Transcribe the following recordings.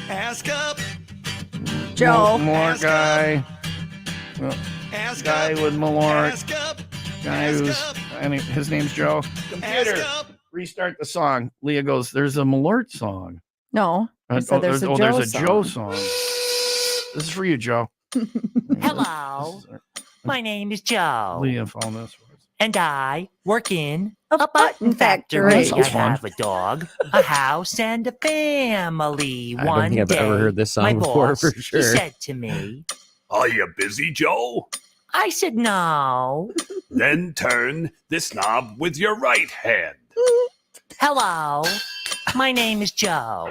Ask up. Joe. Malort guy. Ask Guy up. with Malort. Ask up. Guy Ask who's, up. his name's Joe. Computer, Ask up. restart the song. Leah goes, there's a Malort song. No, I said there's a Joe there's a song. Joe song. This is for you, Joe. Hello, my name is Joe, Leah found this for us. and I work in A button factory. That sounds I fun. have a dog, a house, and a family. I don't think I've ever heard this my song before, boss, for sure. he said to me, Are you busy, Joe? I said no. Then turn this knob with your right hand. Hello, my name is Joe,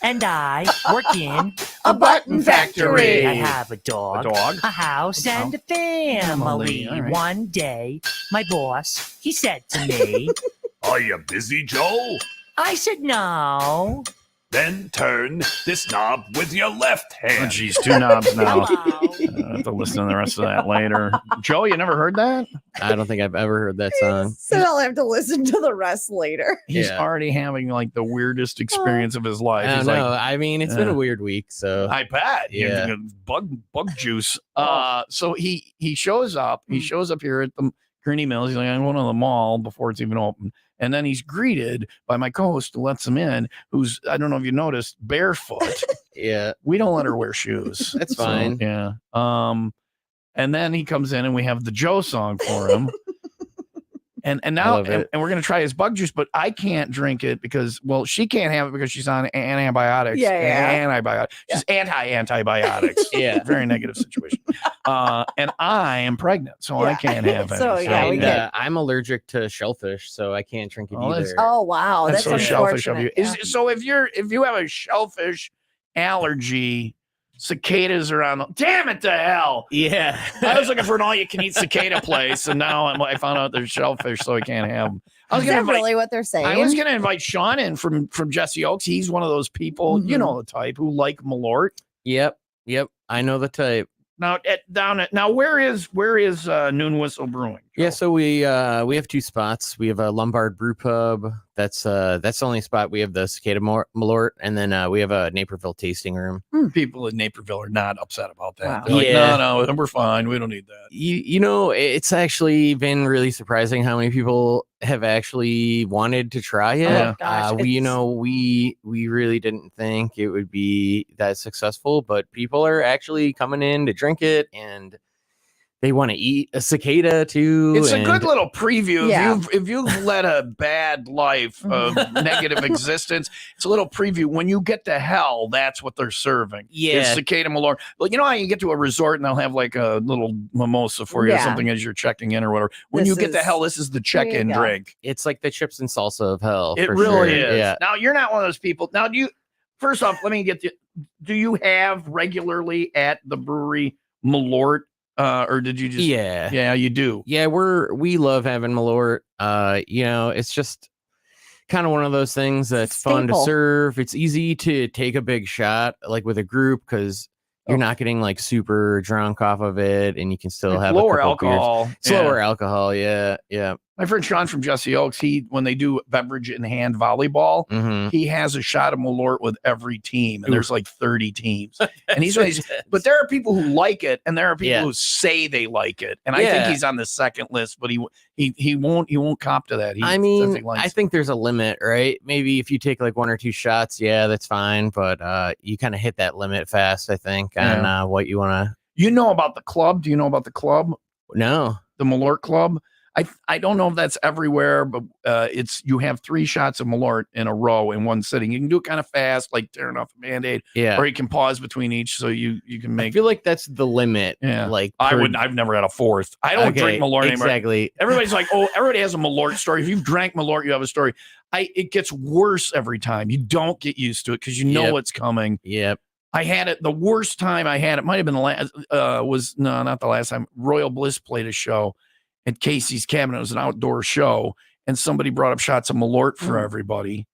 and I work in A button factory. I have a dog, a house, and a family. Family, all right. One day, my boss, he said to me, Are you busy, Joe? I said no. Then turn this knob with your left Oh, hand. geez, two knobs now. Hello. I have to listen to the rest of that later. Joe, you never heard that? I don't think I've ever heard that song. So I'll have to listen to the rest later. He's Yeah. already having like the weirdest experience of his life. I don't He's know. like, I mean, it's been a weird week, so I bet. Yeah. Bug juice. So he shows up. He shows up here at the Kearney Mills. He's like, I'm going to the mall before it's even open. And then he's greeted by my co-host who lets him in, who's, I don't know if you noticed, barefoot. yeah, We don't let her wear shoes. That's So, fine. Yeah. And then he comes in and we have the Joe song for him. And now love it. and we're gonna try his bug juice, but I can't drink it because, well, she can't have it because she's on antibiotics. Yeah. Antibiotics. She's anti-antibiotics. Yeah. Very negative situation. And I am pregnant, so I Yeah. can't have it. So, yeah, we get- I'm allergic to shellfish, so I can't drink it Oh, that's- either. Oh wow, That's that's so shellfish of you. unfortunate. So if you have a shellfish allergy, cicadas are on. Damn it to hell! Yeah, I was looking for an all-you-can-eat cicada place, and now I found out there's shellfish, so I can't have them. I was Is gonna that invite, really what they're saying? I was gonna invite Sean in from Jesse Oaks. He's one of those people, you Mhm. know, the type who like Malort. yep. I know the type. Now where is Noon Whistle Brewing? Yeah, so we have two spots. We have a Lombard Brew Pub. That's the only spot. We have the Cicada Malort, and then we have a Naperville tasting room. People in Naperville are not upset about that. Wow. They're like, Yeah. no, we're fine. We don't need that. You know, it's actually been really surprising how many people have actually wanted to try it. Yeah. gosh, We really didn't think it would be that successful, but people are actually coming in to drink it, and they want to eat a cicada too. It's a and- good little preview. Yeah. If you've led a bad life of negative existence, it's a little preview. When you get to hell, that's what they're serving. Yeah. It's Cicada Malort. Well, you know how you get to a resort and they'll have like a little mimosa for you or Yeah. something as you're checking in or whatever. When This you get to is- hell, this is the There you check-in go. drink. It's like the chips and salsa of hell. It for really sure. is. Yeah. Now, you're not one of those people. Now, first off, let me get you. Do you have regularly at the brewery Malort? Or did you just? Yeah. Yeah, you do. Yeah, we love having Malort. You know, it's just kind of one of those things that's fun to Staple. serve. It's easy to take a big shot like with a group because you're not getting like super drunk off of it, and you can still have lower a couple beers. alcohol. It's lower alcohol. Yeah. My friend Sean from Jesse Oaks, when they do beverage in hand volleyball, Mm-hmm. he has a shot of Malort with every team, and there's like 30 teams. And he's but but there are people who like it, and there are people Yeah. who say they like it. And I think Yeah. he's on the second list, but he won't cop to that. He I says he mean, likes I think there's a limit, right? Maybe if you take like one or two shots, yeah, that's fine. But you kind of hit that limit fast, I think, on what you want to. You know about the club? Do you know about the club? No. The Malort Club? I don't know if that's everywhere, but you have 3 shots of Malort in a row in one sitting. You can do it kind of fast, like tearing off a Band-Aid, Yeah. or you can pause between each so you can I make. feel like that's the limit. Yeah. Like I've never had a fourth. I don't drink Malort anymore. Exactly. Everybody's like, oh, everybody has a Malort story. If you've drank Malort, you have a story. It gets worse every time. You don't get used to it because you know Yep. what's coming. Yep. I had it the worst time I had it. Might have been the last. Not the last time. Royal Bliss played a show at Casey's Cabin. It was an outdoor show, and somebody brought up shots of Malort for everybody.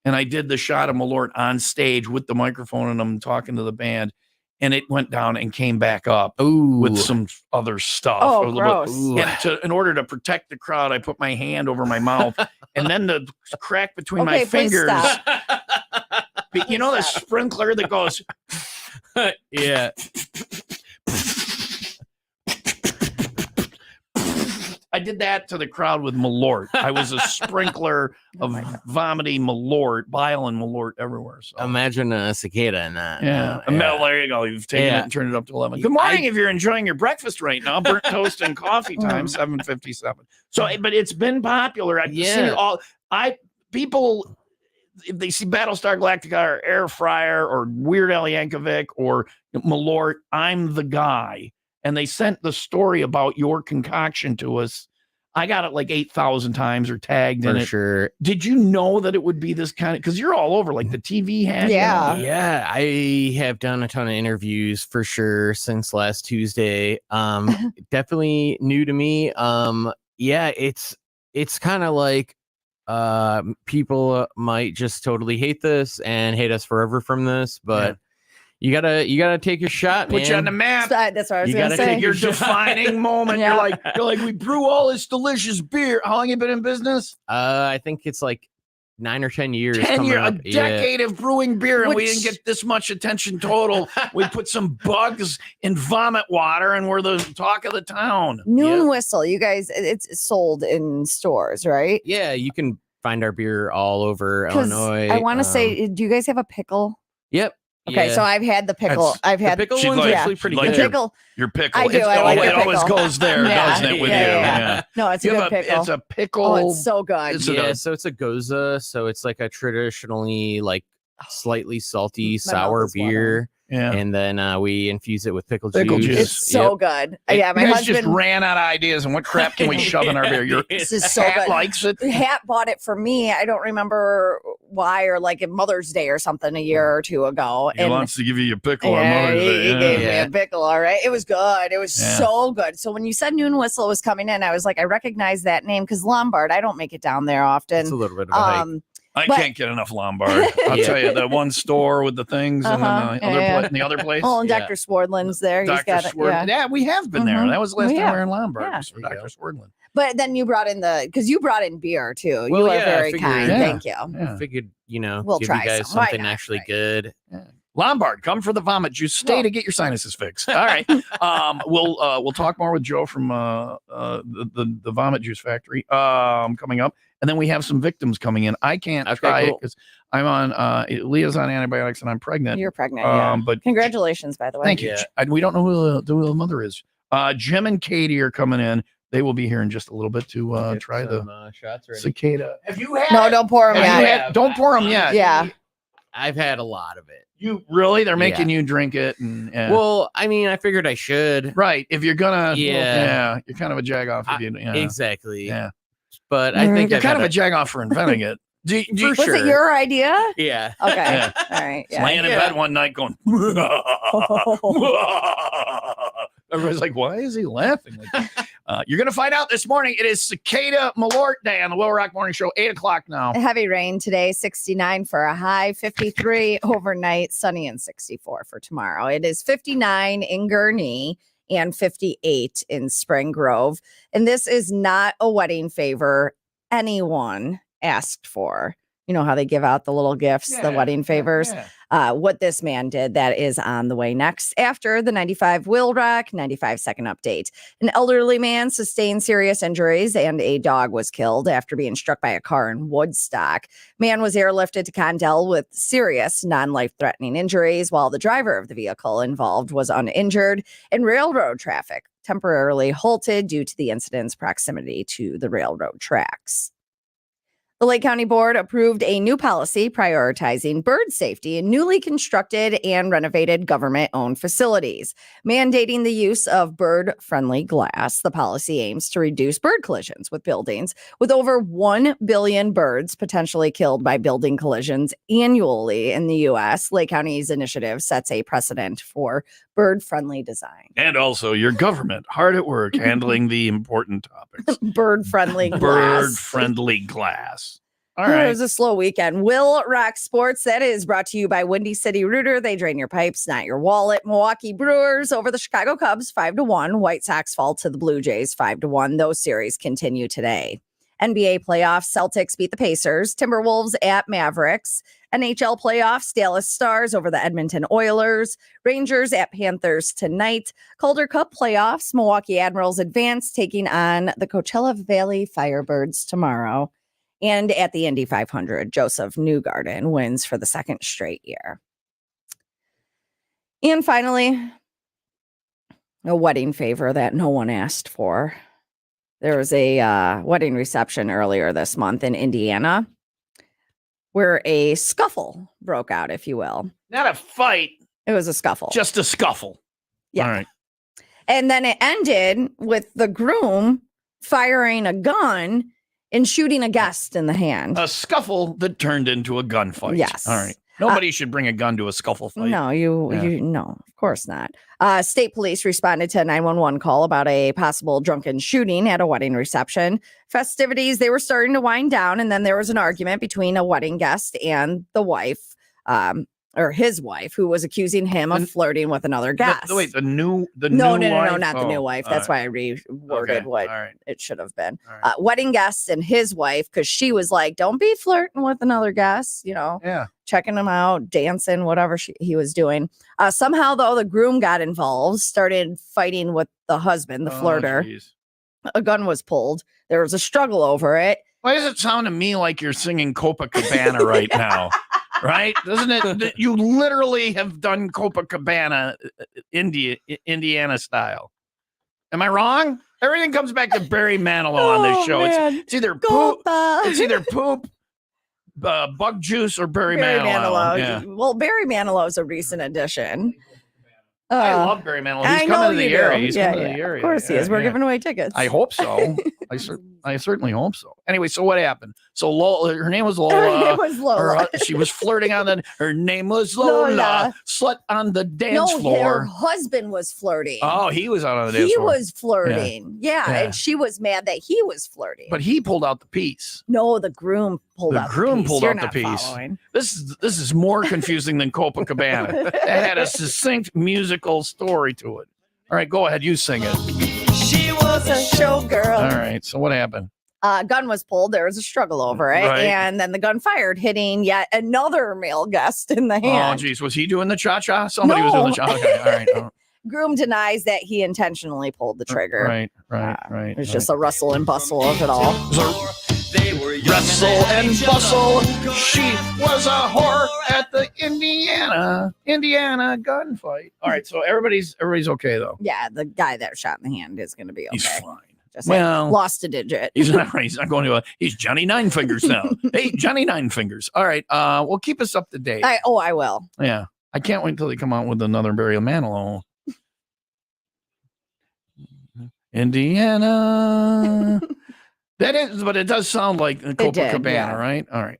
And I did the shot of Malort on stage with the microphone, and I'm talking to the band, and it went down and came back up Ooh. with some other stuff. Oh, A little bit- gross. Ooh. And in order to protect the crowd, I put my hand over my mouth, and then the crack between my Okay, please fingers. stop. But you know the sprinkler that goes. Yeah. I did that to the crowd with Malort. I was a sprinkler of vomiting Malort, bile and Malort everywhere. So Imagine a cicada in that. yeah. There you go. You've taken it and turned it up to 11. Good morning if you're enjoying your breakfast right now. Burnt toast and coffee time, 7:57. So, but it's been popular. I've seen it all. People, if they see Battlestar Galactica or Air Fryer or Weird Al Yankovic or Malort, I'm the guy. And they sent the story about your concoction to us. I got it like 8,000 times or tagged in it. For sure. Did you know that it would be this kind of, because you're all over, like the TV had? Yeah. Yeah, I have done a ton of interviews for sure since last Tuesday. Definitely new to me. Yeah, it's kind of like people might just totally hate this and hate us forever from this, but you gotta take your shot, Put man. you on the map. That's what I was You going to gotta say. take Your defining moment. Yeah. You're like, we brew all this delicious beer. How long you been in business? I think it's like 9 or 10 years. 10 coming years, a up. Yeah. decade of brewing beer, and we Which- didn't get this much attention total. We put some bugs in vomit water, and we're the talk of the town. Noon Whistle, you guys, it's sold in stores, right? Yeah, you can find our beer all over 'Cause Illinois. I want to say, do you guys have a pickle? Yep. Okay, yeah. so I've had the pickle. That's- I've The had pickle She'd one's like- actually pretty like the good. pickle. Your pickle. I do, I Oh, like it the always pickle. goes there, Yeah, doesn't it, with yeah, you? yeah. Yeah. No, it's a You good have pickle. it's a pickle. Oh, it's so good. Is it Yeah, a- so it's a goza. So it's like a traditionally like slightly salty My mouth sour is watering. beer. yeah. And then we infuse it with pickle Pickle juice. juice. It's so good. Yeah, my you guys just husband ran out of ideas, and what crap can we shove in our beer? Your This is so cat good. likes it. Hat bought it for me. I don't remember why, or like in Mother's Day or something a year or two ago. He wants to give you your pickle on yeah, Mother's he Day. Yeah. gave me a pickle. All right, it was good. It was Yeah. so good. So when you said Noon Whistle was coming in, I was like, I recognize that name because Lombard. I don't make it down there often. It's a little bit of a hike. I But- can't get enough Lombard. I'll tell you, that one store with the things, and then the other place. Oh, and Yeah. Dr. Swardlin's there. He's Dr. got it. Swordlin. Yeah. Yeah, we have been there. Mhm. That was the last We time have. we were in Lombard. Yeah. Was for Dr. Swordlin. But then you brought in because you brought in beer too. Well, you are yeah, I very figured- kind. Yeah. Thank you. Yeah. Figured, We'll give try you guys some. Why something not? actually Right. good. Lombard, come for the vomit juice. Stay Well- to get your sinuses fixed. All right. We'll talk more with Joe from the vomit juice factory coming up, and then we have some victims coming in. I can't Okay, try it cool. because I'm on Leah's on antibiotics and I'm pregnant. You're pregnant. Yeah. But Congratulations, by the way. thank you. Yeah. We don't know who the mother is. Jim and Katie are coming in. They will be here in just a little bit to Get try some, the shots ready. cicada. Have you had? No, don't pour them Have you yet. had- don't pour them yet. Yeah. I've had a lot of it. You really? They're making you drink it, and Well, I mean, I figured I should. right. If you're gonna, Yeah. you're kind of a jagoff. If you, yeah. Exactly. Yeah. But I think You're I've kind had of a jagoff for inventing it. For Was sure. it your idea? Yeah. Okay. Yeah. All right. Yeah. Laying in bed one night going. Everybody's like, why is he laughing? Like that? You're gonna find out this morning. It is Cicada Malort Day on the Will Rock Morning Show. 8:00 now. Heavy rain today, 69 for a high, 53 overnight, sunny and 64 for tomorrow. It is 59 in Gurnee and 58 in Spring Grove. And this is not a wedding favor anyone asked for. You know how they give out the little gifts, the wedding favors. What this man did, that is on the way next after the 95 WIIL Rock 95-second update. An elderly man sustained serious injuries and a dog was killed after being struck by a car in Woodstock. Man was airlifted to Condell with serious non-life-threatening injuries, while the driver of the vehicle involved was uninjured, and railroad traffic temporarily halted due to the incident's proximity to the railroad tracks. The Lake County Board approved a new policy prioritizing bird safety in newly constructed and renovated government-owned facilities, mandating the use of bird-friendly glass. The policy aims to reduce bird collisions with buildings, with over 1 billion birds potentially killed by building collisions annually in the U.S. Lake County's initiative sets a precedent for bird-friendly design. And also your government hard at work handling the important topics. Bird-friendly glass. Bird-friendly glass. All It right. was a slow weekend. WIIL Rock Sports, that is brought to you by Windy City Rooter. They drain your pipes, not your wallet. Milwaukee Brewers over the Chicago Cubs 5-1. White Sox fall to the Blue Jays 5-1. Those series continue today. NBA playoffs, Celtics beat the Pacers. Timberwolves at Mavericks. NHL playoffs, Dallas Stars over the Edmonton Oilers, Rangers at Panthers tonight. Calder Cup playoffs, Milwaukee Admirals advance, taking on the Coachella Valley Firebirds tomorrow. And at the Indy 500, Joseph Newgarden wins for the second straight year. And finally, a wedding favor that no one asked for. There was a wedding reception earlier this month in Indiana where a scuffle broke out, if you will. Not a fight, It was a scuffle. just a scuffle. Yeah. All right. And then it ended with the groom firing a gun and shooting a guest in the hand. A scuffle that turned into a gunfight. Yes. All right. Nobody should bring a gun to a scuffle fight. No, no, of course not. State police responded to a 911 call about a possible drunken shooting at a wedding reception. Festivities, they were starting to wind down, and then there was an argument between a wedding guest and the wife, or his wife, who was accusing him of flirting with another guest. Wait, the new wife? No, not the new wife. That's why I reworded Okay, what all right. it should have been. All right. Wedding guest and his wife, because she was like, don't be flirting with another guest, Yeah. checking him out, dancing, whatever he was doing. Somehow, though, the groom got involved, started fighting with the husband, the flirter. Geez. A gun was pulled. There was a struggle over it. Why does it sound to me like you're singing Copacabana right now? Right? Doesn't it? You literally have done Copacabana, Indiana style. Am I wrong? Everything comes back to Barry Manilow on this show. Man. It's either poop. Copa. It's either poop, bug juice, or Barry Barry Manilow. Manilow. Yeah. Well, Barry Manilow is a recent addition. I love Barry Manilow. He's I know coming to the you area. do. He's Yeah, coming to yeah. the area. Of course he is. We're giving away tickets. I hope so. I certainly hope so. Anyway, so what happened? So Lola, her name was Lola. It was Lola. She was flirting on the. Her name was Lola. Lola. Slut on the dance her floor. husband was flirting. Oh, he was out on the dance He floor. was flirting. Yeah, Yeah. and she was mad that he was flirting. But he pulled out the piece. No, the groom pulled The out groom the piece. pulled You're out the not piece. following. This is more confusing than Copacabana. It had a succinct musical story to it. All right, go ahead. You sing it. She was a showgirl. All right. So what happened? Gun was pulled. There was a struggle over it. Right. And then the gun fired, hitting yet another male guest in the Oh, hand. geez. Was he doing the cha-cha? Somebody was No. doing the cha-cha. Okay. All right. Oh, Groom denies that he intentionally pulled the trigger. right. It was just a rustle and bustle of it all. Wrestle and bustle. She was a whore at the Indiana gunfight. All right, so everybody's okay though. Yeah, the guy that shot in the hand is going to be okay. He's fine. Just Well, lost a digit. he's not right. He's not going to. He's Johnny Nine Fingers now. Hey, Johnny Nine Fingers. All right. Well, keep us up to date. I will. Yeah, I can't wait until they come out with another Barry Manilow. Indiana. That is, but it does sound like Copacabana, yeah. right? All right.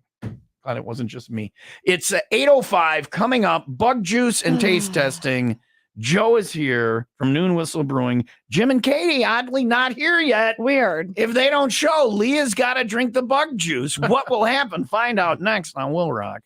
Glad it wasn't just me. It's 8:05 coming up. Bug juice and taste testing. Joe is here from Noon Whistle Brewing. Jim and Katie, oddly not here yet. Weird. If they don't show, Leah's got to drink the bug juice. What will happen? Find out next on Will Rock.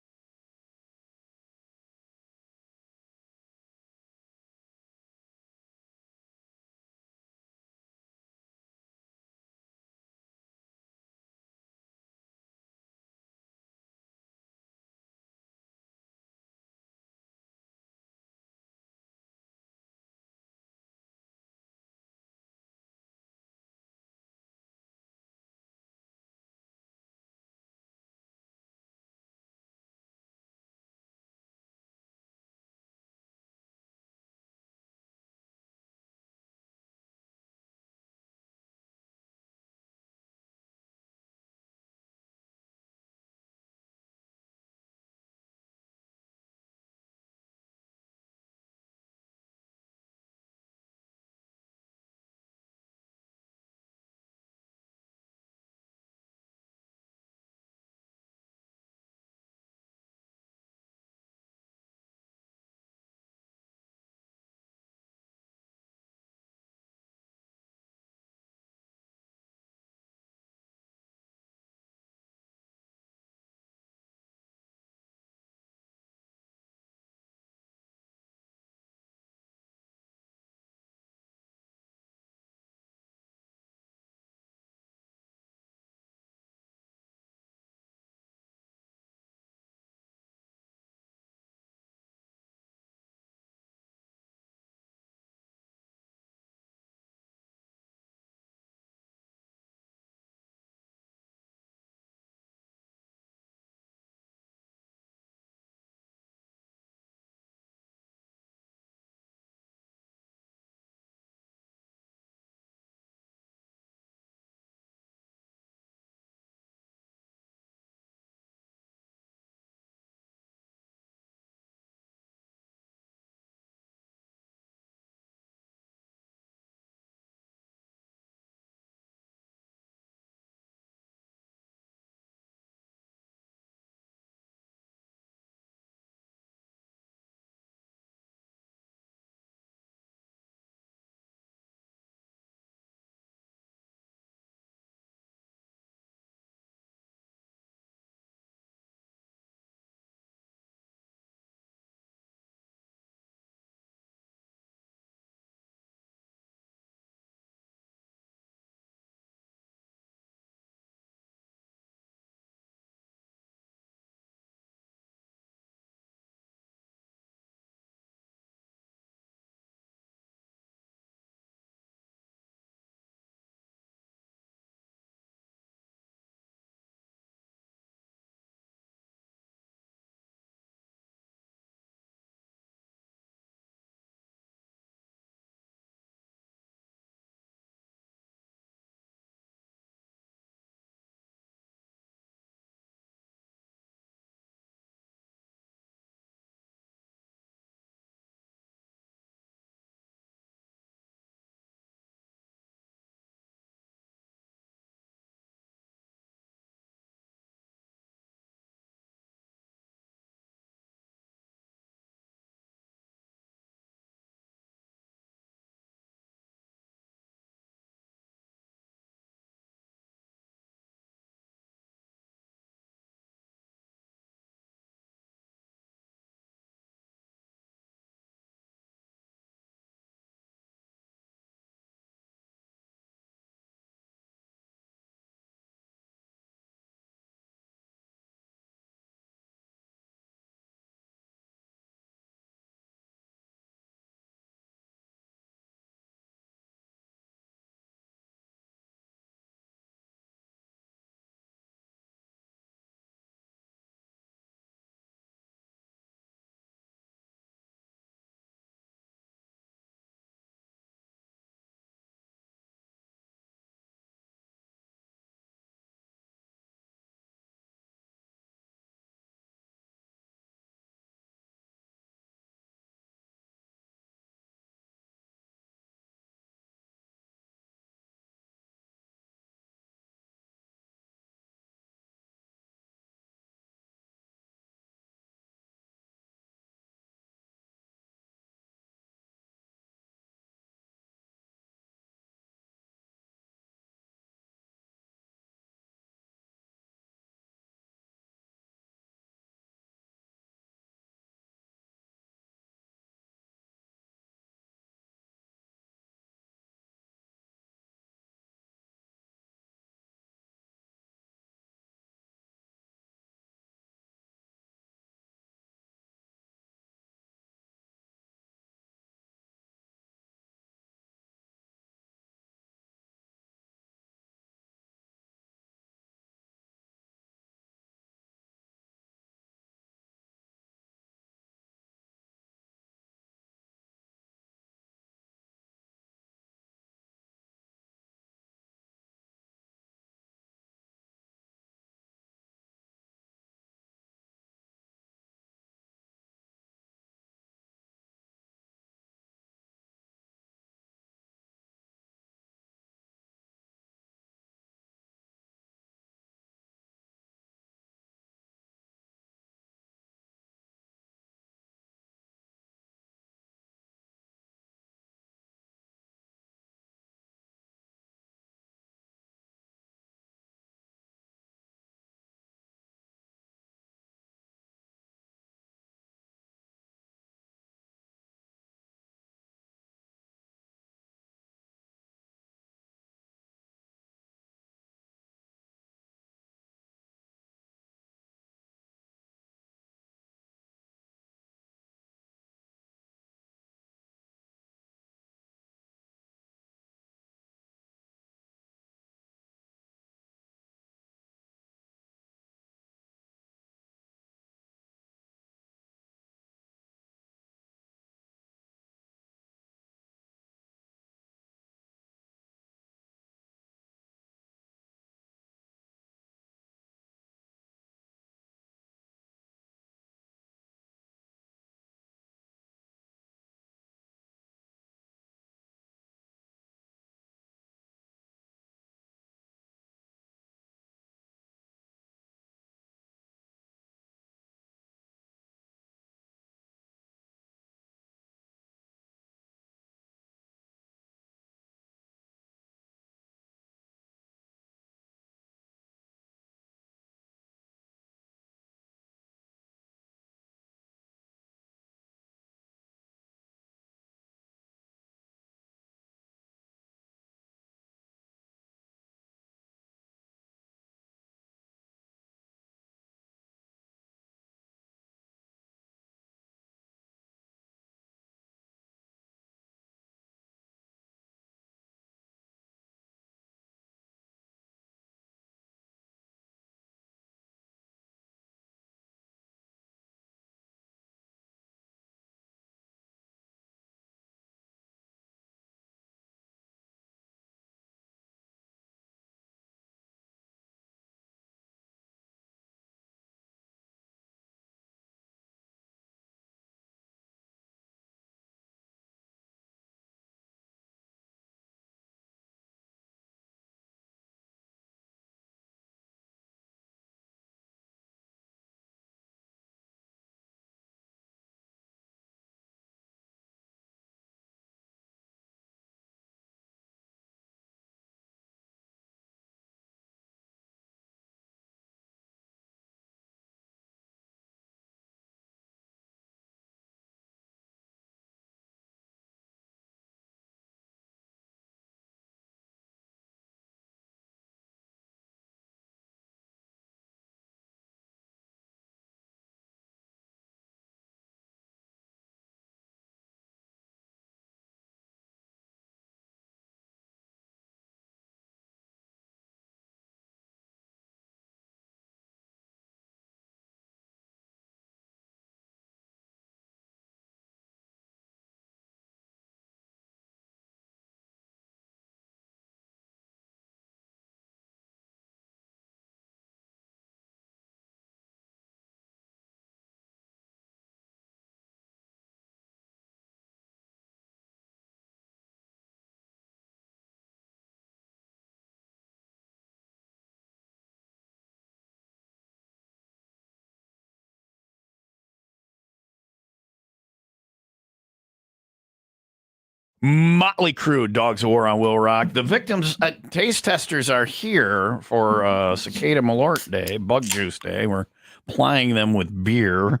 Motley Crue, Dogs of War on Will Rock. The victims, taste testers are here for Cicada Malort Day, Bug Juice Day. We're plying them with beer.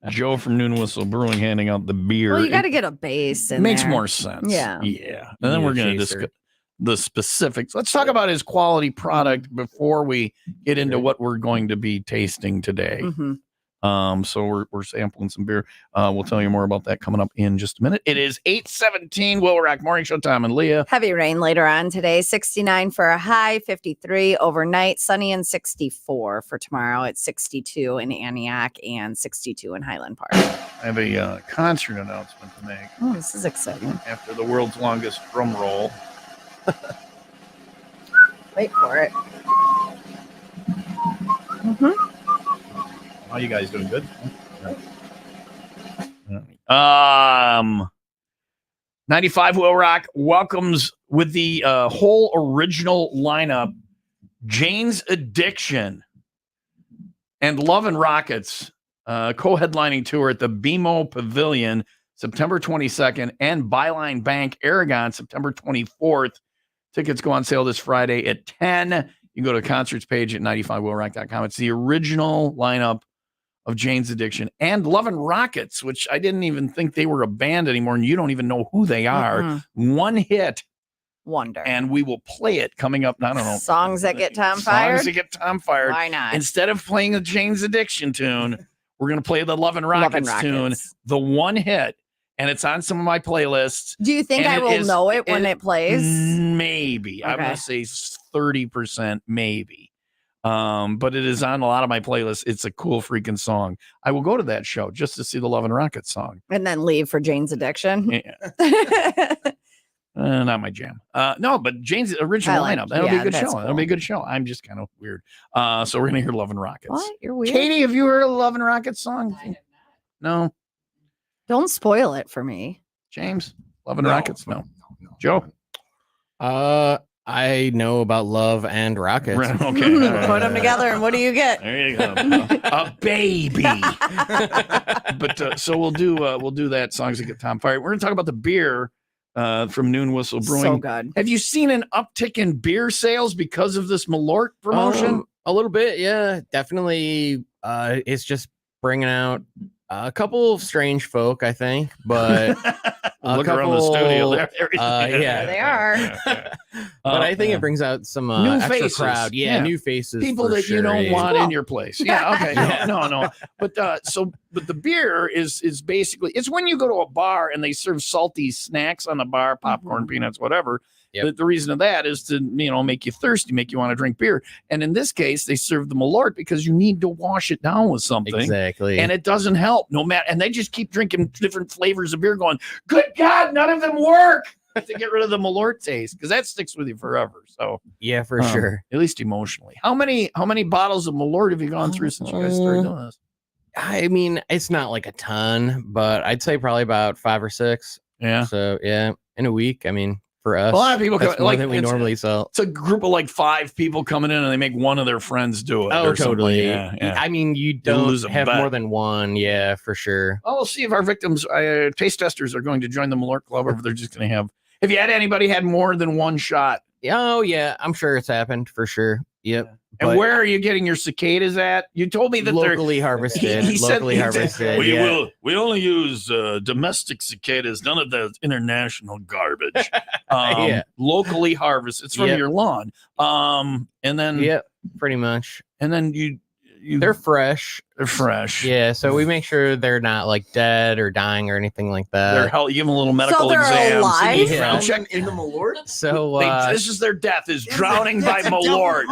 Joe from Noon Whistle Brewing handing out the beer. Well, you got to get a base. It In makes there. more sense. Yeah. And then Need we're a going to chaser. discuss the specifics. Let's talk about his quality product before we get into what we're going to be tasting today. Mhm. So we're sampling some beer. We'll tell you more about that coming up in just a minute. It is 8:17 Will Rock Morning Show time, and Leah. Heavy rain later on today. 69 for a high, 53 overnight, sunny and 64 for tomorrow. It's 62 in Antioch and 62 in Highland Park. I have a concert announcement to make Oh, this is exciting. after the world's longest drum roll. Wait for it. Mm-hmm. How you guys doing? Good. 95 Will Rock welcomes with the whole original lineup, Jane's Addiction and Love and Rockets co-headlining tour at the BMO Pavilion September 22nd and Byline Bank Aragon September 24th. Tickets go on sale this Friday at 10. You can go to the concerts page at 95willrock.com. It's the original lineup of Jane's Addiction and Love and Rockets, which I didn't even think they were a band anymore, and you don't even know who they are. Mm-mm. One hit, Wonder. and we will play it coming up. I don't know. Songs that get Tom fired? Songs that get Tom fired. Why not? Instead of playing the Jane's Addiction tune, we're going to play the Love and Love Rockets, and tune, Rockets. the one hit, and it's on some of my playlists. Do you think And I it will is- know it when it plays? Maybe. I'm Okay. going to say 30%, maybe. But it is on a lot of my playlists. It's a cool freaking song. I will go to that show just to see the Love and Rockets song. And then leave for Jane's Addiction? Yeah. Not my jam. No, but Jane's original I like- lineup. That'll be yeah, a good that's show. That'll cool. be a good show. I'm just kind of weird. So we're gonna hear Love and Rockets. What? You're weird. Katie, have you heard a Love and Rockets song? No. Don't spoil it for me. James? Love and Rockets? No. Joe? I know about Love and Rockets. Okay. Put them together, and what do you get? There you go. A baby. But so we'll do that. Songs that get Tom fired. We're gonna talk about the beer from Noon Whistle Brewing. So good. Have you seen an uptick in beer sales because of this Malort promotion? A little bit, yeah, definitely. It's just bringing out a couple of strange folk, I think, but Look around the studio. There yeah. They are. but I think it brings out some New extra faces. crowd. Yeah, Yeah. new faces. people for that you don't sure. want Cool. in your place. Yeah, okay. No. But but the beer is basically, it's when you go to a bar and they serve salty snacks on the bar, popcorn, peanuts, whatever. Yep. The reason of that is to, make you thirsty, make you want to drink beer. And in this case, they serve the Malort because you need to wash it down with something. Exactly. And it doesn't help no matter. And they just keep drinking different flavors of beer going, good God, none of them work to get rid of the Malort taste, because that sticks with you forever. So yeah, for sure. at least emotionally. How many bottles of Malort have you gone through since you guys started doing this? I mean, it's not like a ton, but I'd say probably about 5 or 6. Yeah. So yeah, in a week. I mean, for us, A lot of people that's come, more like, than we it's- normally sell. It's a group of like 5 people coming in and they make one of their friends do it. Oh, or something. totally. Yeah. I mean, you lose don't a have bet. more than one. Yeah, for sure. Well, we'll see if our victims, taste testers, are going to join the Malort Club, or if they're just going to have. Have you had anybody had more than one shot? Oh yeah, I'm sure it's happened for sure. Yep. And But where are you getting your cicadas at? You told me that they're locally harvested. he said- Locally he said, harvested. We yeah. we only use domestic cicadas, none of the international garbage. Yeah. locally harvested. It's from Yep. your lawn. And then Yep, pretty much. and then you They're fresh. they're fresh. Yeah, so we make sure they're not like dead or dying or anything like They're that. hell. You give them a little medical they're exam. alive? Yeah. Check. in the Malort. So This is their death. Is drowning by Malort.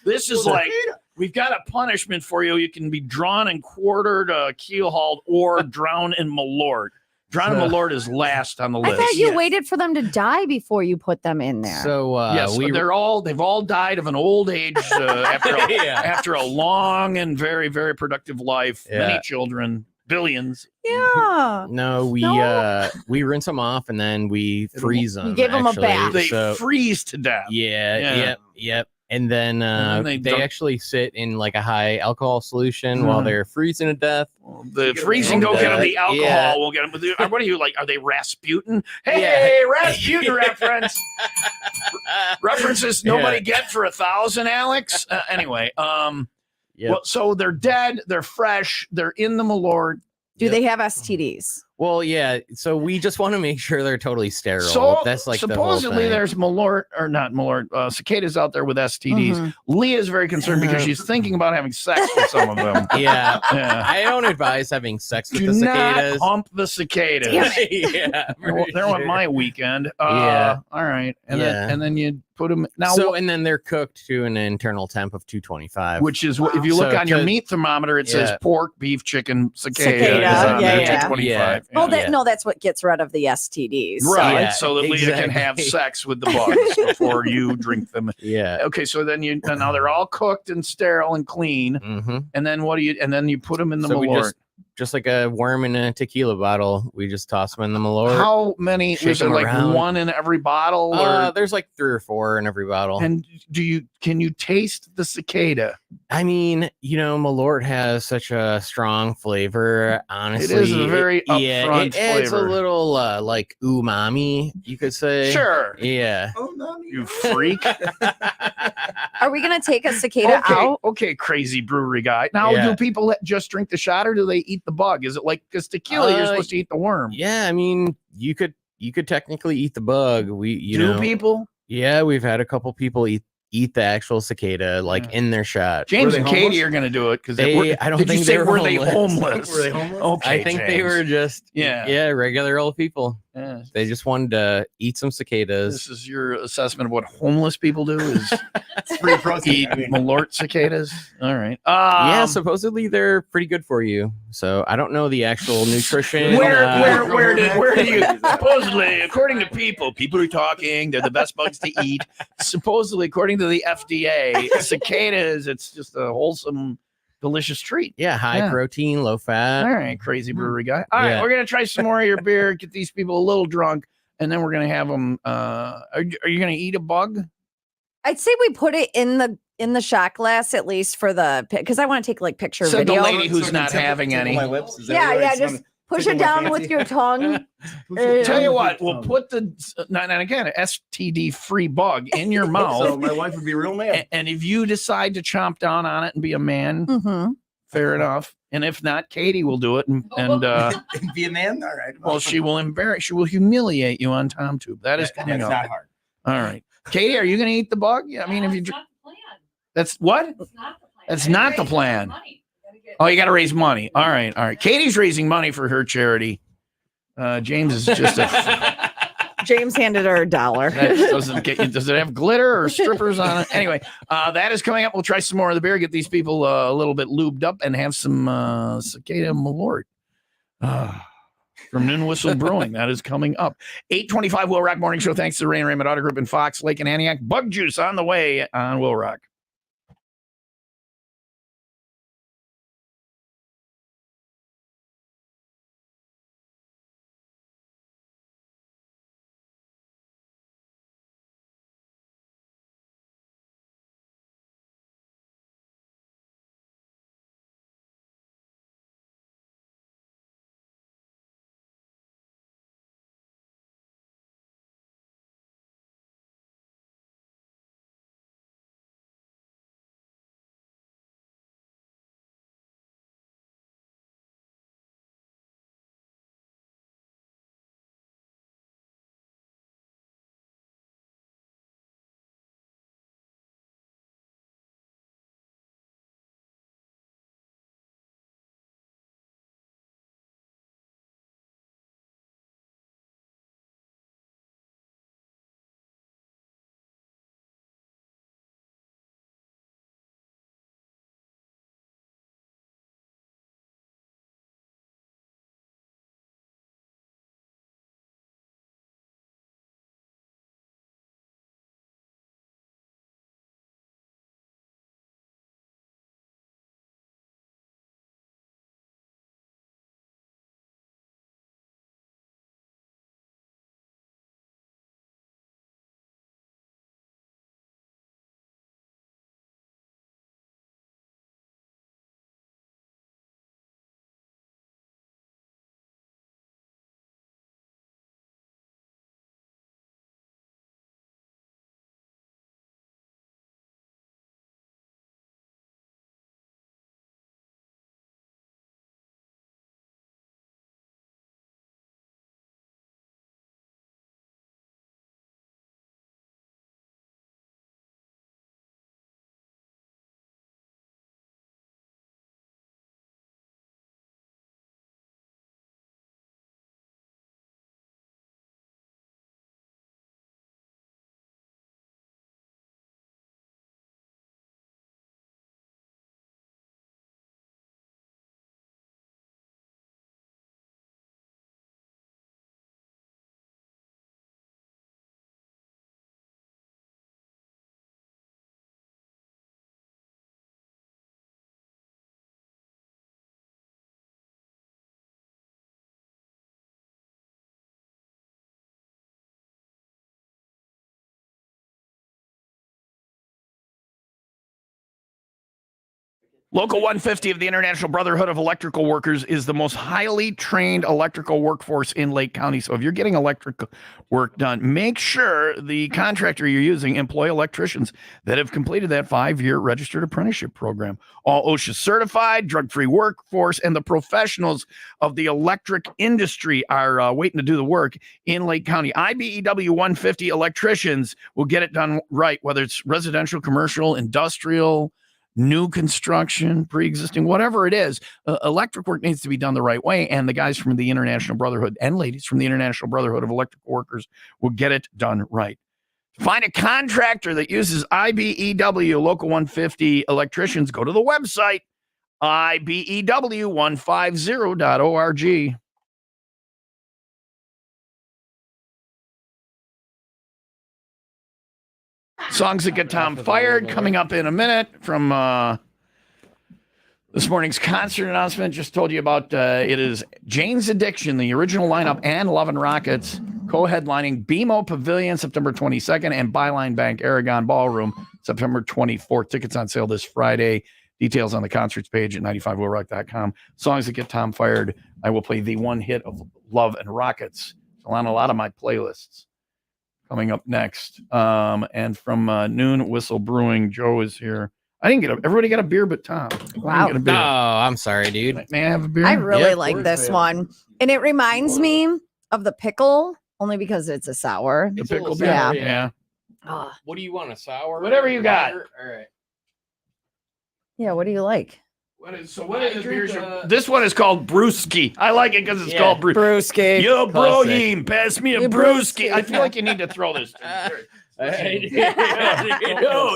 This is like, we've got a punishment for you. You can be drawn and quartered, keel hauled, or drown in Malort. Drown in Malort is last on the I list. thought you waited for them to die before you put them in there. so Yes, they've all died of an old age after a long and very, very productive life. Yeah. Many children, billions. yeah. No, we rinse them off and then we freeze them. You give 'em a actually. bath. They So, freeze to death. yeah, Yeah. yep. And then they they don't- actually sit in like a high alcohol solution while they're freezing to death. The freezing And, go get them. The alcohol yeah. will get them. What are you like? Are they Rasputin? Hey, Rasputin reference. References nobody get for 1,000, Alex. Anyway, Yep. well, so they're dead. They're fresh. They're in the Malort. Do they have STDs? Well, yeah. So we just want to make sure they're totally sterile. So That's like supposedly the whole thing. there's Malort or not Malort cicadas out there with STDs. Mhm. Leah's very concerned because she's thinking about having sex with some of them. Yeah. Yeah. I don't advise having sex with Do the not cicadas. hump the cicadas. Damn Yeah. They're on my weekend. Yeah. All right. And Yeah. then you put them now. So and then they're cooked to an internal temp of 225. Which is what if you look So on your to- meat thermometer, it says Yeah. pork, beef, chicken, cicada. Cicada, on there, yeah. 225. Oh, Yeah. no, that's what gets rid of the STDs. So Right, Yeah, so that Leah can have exactly. sex with the bugs before you drink them. Yeah. Okay, so then now they're all cooked and sterile and clean, Mm-hmm. and then what do you? And then you put them in the So we Malort. just like a worm in a tequila bottle, we just toss them in the Malort. How many? shake Is there them like around. one in every bottle, or There's like 3 or 4 in every bottle. and can you taste the cicada? I mean, Malort has such a strong flavor. Honestly, It is a very yeah, upfront it adds flavor. a little like umami, you could say. Sure, Yeah. you freak. Are we going to take a cicada out? Okay, crazy brewery guy. Now, Yeah. do people just drink the shot or do they eat the bug? Is it like because tequila, you're supposed to eat the worm? Yeah, I mean, you could technically eat the bug. Do people? Yeah, we've had a couple people eat the actual cicada like Yeah. in their shot. James Were and they Katie homeless? are going to do it because I don't did you think say they were were they homeless. homeless? Were they homeless? Okay, I think they James. were just Yeah. regular old people. Yeah. They just wanted to eat some cicadas. This is your assessment of what homeless people do is Free protein. eat I mean, Malort cicadas. All right. Yeah, supposedly they're pretty good for you. So I don't know the actual nutrition. where do you supposedly according to people are talking, they're the best bugs to eat. Supposedly, according to the FDA, cicadas, it's just a wholesome, delicious treat. Yeah, high Yeah. protein, low fat. All right, crazy brewery guy. All right, Yeah. we're gonna try some more of your beer, get these people a little drunk, and then we're gonna have them. Are you gonna eat a bug? I'd say we put it in the shot glass at least for the because I want to take like picture Said the video. lady who's so I can not tickle- having tickle any. My lips. Is that Yeah, right? yeah, It's not just a- push tickle it my down fancy. with your tongue. Tell you what, we'll Um, put the and again STD free bug in your So mouth, my wife would be real mad. and if you decide to chomp down on it and be a man, Mhm. fair enough. And if not, Katie will do it, and Be a man. All right. well, she will humiliate you on TomTube. That is coming That's up. not hard. All right, Katie, are you going to eat the bug? Yeah, I mean, if you that's what. That's not the plan. Oh, you got to raise money. All right, all right. Katie's raising money for her charity. James is just a. James handed her $1. That doesn't get you. Does it have glitter or strippers on it? Anyway, that is coming up. We'll try some more of the beer. Get these people a little bit lubed up and have some Cicada Malort from Noon Whistle Brewing. That is coming up. 8:25 Will Rock Morning Show. Thanks to Ray and Raymond Auto Group and Fox Lake and Antioch. Bug juice on the way on Will Rock. Local 150 of the International Brotherhood of Electrical Workers is the most highly trained electrical workforce in Lake County. So if you're getting electrical work done, make sure the contractor you're using employ electricians that have completed that 5-year registered apprenticeship program. All OSHA certified, drug-free workforce, and the professionals of the electric industry are waiting to do the work in Lake County. IBEW 150 electricians will get it done right, whether it's residential, commercial, industrial, new construction, pre-existing, whatever it is. Electric work needs to be done the right way, and the guys from the International Brotherhood and ladies from the International Brotherhood of Electrical Workers will get it done right. Find a contractor that uses IBEW Local 150 electricians. Go to the website, IBEW150.org. Songs that get Tom fired coming up in a minute from this morning's concert announcement. Just told you about it is Jane's Addiction, the original lineup, and Love and Rockets co-headlining BMO Pavilion September 22nd and Byline Bank Aragon Ballroom September 24th. Tickets on sale this Friday. Details on the concerts page at 95willrock.com. Songs that get Tom fired. I will play the one hit of Love and Rockets. It's on a lot of my playlists. Coming up next. And from Noon Whistle Brewing, Joe is here. I didn't get everybody got a beer but Tom. Wow. Oh, I'm sorry, dude. May I have a beer? I really Yeah, like this one. And it reminds me of the pickle, only because it's a sour. The pickle It's a beer. little sour, Yeah. Oh, What do you want, a sour? Whatever you got. All right. yeah, what do you like? What is the beers? This one is called Brewski. I like it because it's called Brewski. Brewski. Yo, Classic. Brohim, pass me a Yo, Brewski. Brewski. I feel like you need to throw this.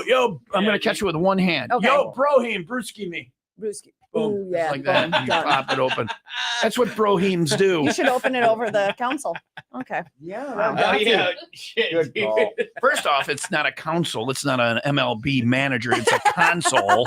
Yo, I'm going to catch you with one hand. Okay. Yo, Brohim, Brewski me. Brewski. Boom. Ooh, yeah. Like that. boom, You done. pop it open. That's what Brohims do. You should open it over the council. Okay. Yeah. Shit. Good call. First off, it's not a council. It's not an MLB manager. It's a console.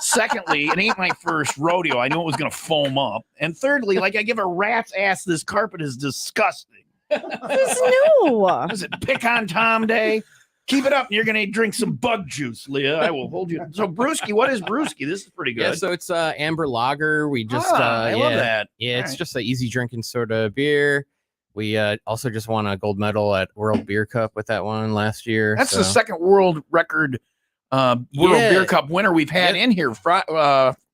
Secondly, it ain't my first rodeo. I knew it was going to foam up. And thirdly, like I give a rat's ass, this carpet is disgusting. Who's new? What is it, Pick on Tom Day? Keep it up and you're going to drink some bug juice, Leah. I will hold you. So Brewski, what is Brewski? This is pretty good. Yeah, so it's amber lager. We just I love that. Yeah, it's All right. just an easy drinking sort of beer. We also just won a gold medal at World Beer Cup with that one last year. That's so. the second world record World Yeah. Beer Cup winner we've had in here.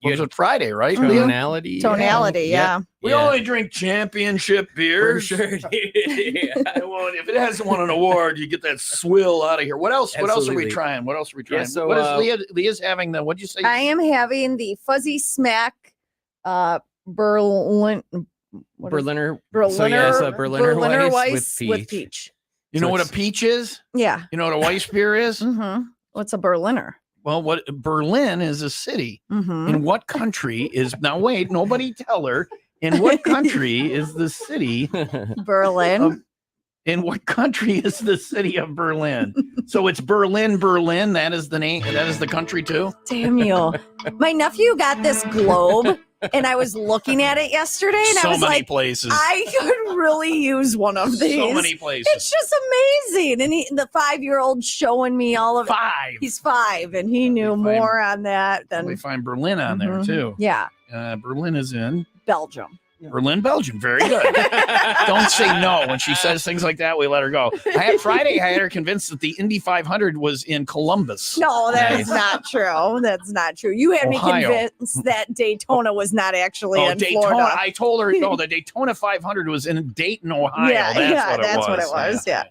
Was it Friday, right? Leah? Tonality. Tonality, yeah. We only drink championship For beers. sure. Well, if it hasn't won an award, you get that swill out of here. What else? What else are we Absolutely. trying? What else are we trying? Yeah, so, what is Leah? Leah's having the. What'd you say? I am having the Fuzzy Smack Berlin. what is- Berliner. Berliner, So yeah, it's a Berliner Weiss with peach. You know So what a it's- peach is? Yeah. You know what a Weiss beer is? Mm-hmm. What's a Berliner? Well, what Berlin is a city. Mm-hmm. In what country is now? Wait, nobody tell her. In what country is the city? Berlin. In what country is the city of Berlin? So it's Berlin, Berlin. That is the name. That is the country too. Damn you. My nephew got this globe and I was looking at it yesterday and So I was many like, places. I could really use one of these. So many places. It's just amazing. And the 5-year-old showing me all of it. 5. He's 5 and he knew Let me find- more on that We than find Berlin on there Mhm. too. Yeah, Berlin is in Belgium. Berlin, Belgium. Very good. Don't say no when she says things like that. We let her go. Friday, I had her convinced that the Indy 500 was in Columbus. No, that is Nice. not true. That's not true. You had Ohio. me convinced that Daytona was not actually in Daytona. Florida. I told her no. The Daytona 500 was in Dayton, Ohio. Yeah, That's what it was. Yeah.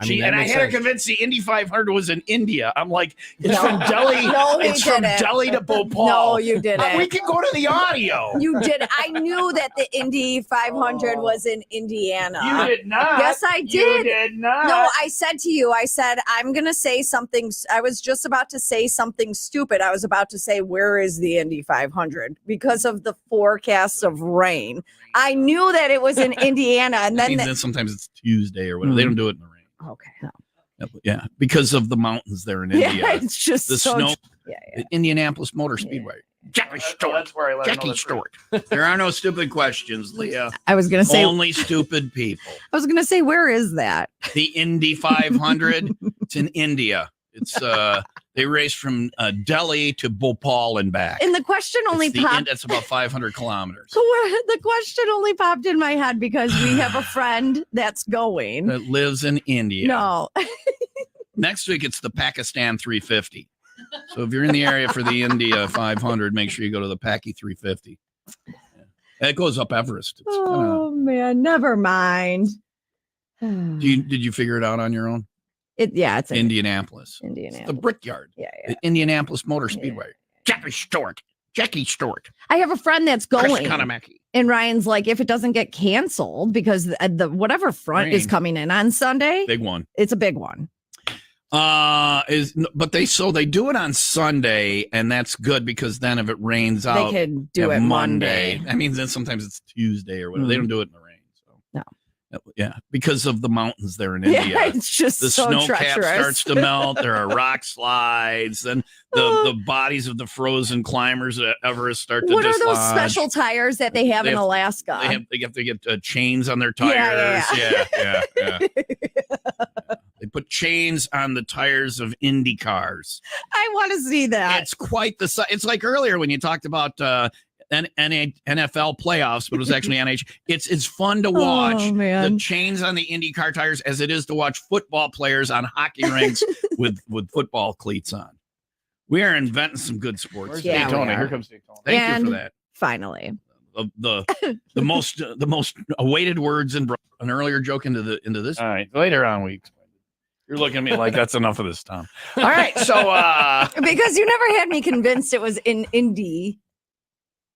And I had her convinced the Indy 500 was in India. I'm like, it's No. from Delhi. No, we it's from didn't. Delhi to Bhopal. No, you didn't. We can go to the audio. You did. I knew that the Indy 500 was in Indiana. You did not. Yes, I You did. did not. No, I said to you, I said, I'm going to say something. I was just about to say something stupid. I was about to say, where is the Indy 500? Because of the forecasts of rain. I knew that it was in Indiana. And then, Sometimes it's Tuesday or whatever. They don't do it in the rain. okay. Yeah, because of the mountains there in India. Yeah, it's just The so, snow, yeah. the Indianapolis Motor Speedway. Jackie Stewart. Jackie Stewart. There are no stupid questions, Leah. I was going to say, Only stupid people. where is that? The Indy 500. It's in India. It's They race from Delhi to Bhopal and back. And the question only popped. That's about 500 kilometers. The question only popped in my head because we have a friend that's going. That lives in India. No. Next week, it's the Pakistan 350. So if you're in the area for the India 500, make sure you go to the Paki 350. Yeah. It goes up Everest. It's Oh, man. Never mind. did you figure it out on your own? It's in Indianapolis. It's Indianapolis. the Brickyard. Yeah. The Indianapolis Motor Speedway. Jackie Stewart. I have a friend that's Chris going. Kanamaki. And Ryan's like, if it doesn't get canceled, because the whatever front is Rain. coming in on Sunday, Big one. it's a big one. But they do it on Sunday, and that's good because then if it rains out, They could do have it Monday. I mean, then sometimes it's Tuesday or whatever. They don't do it in the rain. So No. Yeah, because of the mountains there in India. Yeah, it's just The so snow cap treacherous. starts to melt. There are rock slides. Then the bodies of the frozen climbers at Everest start to What are those dislodge. special tires that they have in Alaska? They have to get chains on their tires. Yeah. Yeah. They put chains on the tires of Indy cars. I want to see that. It's quite the size. It's like earlier when you talked about NFL playoffs, but it was actually NH. It's fun to watch Oh, man. the chains on the IndyCar tires as it is to watch football players on hockey rinks with football cleats on. We are inventing some good sports. Yeah, we Daytona. are. Here comes Daytona. Thank you And- for that. Finally. The most awaited words in an earlier joke into this. All right, later on we explain. You're looking at me like that's enough of this, Tom. All right, so Because you never had me convinced it was in Indy.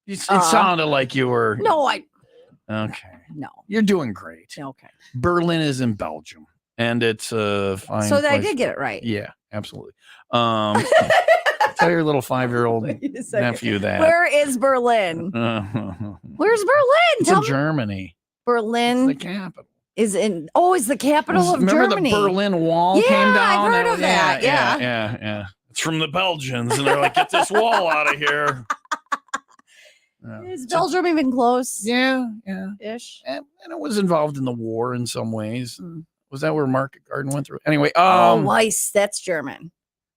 it sounded like you were No, okay. no. You're doing great. Okay. Berlin is in Belgium, and it's a fine. So I place. did get it right. Yeah, absolutely. Tell your little 5-year-old Wait a second. nephew that. Where is Berlin? Where's Berlin? It's Tell in me. Germany. It's Berlin the capital. is the capital of Remember Germany. the Berlin Wall Yeah, came down? I've heard of that, yeah. Yeah. It's from the Belgians, and they're like, get this wall out of here. Is Belgium even close? Yeah. Ish. And it was involved in the war in some ways. Hmm. Was that where Market Garden went through? Anyway, Weiss, that's German.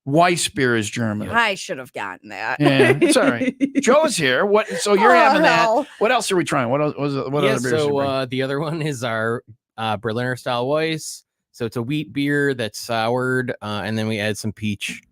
Weiss beer is German. I should have gotten that. Yeah, it's all right. Joe's here. What? So you're having that. hell. What else are we trying? What else? What Yeah, other beers? are we bringing? so the other one is our Berliner style Weiss. So it's a wheat beer that's soured, and then we add some peach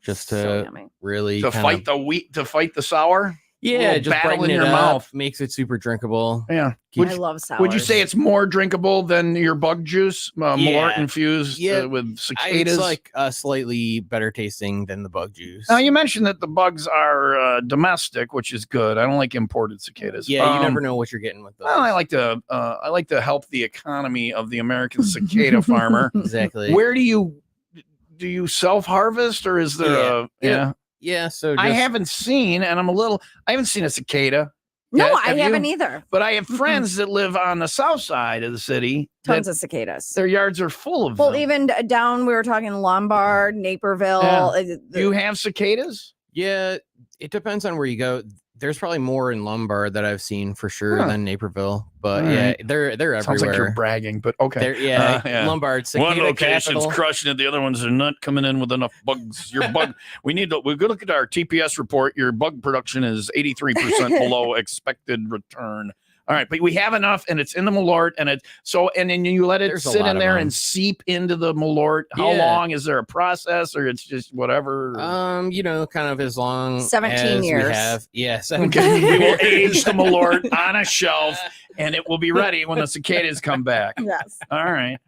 just So to yummy. really to kind fight of, the wheat, to fight the sour. yeah, little just battle brighten in it your up, mouth. makes it super drinkable. Yeah. Keeps- I love sours. Would you say it's more drinkable than your bug juice, Malort infused Yeah. with cicadas? It's like slightly better tasting than the bug juice. Now you mentioned that the bugs are domestic, which is good. I don't like imported cicadas. Yeah, you never know what you're getting with those. Well, I like to help the economy of the American cicada farmer. Exactly. Where do you self harvest, or is there Yeah. Yeah, so I just- haven't seen, and I haven't seen a cicada. No, yet. I Have you? haven't either. But I have friends that live on the south side of the city. Tons that of cicadas. their yards are full of Well, them. even down, we were talking Lombard, Naperville. Do you have cicadas? Yeah, it depends on where you go. There's probably more in Lombard that I've seen for sure Huh. than Naperville, but All yeah, right. they're Sounds like you're everywhere. bragging, but okay. They're, yeah, Yeah. Lombard cicada One location's capital. crushing it. The other ones are not coming in with enough bugs. Your bug. We go look at our TPS report. Your bug production is 83% below expected return. All right, but we have enough, and it's in the Malort, and then you let it There's a sit lot in of there them. and seep into the Malort. How Yeah. long is there a process, or it's just whatever? Kind of as long 17 as years. we have. Yeah, 17 Okay, we will years. age the Malort on a shelf, and it will be ready when the cicadas come back. Yes. All right.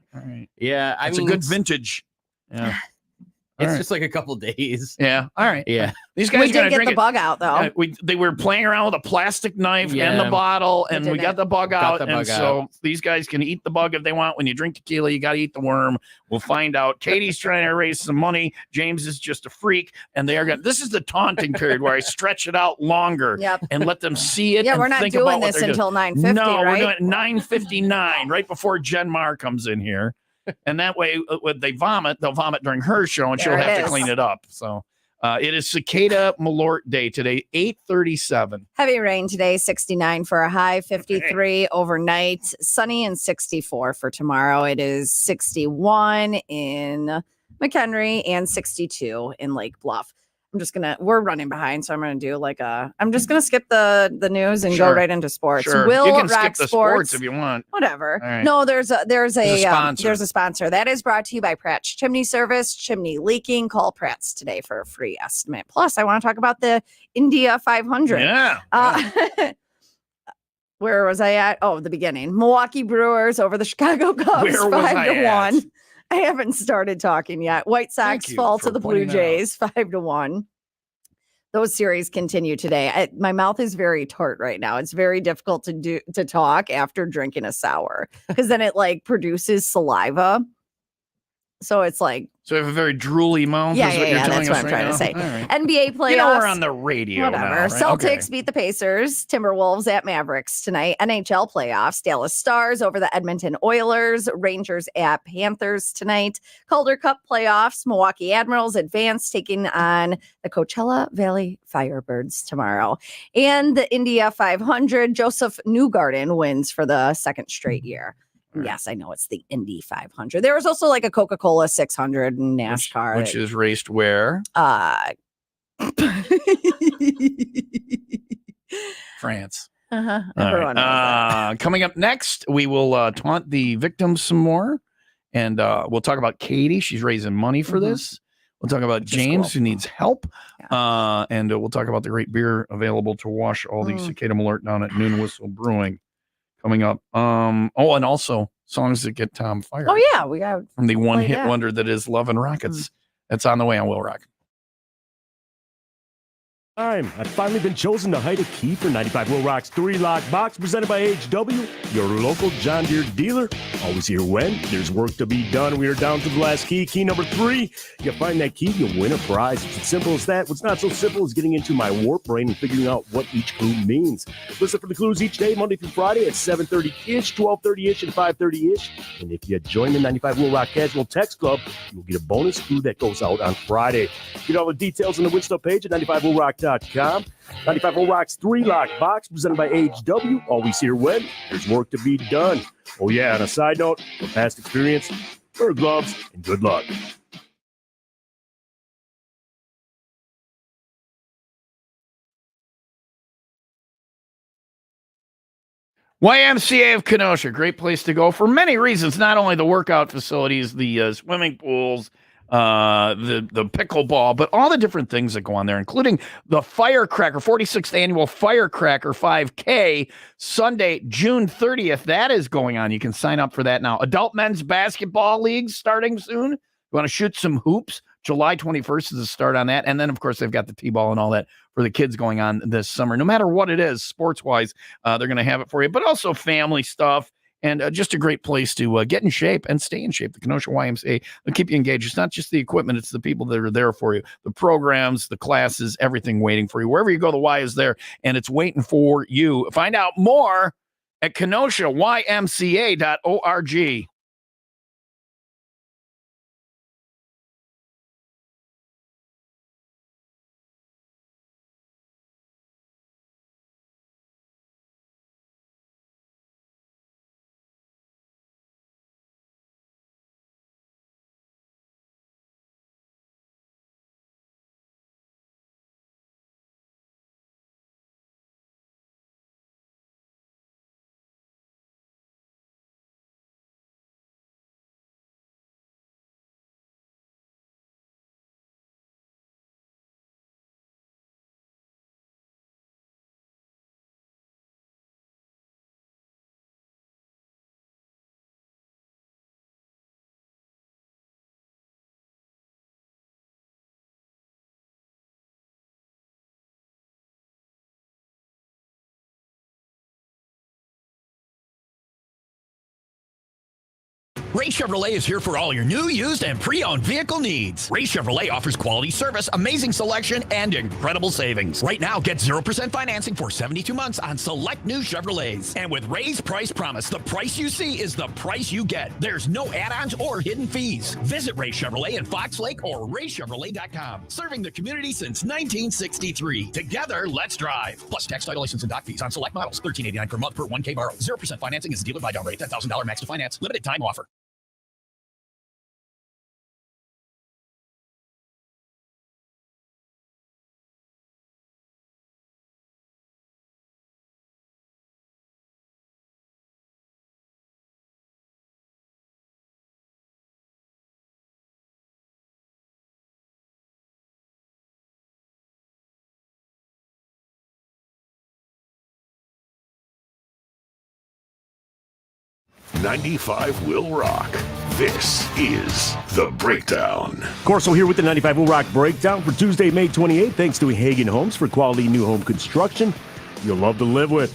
Yeah, I It's mean, a good vintage. Yeah. It's All right. just like a couple days. Yeah. All right. Yeah. These guys We are gonna did get drink the it. bug out, though. They were playing around with a plastic knife and Yeah. the bottle, They and did we it. got the bug Got out. the And bug so out. these guys can eat the bug if they want. When you drink tequila, you got to eat the worm. We'll find out. Katie's trying to raise some money. James is just a freak, and they are going. This is the taunting period where I stretch it out longer Yep. and let them see it. Yeah, and we're not think doing about what this they're doing. until 9:50, No, right? we're doing it 9:59, right before Jen Marr comes in here. And that way, when they vomit, they'll vomit during her show, and There she'll it have to is. clean it up. So it is Cicada Malort Day today, 8:37. Heavy rain today, 69 for a high, 53 overnight, sunny and 64 for tomorrow. It is 61 in McHenry, and 62 in Lake Bluff. We're running behind, so I'm gonna do I'm just gonna skip the news and go Sure. right into sports. Sure. WIIL You can Rock skip the sports if you want. Whatever. All right. No, there's a sponsor. sponsor that is brought to you by Pratt's Chimney Service. Chimney leaking, call Pratt's today for a free estimate. Plus, I want to talk about the India 500. Yeah. Where was I at? Oh, the beginning. Milwaukee Brewers over the Chicago Cubs, Where was 5-1. I haven't started talking yet. White Sox Thank you fall for to the Blue pointing that out. Jays, 5-1. Those series continue today. My mouth is very tart right now. It's very difficult to talk after drinking a sour because then it produces saliva. So it's So you have a very drooly mouth. Yeah, is what you're that's telling what us I'm right trying now? to say. All right. NBA playoffs. You know we're on the radio Whatever. now, right? Celtics Okay. beat the Pacers. Timberwolves at Mavericks tonight. NHL playoffs. Dallas Stars over the Edmonton Oilers. Rangers at Panthers tonight. Calder Cup playoffs. Milwaukee Admirals advance taking on the Coachella Valley Firebirds tomorrow. And the India 500. Joseph Newgarden wins for the second straight year. Right. Yes, I know it's the Indy 500. There was also a Coca-Cola 600 in NASCAR. Which is raced where? France. Uh-huh. All Everyone knows that. right. Coming up next, we will taunt the victims some more. And we'll talk about Katie. She's raising money for this. We'll talk about Which is James, cool. who needs help. And we'll talk about the great beer available to wash all the Cicada Malort down at Noon Whistle Brewing. Coming up. And also songs that get Tom fired. Oh, yeah. We got From the one hit that. wonder that is Love and Rockets. That's on the way on Will Rock. I've finally been chosen to hide a key for 95 Will Rock's 3-lock box presented by HW, your local John Deere dealer. Always here when there's work to be done. We are down to the last key, key number 3. You find that key, you'll win a prize. It's as simple as that. What's not so simple is getting into my warp brain and figuring out what each clue means. Listen for the clues each day, Monday through Friday at 7:30-ish, 12:30-ish, and 5:30-ish. And if you join the 95 Will Rock Casual Text Club, you'll get a bonus clue that goes out on Friday. Get all the details on the Win Stuff page at 95willrock.com. 95 Will Rock's 3-lock box presented by HW. Always here when there's work to be done. Oh, yeah. On a side note, for past experience, wear gloves and good luck. YMCA of Kenosha, great place to go for many reasons. Not only the workout facilities, the swimming pools, the pickleball, but all the different things that go on there, including the Firecracker, 46th annual Firecracker 5K, Sunday, June 30th. That is going on. You can sign up for that now. Adult men's basketball leagues starting soon. You want to shoot some hoops? July 21st is the start on that. And then, of course, they've got the T-ball and all that for the kids going on this summer. No matter what it is, sports-wise, they're going to have it for you, but also family stuff. And just a great place to get in shape and stay in shape. The Kenosha YMCA will keep you engaged. It's not just the equipment, it's the people that are there for you. The programs, the classes, everything waiting for you. Wherever you go, the Y is there, and it's waiting for you. Find out more at KenoshaYMCA.org. Ray Chevrolet is here for all your new, used, and pre-owned vehicle needs. Ray Chevrolet offers quality service, amazing selection, and incredible savings. Right now, get 0% financing for 72 months on select new Chevrolets. And with Ray's Price Promise, the price you see is the price you get. There's no add-ons or hidden fees. Visit Ray Chevrolet in Fox Lake or raychevrolet.com. Serving the community since 1963. Together, let's drive. Plus tax, title, license, and doc fees on select models. $13.89 per month per 1K borrow. 0% financing is dealer buy down rate. $10,000 max to finance. Limited time offer. 95 Will Rock. This is The Breakdown. Corso here with the 95 Will Rock Breakdown for Tuesday, May 28th. Thanks to Hagen Homes for quality new home construction you'll love to live with.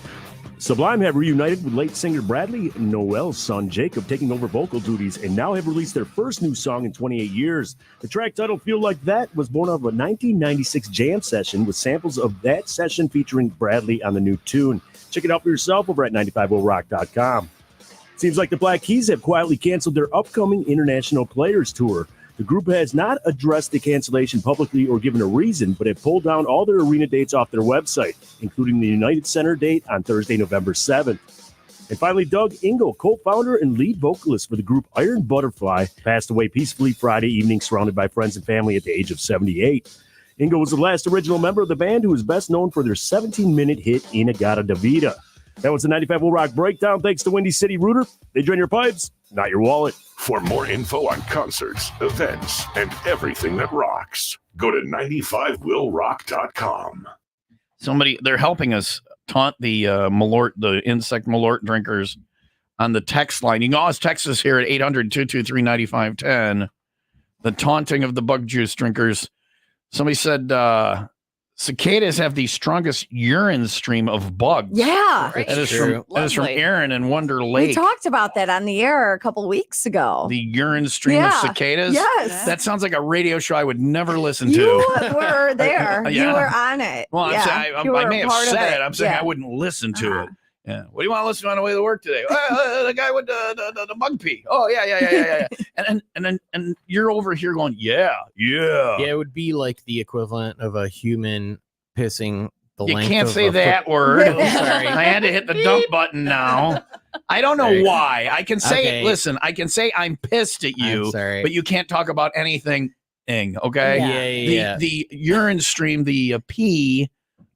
Sublime have reunited with late singer Bradley Noel's son Jacob, taking over vocal duties, and now have released their first new song in 28 years. The track titled Feel Like That was born out of a 1996 jam session with samples of that session featuring Bradley on the new tune. Check it out for yourself over at 95willrock.com. Seems like the Black Keys have quietly canceled their upcoming International Players Tour. The group has not addressed the cancellation publicly or given a reason, but have pulled down all their arena dates off their website, including the United Center date on Thursday, November 7th. And finally, Doug Ingle, co-founder and lead vocalist for the group Iron Butterfly, passed away peacefully Friday evening, surrounded by friends and family at the age of 78. Ingle was the last original member of the band who is best known for their 17-minute hit Inagata Davida. That was the 95 Will Rock Breakdown. Thanks to Windy City Rooter. They drain your pipes, not your wallet. For more info on concerts, events, and everything that rocks, go to 95willrock.com. They're helping us taunt the Malort, the insect Malort drinkers on the text line. You can always text us here at 800-223-9510. The taunting of the bug juice drinkers. Somebody said cicadas have the strongest urine stream of bugs. Yeah. That is from Aaron in Wonder Lake. We talked about that on the air a couple weeks ago. The urine stream of cicadas? Yes. That sounds like a radio show I would never listen You to. were there. Yeah. You were on it. Well, yeah. I may have said it. I'm saying I wouldn't listen to it. Yeah. What do you want to listen to on the way to work today? The guy with the bug pee. Oh, yeah. and you're over here going, yeah. Yeah, it would be like the equivalent of a human pissing the You length can't of say a that word. Sorry. I had to hit the dump button now. I don't know why. I can say, listen, I can say I'm pissed at you, but you can't talk about anything, okay? Yeah. The urine stream, the pee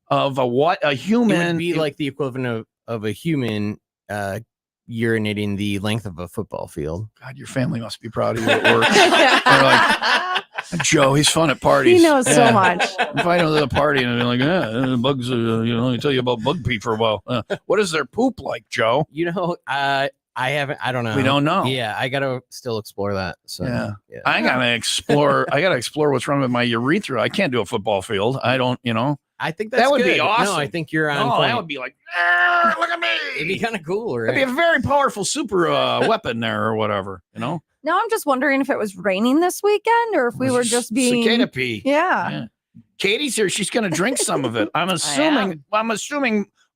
of a human. It would be like the equivalent of a human urinating the length of a football field. God, your family must be proud of you at work. They're like, Joe, he's fun at parties. He knows so much. If I know the party and they're like, bugs, let me tell you about bug pee for a while. What is their poop like, Joe? I don't know. We don't know. Yeah, I gotta still explore that. So yeah. I gotta explore what's wrong with my urethra. I can't do a football field. I don't, I think that would good. be awesome. No, I think you're on. Oh, that would be like, look at me. It'd be kind of cool, right? It'd be a very powerful super weapon there or whatever, Now I'm just wondering if it was raining this weekend or if we were just being cicada pee. Yeah. Katie's here. She's going to drink some of it. I'm assuming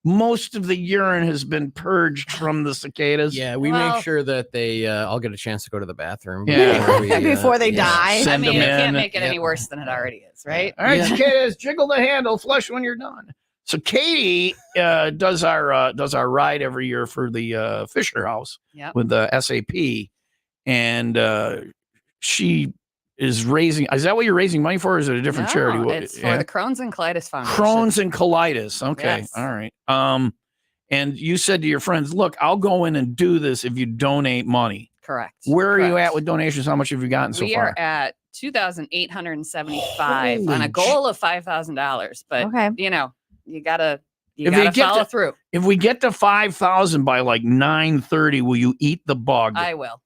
most of the urine has been purged from the cicadas. Yeah, we make sure that they all get a chance to go to the bathroom. Before they die. Send I mean, them you can't in. make it any worse than it already is, right? All right, cicadas, jiggle the handle, flush when you're done. So Katie does our ride every year for the Fisher House with the SAP, and she is raising. Is that what you're raising money for? Or is it a different charity? It's for the Crohn's and Colitis Foundation. Crohn's and Colitis. Okay, Yes. all right. And you said to your friends, "Look, I'll go in and do this if you donate money." Correct. Where are you Correct. at with donations? How much have you gotten so We far? are at $2,875 on a goal of $5,000, but you gotta follow through. If we get to 5,000 by like 9:30, will you eat the bug? I will.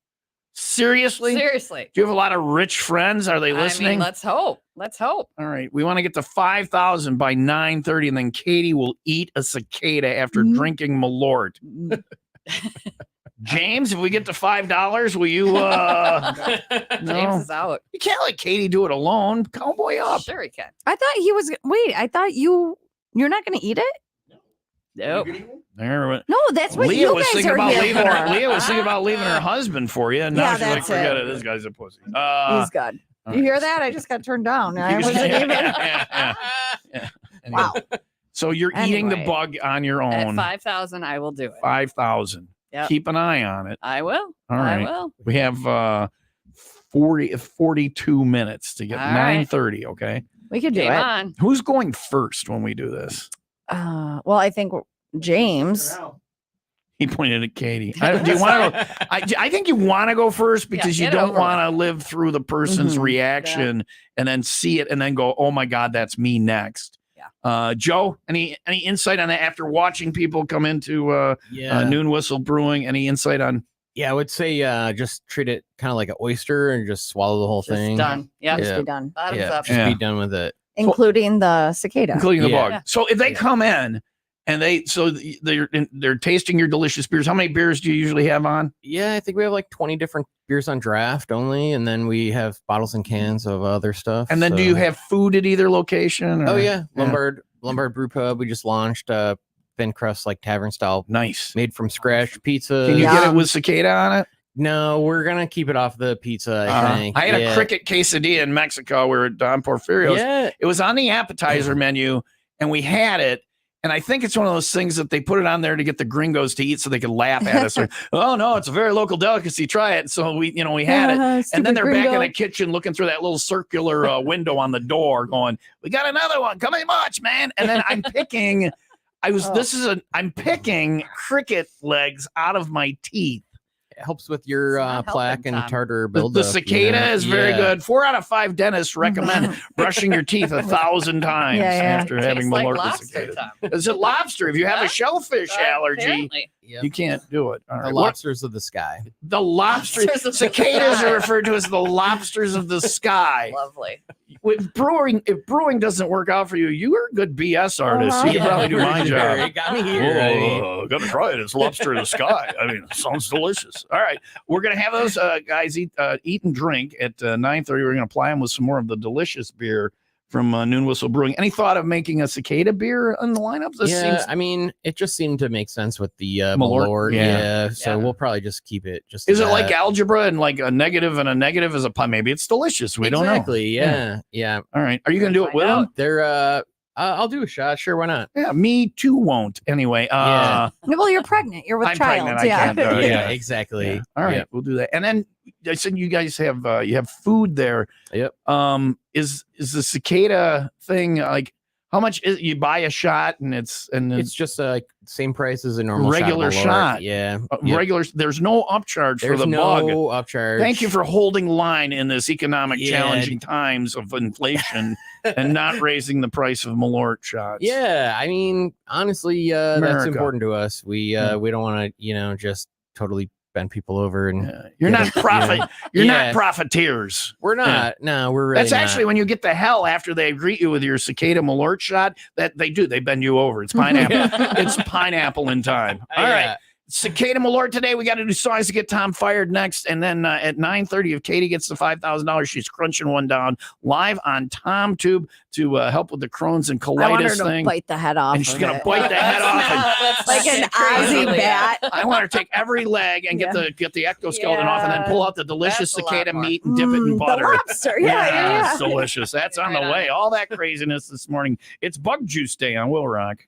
Seriously? Seriously. Do you have a lot of rich friends? Are they listening? I mean, let's hope. Let's hope. All right. We want to get to 5,000 by 9:30, and then Katie will eat a cicada after drinking Malort. James, if we get to $5, will you? James is out. You can't let Katie do it alone. Cowboy up. Sure, he can. I thought he was. Wait, I thought you're not going to eat it. Nope. No, that's what Leah you was guys thinking are about here leaving for. her. Leah was thinking about leaving her husband for you, and now she's like, that's "Forget it. This guy's a pussy." He's good. You hear that? I just got turned down. I wasn't even. Yeah. Wow. So you're eating the bug on your At own. 5,000, I will do it. 5,000. Yep. Keep an eye on it. I will. All right. I will. We have 42 minutes to get All right. 9:30. Okay. We could do Game it. on. Who's going first when we do this? Well, I think James. He pointed at Katie. Do you want to go? I think you want to go first because you get it don't over want to live through the person's reaction and then see it and then go, "Oh my God, that's me next." Yeah. Joe, any insight on that after watching people come into Noon Whistle Brewing? Any insight on? Yeah, I would say just treat it kind of like an oyster and just swallow the whole Just thing. done. Yeah. Just be done. Bottoms Yeah, up. just be done with it. Including the cicada. Including the bug. Yeah. So if they come in and they're tasting your delicious beers, how many beers do you usually have on? Yeah, I think we have like 20 different beers on draft only, and then we have bottles and cans of other stuff. And then do you have food at either location? Or? Oh yeah, Lombard Brew Pub. We just launched thin crust like tavern style, nice, made from scratch pizza. Can you get it with cicada on it? No, we're gonna keep it off the pizza. I think I had a cricket quesadilla in Mexico. We were at Don Porfirio's. Yeah. It was on the appetizer menu, and we had it. And I think it's one of those things that they put it on there to get the gringos to eat so they could laugh at us. Or, oh no, it's a very local delicacy. Try it. So we had it. And then they're back in the kitchen looking through that little circular window on the door going, we got another one. Come in much, man. And then I'm picking, I'm picking cricket legs out of my teeth. It helps with your plaque and tartar buildup. The cicada is very good. 4 out of 5 dentists recommend brushing your teeth 1,000 times after having Malort. Like lobster, is it lobster? If you have a shellfish allergy, apparently. you can't do it. All right. The lobsters of the sky. The lobsters. Cicadas are referred to as the lobsters of the sky. Lovely. With brewing, if brewing doesn't work out for you, you are a good BS artist. You can probably do my job. It got me here. Gotta try it. It's lobster in the sky. I mean, it sounds delicious. All right, we're gonna have those guys eat and drink at 9:30. We're gonna apply them with some more of the delicious beer from Noon Whistle Brewing. Any thought of making a cicada beer in the lineup? I mean, it just seemed to make sense with the Malort. Yeah. So we'll probably just keep it. Just is it like algebra and like a negative and a negative is a pi? Maybe it's delicious. We don't know. Exactly. Yeah. All right. Are you gonna do it with them? They're I'll do a shot. Sure, why not? Yeah, me too won't. Anyway, well, you're pregnant. You're with I'm child. pregnant. I Yeah. can't, yeah, exactly. Yeah. All right, we'll do that. And then I said you guys have you have food there. Yep. Is the cicada thing like how much is you buy a shot and it's just same price as a normal regular shot. Yeah. Regular. There's no upcharge for the bug. There's no upcharge. Thank you for holding line in this economic challenging times of inflation and not raising the price of Malort shots. Yeah, I mean, honestly, that's America. important to us. We don't want to, just totally bend people over and you're not profit. You're not profiteers. We're not. No, we're really That's actually when you get the hell after they greet you with your Cicada Malort shot. That they do. They bend you over. It's pineapple. It's pineapple in time. All right. Cicada Malort today. We got to do songs to get Tom fired next. And then at 9:30, if Katie gets the $5,000, she's crunching one down live on TomTube to help with the Crohn's and colitis I want her to thing. bite the head off. And she's going to bite the head off. Like an Aussie bat. I want her to take every leg and get the exoskeleton off and then pull out the delicious cicada meat and dip it in butter. The lobster. Yeah. It's delicious. That's on the way. All that craziness this morning. It's Bug Juice Day on Will Rock.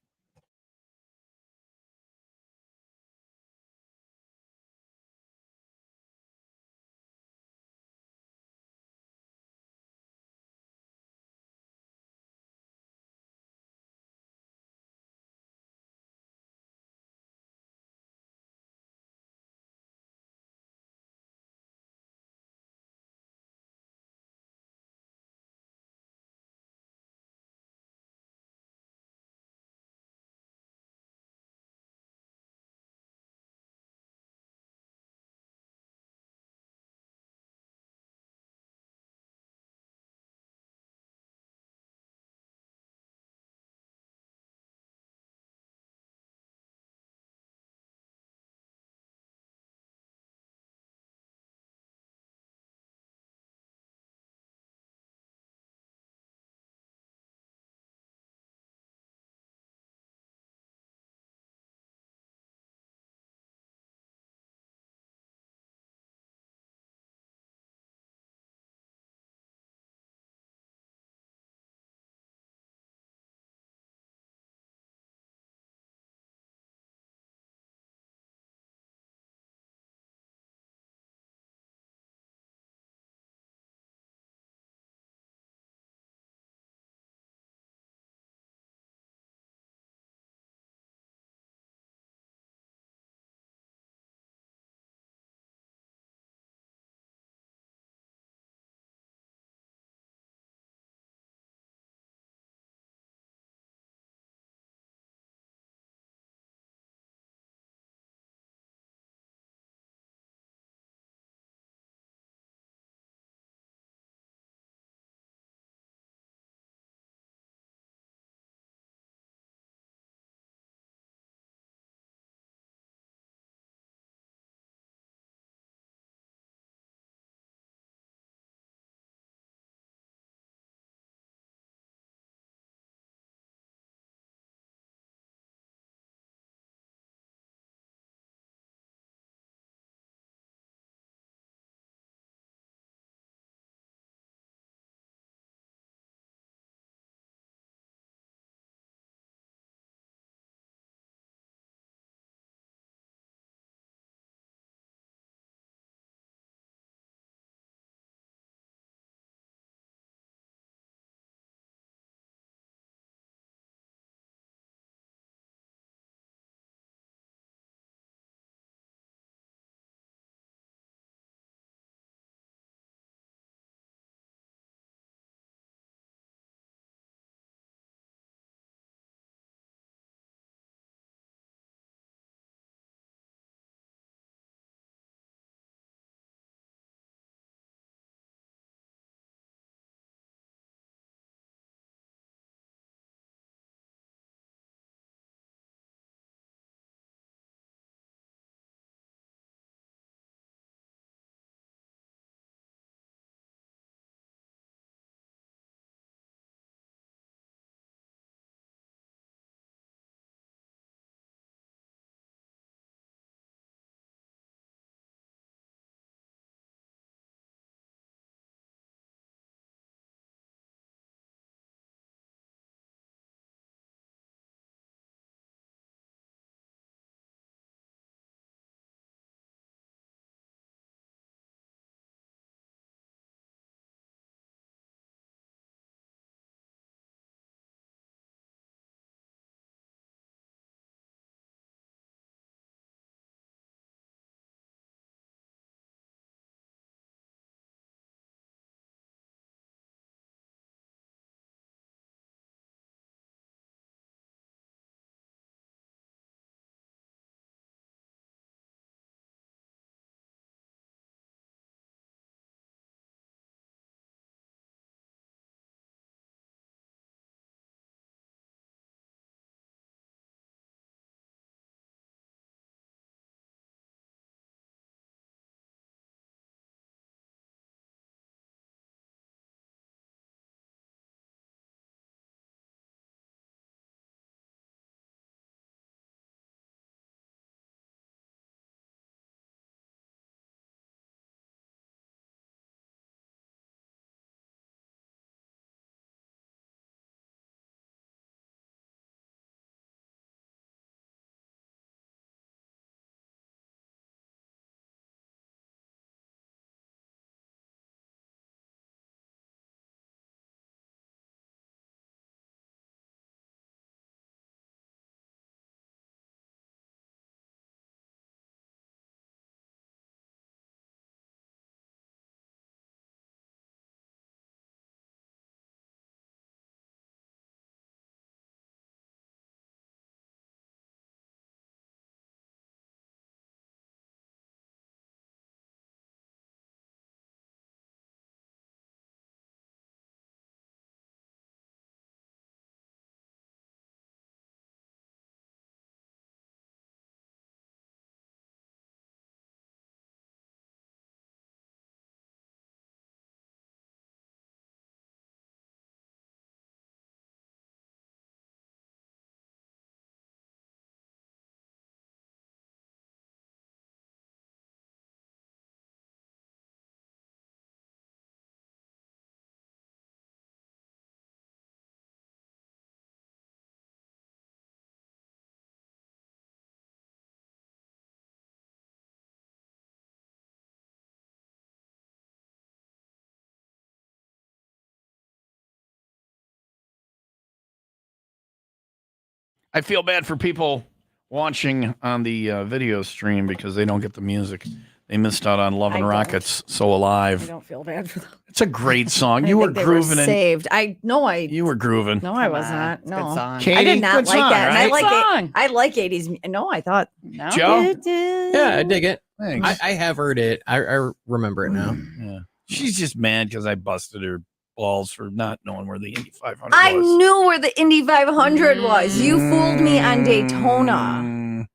I feel bad for people watching on the video stream because they don't get the music. They missed out on Love and Rockets, So Alive. I don't feel bad for them. It's a great song. You were grooving. Saved. You were grooving. No, I was not. No, good song. Katie, I did not good like song, that. right? And I like 80s. No, I thought. No? Joe? Yeah, I dig it. Thanks. I have heard it. I remember it now. Yeah. She's just mad because I busted her balls for not knowing where the Indy 500 I was. knew where the Indy 500 was. You fooled me on Daytona.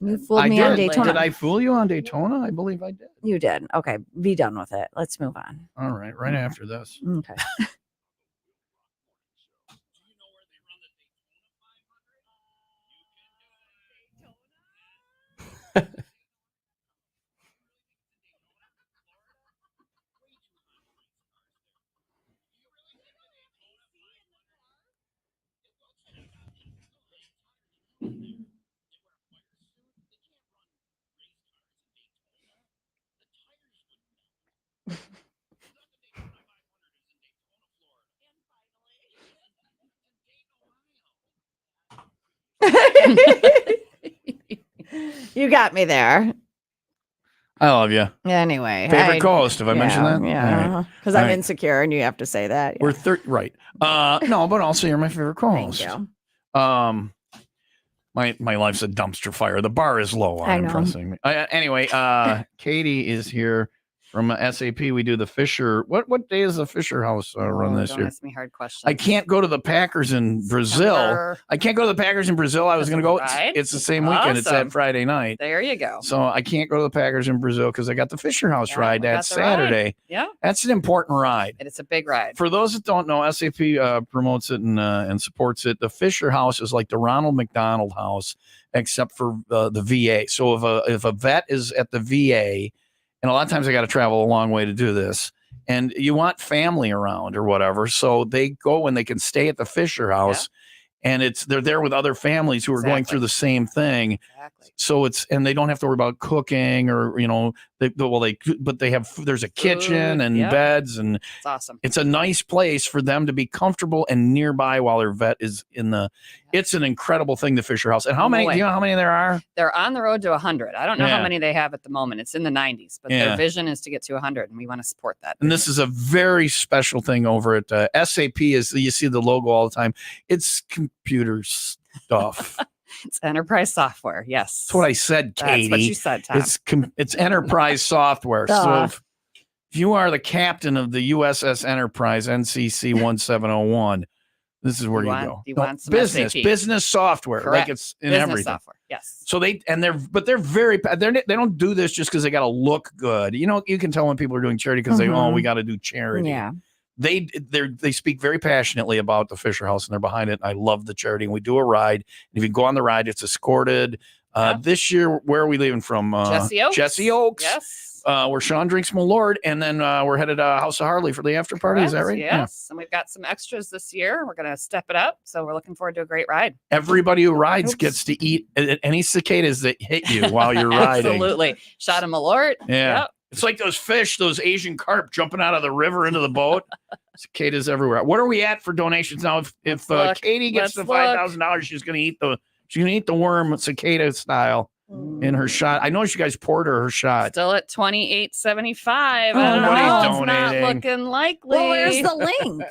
You fooled me on Daytona. Did I fool you on Daytona? I believe I did. You did. Okay, be done with it. Let's move on. All right, right after this. Okay. You got me there. I love you. Anyway, Favorite co-host, have I mentioned that? Yeah, because I'm insecure and you have to say that. We're right. No, but also you're my favorite co-host. Thank you. My life's a dumpster fire. The bar is low on I know. impressing me. Anyway, Katie is here from SAP. We do the Fisher. What day is the Fisher House run this don't year? ask me hard questions. I can't go to the Packers in Brazil. I can't go to the Packers in Brazil. I was going to go. Right? It's the same weekend. It's Awesome. that Friday night. There you go. So I can't go to the Packers in Brazil because I got the Fisher House ride we that got the ride. Saturday. Yeah. That's an important ride. And it's a big ride. For those that don't know, SAP promotes it and supports it. The Fisher House is like the Ronald McDonald House, except for the VA. So if a vet is at the VA, and a lot of times I got to travel a long way to do this, and you want family around or whatever, so they go and they can stay at the Fisher House, and they're there with other families who are going through the same thing. Exactly. So and they don't have to worry about cooking or there's a kitchen and beds, and it's awesome. It's a nice place for them to be comfortable and nearby while their vet is in the. It's an incredible thing, the Fisher House. And how many? Do you know how many there are? They're on the road to 100. I don't know how many they have at the moment. It's in the 90s, but their vision is to get to 100, and we want to support that. And this is a very special thing over at SAP. Is you see the logo all the time? It's computer stuff. It's enterprise software. Yes, that's what I said, Katie. That's what you said, Tom. It's enterprise software. So if you are the captain of the USS Enterprise NCC 1701, this is where you go. You want some business software. Correct. Like it's in business everything. Software. Yes. So they don't do this just because they got to look good. You know, you can tell when people are doing charity because we got to do charity. Yeah. They speak very passionately about the Fisher House and they're behind it. I love the charity. And we do a ride. And if you go on the ride, it's escorted. This year, where are we leaving from? Jesse Oaks. Jesse Oaks. Yes. Where Sean drinks Malort, and then we're headed to House of Harley for the after party. Correct. Is that right? Yes. And we've got some extras this year. We're going to step it up. So we're looking forward to a great ride. Everybody who rides gets to eat any cicadas that hit you while you're riding. Absolutely. Shot a Malort. Yeah. Yep. It's like those fish, those Asian carp jumping out of the river into the boat. Cicadas everywhere. What are we at for donations now? If Katie gets the $5,000, she's going to eat the worm cicada style in her shot. I know you guys poured her shot. Still at $28.75. I Oh, don't know. nobody's It's not donating. looking likely. Well, where's the link?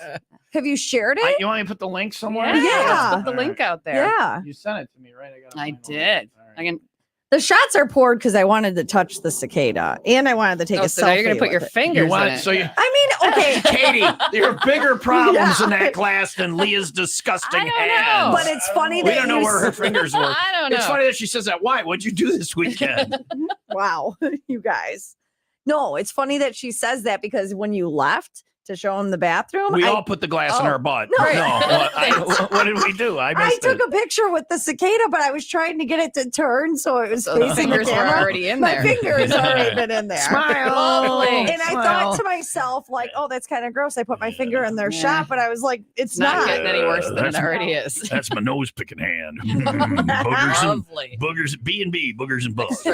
Have you shared it? You want me to put the link somewhere? Yeah. Let's put the link out there. Yeah. You sent it to me, right? I did. I can. The shots are poured because I wanted to touch the cicada and I wanted to take a So now selfie. you're going to put your with it. fingers in it. I mean, okay. Katie, there are bigger problems in that glass than Leah's disgusting hands. But it's funny that we don't know you where her said- fingers were. I don't know. It's funny that she says that. Why? What'd you do this weekend? Wow, you guys. No, it's funny that she says that because when you left to show him the bathroom, We all put the glass in our butt. No. What did we do? I I missed took it. a picture with the cicada, but I was trying to get it to turn so it was So the facing the fingers were camera. already in My there. fingers already been in there. Smile. Lovely. And I thought to myself, like, oh, that's kind of gross. I put my finger in their Yeah. shot, but I was like, it's Not not. getting any worse than it That's- already is. That's my nose picking hand. boogers and Lovely. B&B, boogers and bugs.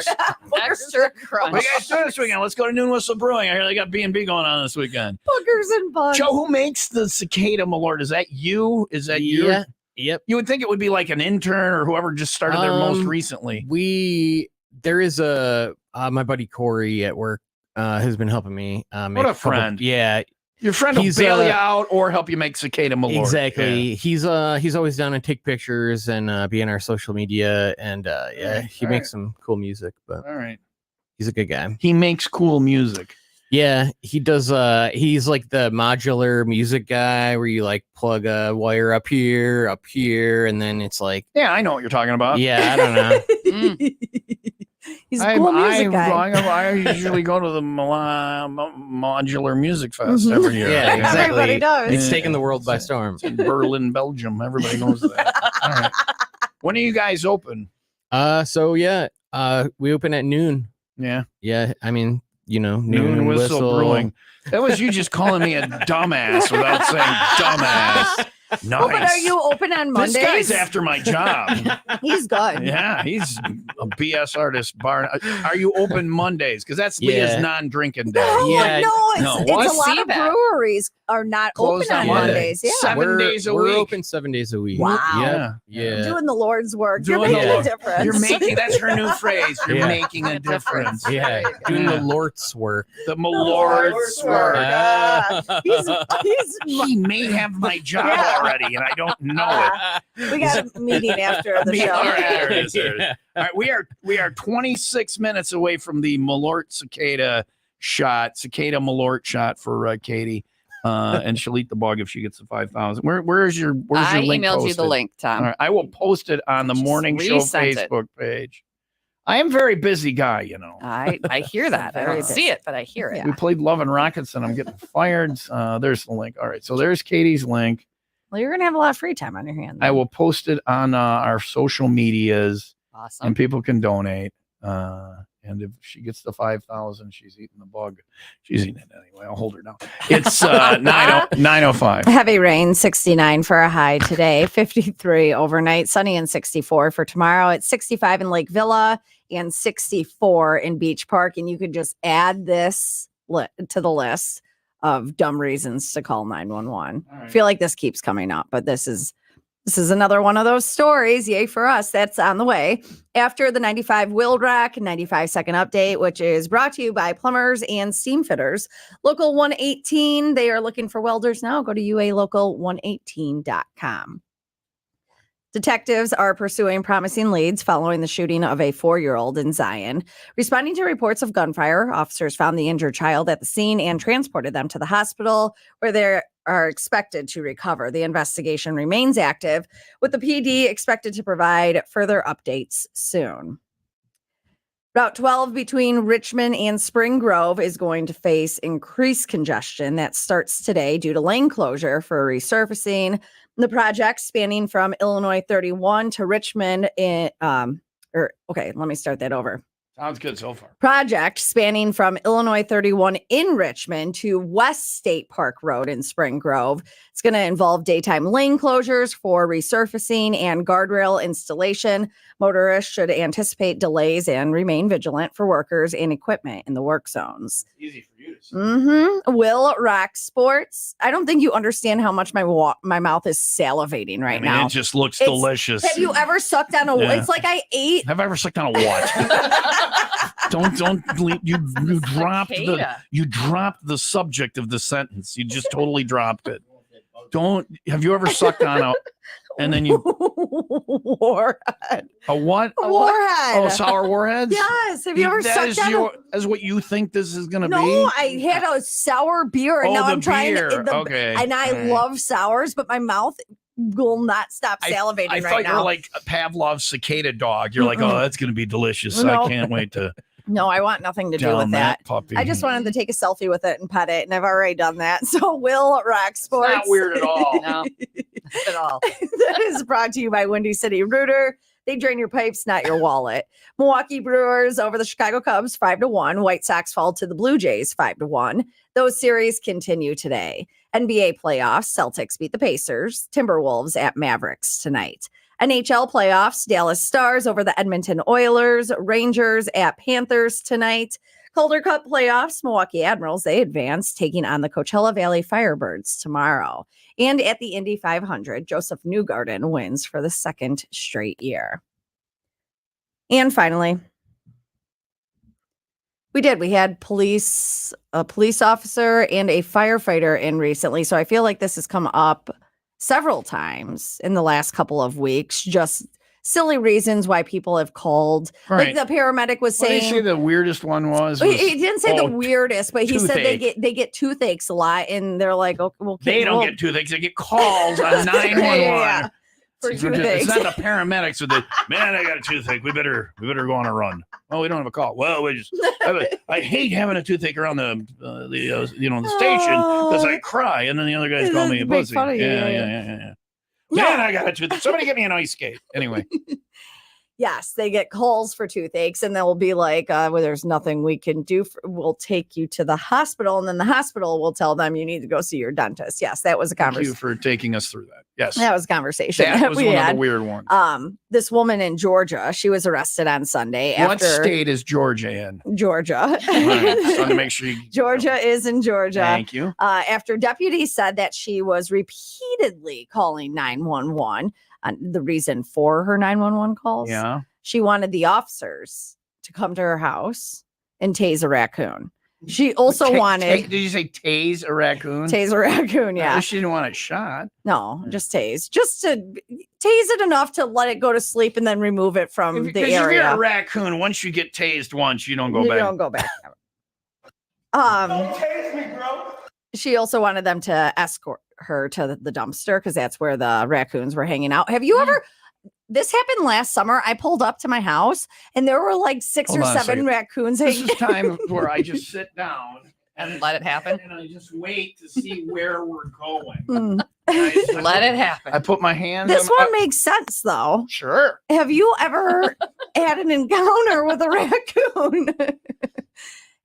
Extra crunch. What you guys doing this weekend? Let's go to Noon Whistle Brewing. I hear they got B&B going on this weekend. Boogers and bugs. Joe, who makes the Cicada Malort? Is that you? Is that you? Yeah. Yep. You would think it would be like an intern or whoever just started there most recently. There is my buddy Corey at work has been helping me. What a friend. Yeah. Your friend will bail you out or help you make Cicada Malort. Exactly. Yeah. He's always down to take pictures and be on our social media. And he makes some cool music. But all right. He's a good guy. He makes cool music. Yeah, he does. He's like the modular music guy where you like plug a wire up here, and then it's like. Yeah, I know what you're talking about. Yeah, I don't know. He's a cool music guy. I usually go to the modular music fest every year. Yeah, exactly. Everybody does. It's taken the world by storm. It's in Berlin, Belgium. Everybody knows that. All right. When are you guys open? We open at noon. Yeah. Yeah, I mean, Noon Whistle Brewing. That was you just calling me a dumbass without saying dumbass. Nice. Oh, but are you open on Mondays? This guy's after my job. He's good. Yeah, he's a BS artist. Are you open Mondays? Because that's Leah's non-drinking day. It's a lot of breweries are not Closed open on Mondays. Yeah, 7 days a week. We're open 7 days a week. Wow. Yeah. Doing the Lord's work. You're making a difference. You're making, that's her new phrase. You're making a difference. Yeah. Doing the Lord's work. The Malort's work. He may have my job already, and I don't know it. We got a meeting after the show. All right, there it is. All right, we are 26 minutes away from the Malort Cicada Malort shot for Katie, and she'll eat the bug if she gets the 5,000. Where's your link? I emailed posted? you the link, Tom. All right, I will post it on the morning show Facebook page. I am a very busy guy, I hear that. I don't see it, but I hear it. We played Love and Rockets, and I'm getting fired. There's the link. All right, so there's Katie's link. Well, you're gonna have a lot of free time on your hands. I will post it on our social medias. Awesome. And people can donate. And if she gets the 5,000, she's eating the bug. She's eating it anyway. I'll hold her down. It's 9:05. Heavy rain, 69 for a high today, 53 overnight, sunny and 64 for tomorrow. It's 65 in Lake Villa and 64 in Beach Park. And you could just add this to the list of dumb reasons to call 911. Right. I feel like this keeps coming up, but this is another one of those stories. Yay for us. That's on the way. After the 95 WIIL rack, 95-second update, which is brought to you by plumbers and steam fitters. Local 118, they are looking for welders now. Go to ualocal118.com. Detectives are pursuing promising leads following the shooting of a 4-year-old in Zion. Responding to reports of gunfire, officers found the injured child at the scene and transported them to the hospital where they are expected to recover. The investigation remains active, with the PD expected to provide further updates soon. Route 12 between Richmond and Spring Grove is going to face increased congestion that starts today due to lane closure for resurfacing. The project spanning from Illinois 31 to Richmond let me start that over. Sounds good so far. Project spanning from Illinois 31 in Richmond to West State Park Road in Spring Grove. It's going to involve daytime lane closures for resurfacing and guardrail installation. Motorists should anticipate delays and remain vigilant for workers and equipment in the work zones. Easy for you to say. WIIL Rock Sports. I don't think you understand how much my mouth is salivating right now. It just looks delicious. Have you ever sucked on a? It's like I ate. Have I ever sucked on a what? Don't you dropped the subject of the sentence. You just totally dropped it. Have you ever sucked on a and then you warhead? A what? A warhead. Oh, sour warheads? Yes. Have you ever sucked on as what you think this is gonna be? No, I had a sour beer and now I'm trying to okay. And I love sours, but my mouth will not stop salivating I right thought now. you were like a Pavlov's cicada dog. You're like, oh, that's gonna be delicious. No. I can't wait to. No, I want nothing to do with that. Puppy. I just wanted to take a selfie with it and pet it, and I've already done that. So WIIL Rock Sports. It's not weird at all. No, not at all. That is brought to you by Windy City Rooter. They drain your pipes, not your wallet. Milwaukee Brewers over the Chicago Cubs 5-1. White Sox fall to the Blue Jays 5-1. Those series continue today. NBA playoffs, Celtics beat the Pacers. Timberwolves at Mavericks tonight. NHL playoffs, Dallas Stars over the Edmonton Oilers. Rangers at Panthers tonight. Calder Cup playoffs, Milwaukee Admirals, they advance, taking on the Coachella Valley Firebirds tomorrow. And at the Indy 500, Joseph Newgarden wins for the second straight year. And finally, we had a police officer and a firefighter in recently. So I feel like this has come up several times in the last couple of weeks, just silly reasons why people have called. Right. Like the paramedic was saying. What did he say the weirdest one was? He didn't say the weirdest, but he said toothache. they get toothaches a lot, and they're like, okay, well, They don't get toothaches. They get calls on 911. Yeah. For It's toothaches. not the paramedics with the man. I got a toothache. We better go on a run. Oh, we don't have a call. Well, we just. I hate having a toothache around the station because I cry, and then the other guys call me a Make pussy. fun of you, Yeah. Man, I got a toothache. Somebody get me an ice skate. Anyway. Yes, they get calls for toothaches, and they'll be like, well, there's nothing we can do. We'll take you to the hospital, and then the hospital will tell them you need to go see your dentist. Yes, that was a Thank conversation. you for taking us through that. Yes. That was a conversation. That was we one had. of the weird ones. This woman in Georgia, she was arrested on Sunday. What state is Georgia in? Georgia. All right, just wanted to make sure you. Georgia is in Georgia. Thank you. After deputies said that she was repeatedly calling 911. The reason for her 911 calls. Yeah. She wanted the officers to come to her house and tase a raccoon. She also wanted. Did you say tase a raccoon? Tase a raccoon, yeah. She didn't want it shot. No, just tase. Just to tase it enough to let it go to sleep and then remove it from the If area. you're a raccoon, once you get tased once, you don't go You back. don't go back. Don't tase me, bro. She also wanted them to escort her to the dumpster because that's where the raccoons were hanging out. Have you ever? This happened last summer. I pulled up to my house and there were like 6 Hold or on a 7 second. raccoons This hanging. is time where I just sit down And let it happen. and I just wait to see where we're going. Hmm. Let it happen. I put my hands. This one makes sense though. Sure. Have you ever had an encounter with a raccoon?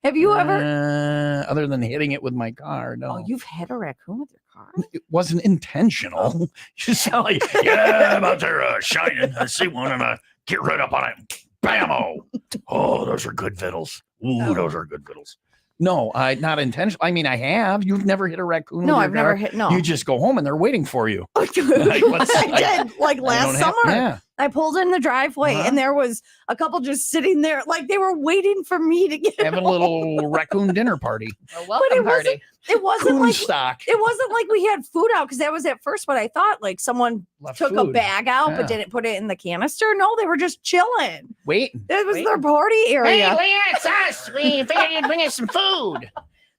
Have you ever? Other than hitting it with my car, no. Oh, you've hit a raccoon with your car? It wasn't intentional. You sound like, yeah, I'm out there shining. I see one and I get right up on it. Bam-o. Oh, those are good vittles. Ooh, those are good vittles. No, not intentional. I mean, I have. You've never hit a raccoon? No, with your I've never car? hit. No, You just go home and they're waiting for you. I did like last summer. Yeah. I pulled in the driveway and there was a couple just sitting there, like they were waiting for me to get Having a little raccoon dinner party. A welcome party. It wasn't Coon like stock. it wasn't like we had food out because that was at first what I thought. Like someone Left took a food. bag out Yeah. but didn't put it in the canister. No, they were just chilling. Wait. It was their party area. Leah, it's us. We figured you'd bring us some food.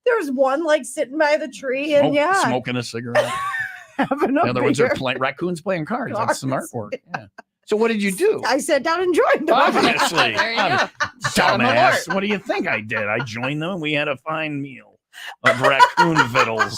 There was one like sitting by the tree and Smoking a cigarette. having a The other ones are beer. playing raccoons playing cards. That's some Cards. artwork. Yeah. So what did you do? I sat down and joined them. Obviously. There you go. Dumbass. What do you think I did? I joined them and we had a fine meal of raccoon vittles.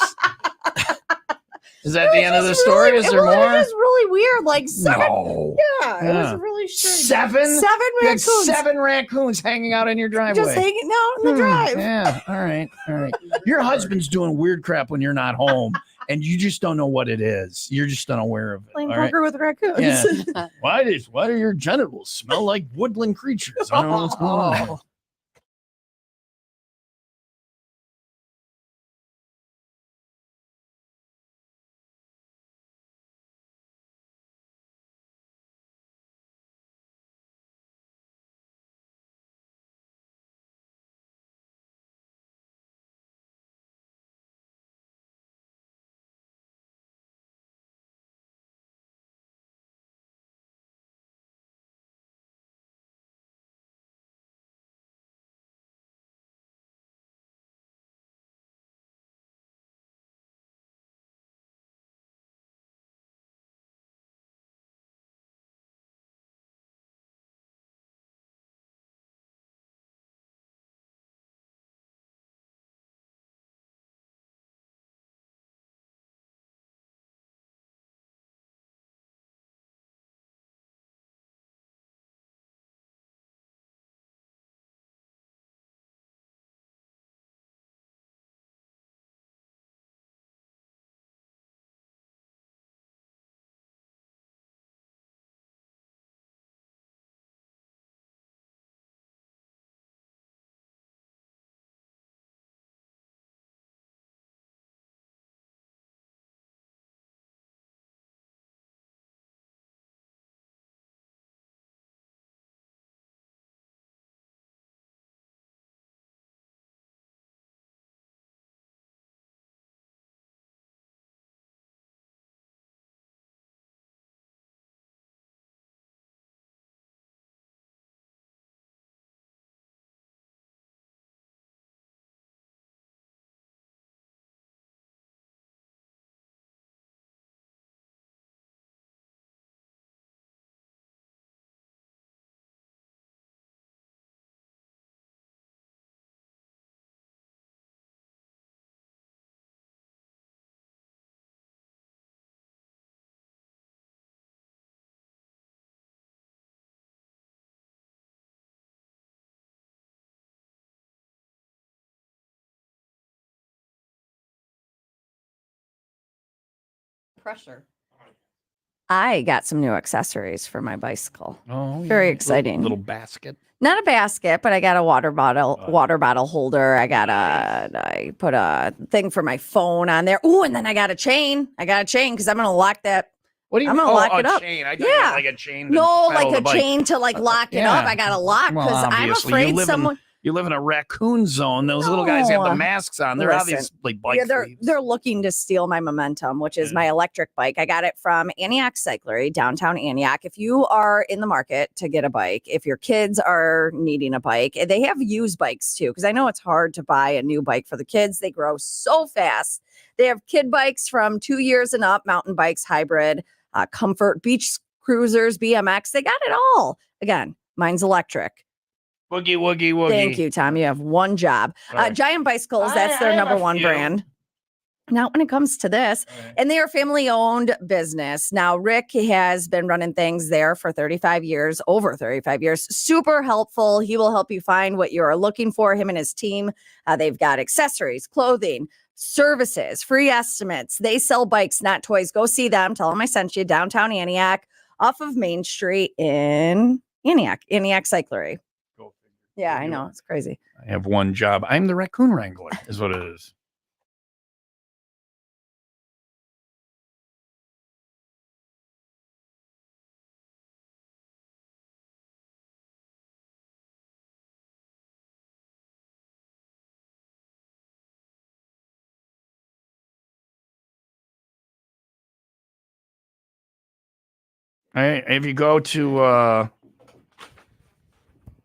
Is that the end of the story? Is there It more? was really weird. Like seven. No. Yeah, it Yeah. was really strange. 7? Seven You had raccoons 7 raccoons hanging out in your driveway. just hanging out in the drive. Yeah. All right. All right. Your husband's doing weird crap when you're not home, and you just don't know what it is. You're just unaware of it. Playing all right? poker with raccoons. Yeah. Why do your genitals smell like woodland creatures? I don't know what's going on. pressure. I got some new accessories for my bicycle. Oh, Very exciting. Little basket. Not a basket, but I got a water bottle holder. I put a thing for my phone on there. Ooh, and then I got a chain. because I'm gonna lock that. What do you I'm mean? gonna lock it a up. chain. I thought you meant like a chain. No, like a chain to like lock it yeah. up. I got to lock because I'm obviously, afraid someone. You live in a raccoon zone. Those little guys have the masks on. They're obviously bike thieves. They're looking to steal my Momentum, which is my electric bike. I got it from Antioch Cyclery, downtown Antioch. If you are in the market to get a bike, if your kids are needing a bike, they have used bikes too, because I know it's hard to buy a new bike for the kids. They grow so fast. They have kid bikes from 2 years and up, mountain bikes, hybrid, comfort, beach cruisers, BMX. They got it all. Again, mine's electric. Woogie, woogie, woogie. Thank you, Tom. You have one job. Giant Bicycles, that's their number one brand. Now, when it comes to this, and they are family-owned business. Now, Rick has been running things there for 35 years, over 35 years. Super helpful. He will help you find what you are looking for, him and his team. They've got accessories, clothing, services, free estimates. They sell bikes, not toys. Go see them. Tell them I sent you. Downtown Antioch, off of Main Street in Antioch Cyclery. Yeah, I know. It's crazy. I have one job. I'm the raccoon wrangler, is what it is. All right, if you go to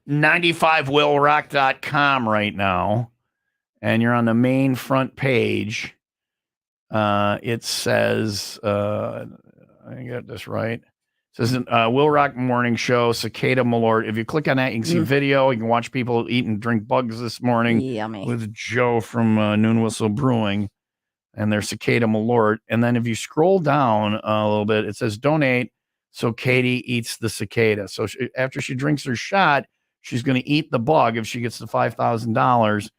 95willrock.com right now, and you're on the main front page, it says, I got this right. It says, Will Rock Morning Show, Cicada Malort. If you click on that, you can see video. You can watch people eat and drink bugs this morning. Yummy. With Joe from Noon Whistle Brewing and their Cicada Malort. And then if you scroll down a little bit, it says donate so Katie eats the cicada. So after she drinks her shot, she's going to eat the bug if she gets the $5,000.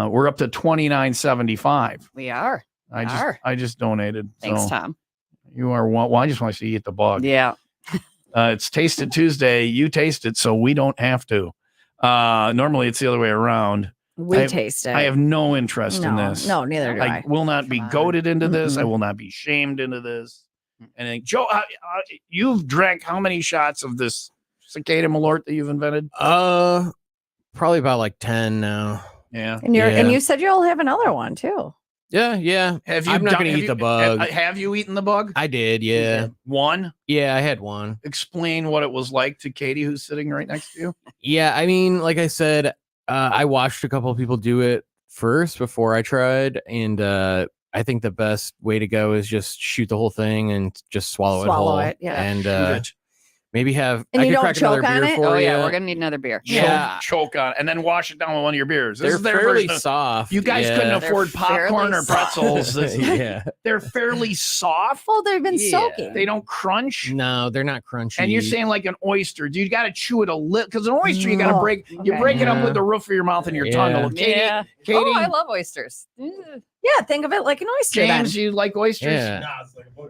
We're up to $29.75. We are. I just donated. Thanks, so Tom. You are one. Well, I just want to see you eat the bug. Yeah. It's Taste It Tuesday. You taste it, so we don't have to. Normally, it's the other way around. We taste it. I have no interest in this. No, neither do I. I will not be goaded into this. I will not be shamed into this. And Joe, you've drank how many shots of this Cicada Malort that you've invented? Probably about like 10 now. Yeah. And and you said you'll have another one too. Yeah. I'm not going to eat the bug. Have you eaten the bug? I did, yeah. One? Yeah, I had one. Explain what it was like to Katie, who's sitting right next to you. Yeah, I mean, like I said, I watched a couple of people do it first before I tried, and I think the best way to go is just shoot the whole thing and just swallow it whole. Yeah. And maybe have. And I you could don't crack choke another on beer it? for Oh, you. yeah. We're going to need another beer. Yeah. Choke on it, and then wash it down with one of your beers. They're fairly soft. You guys couldn't afford popcorn or pretzels. Yeah. They're fairly soft. Oh, they've been soaking. They don't crunch. No, they're not crunchy. And you're saying like an oyster. You got to chew it a little, because an oyster, you got to break. You break it up with the roof of your mouth and your tongue. A little. Yeah. Katie, Oh, I love oysters. Yeah, think of it like an oyster. James, then. you like oysters? Yeah.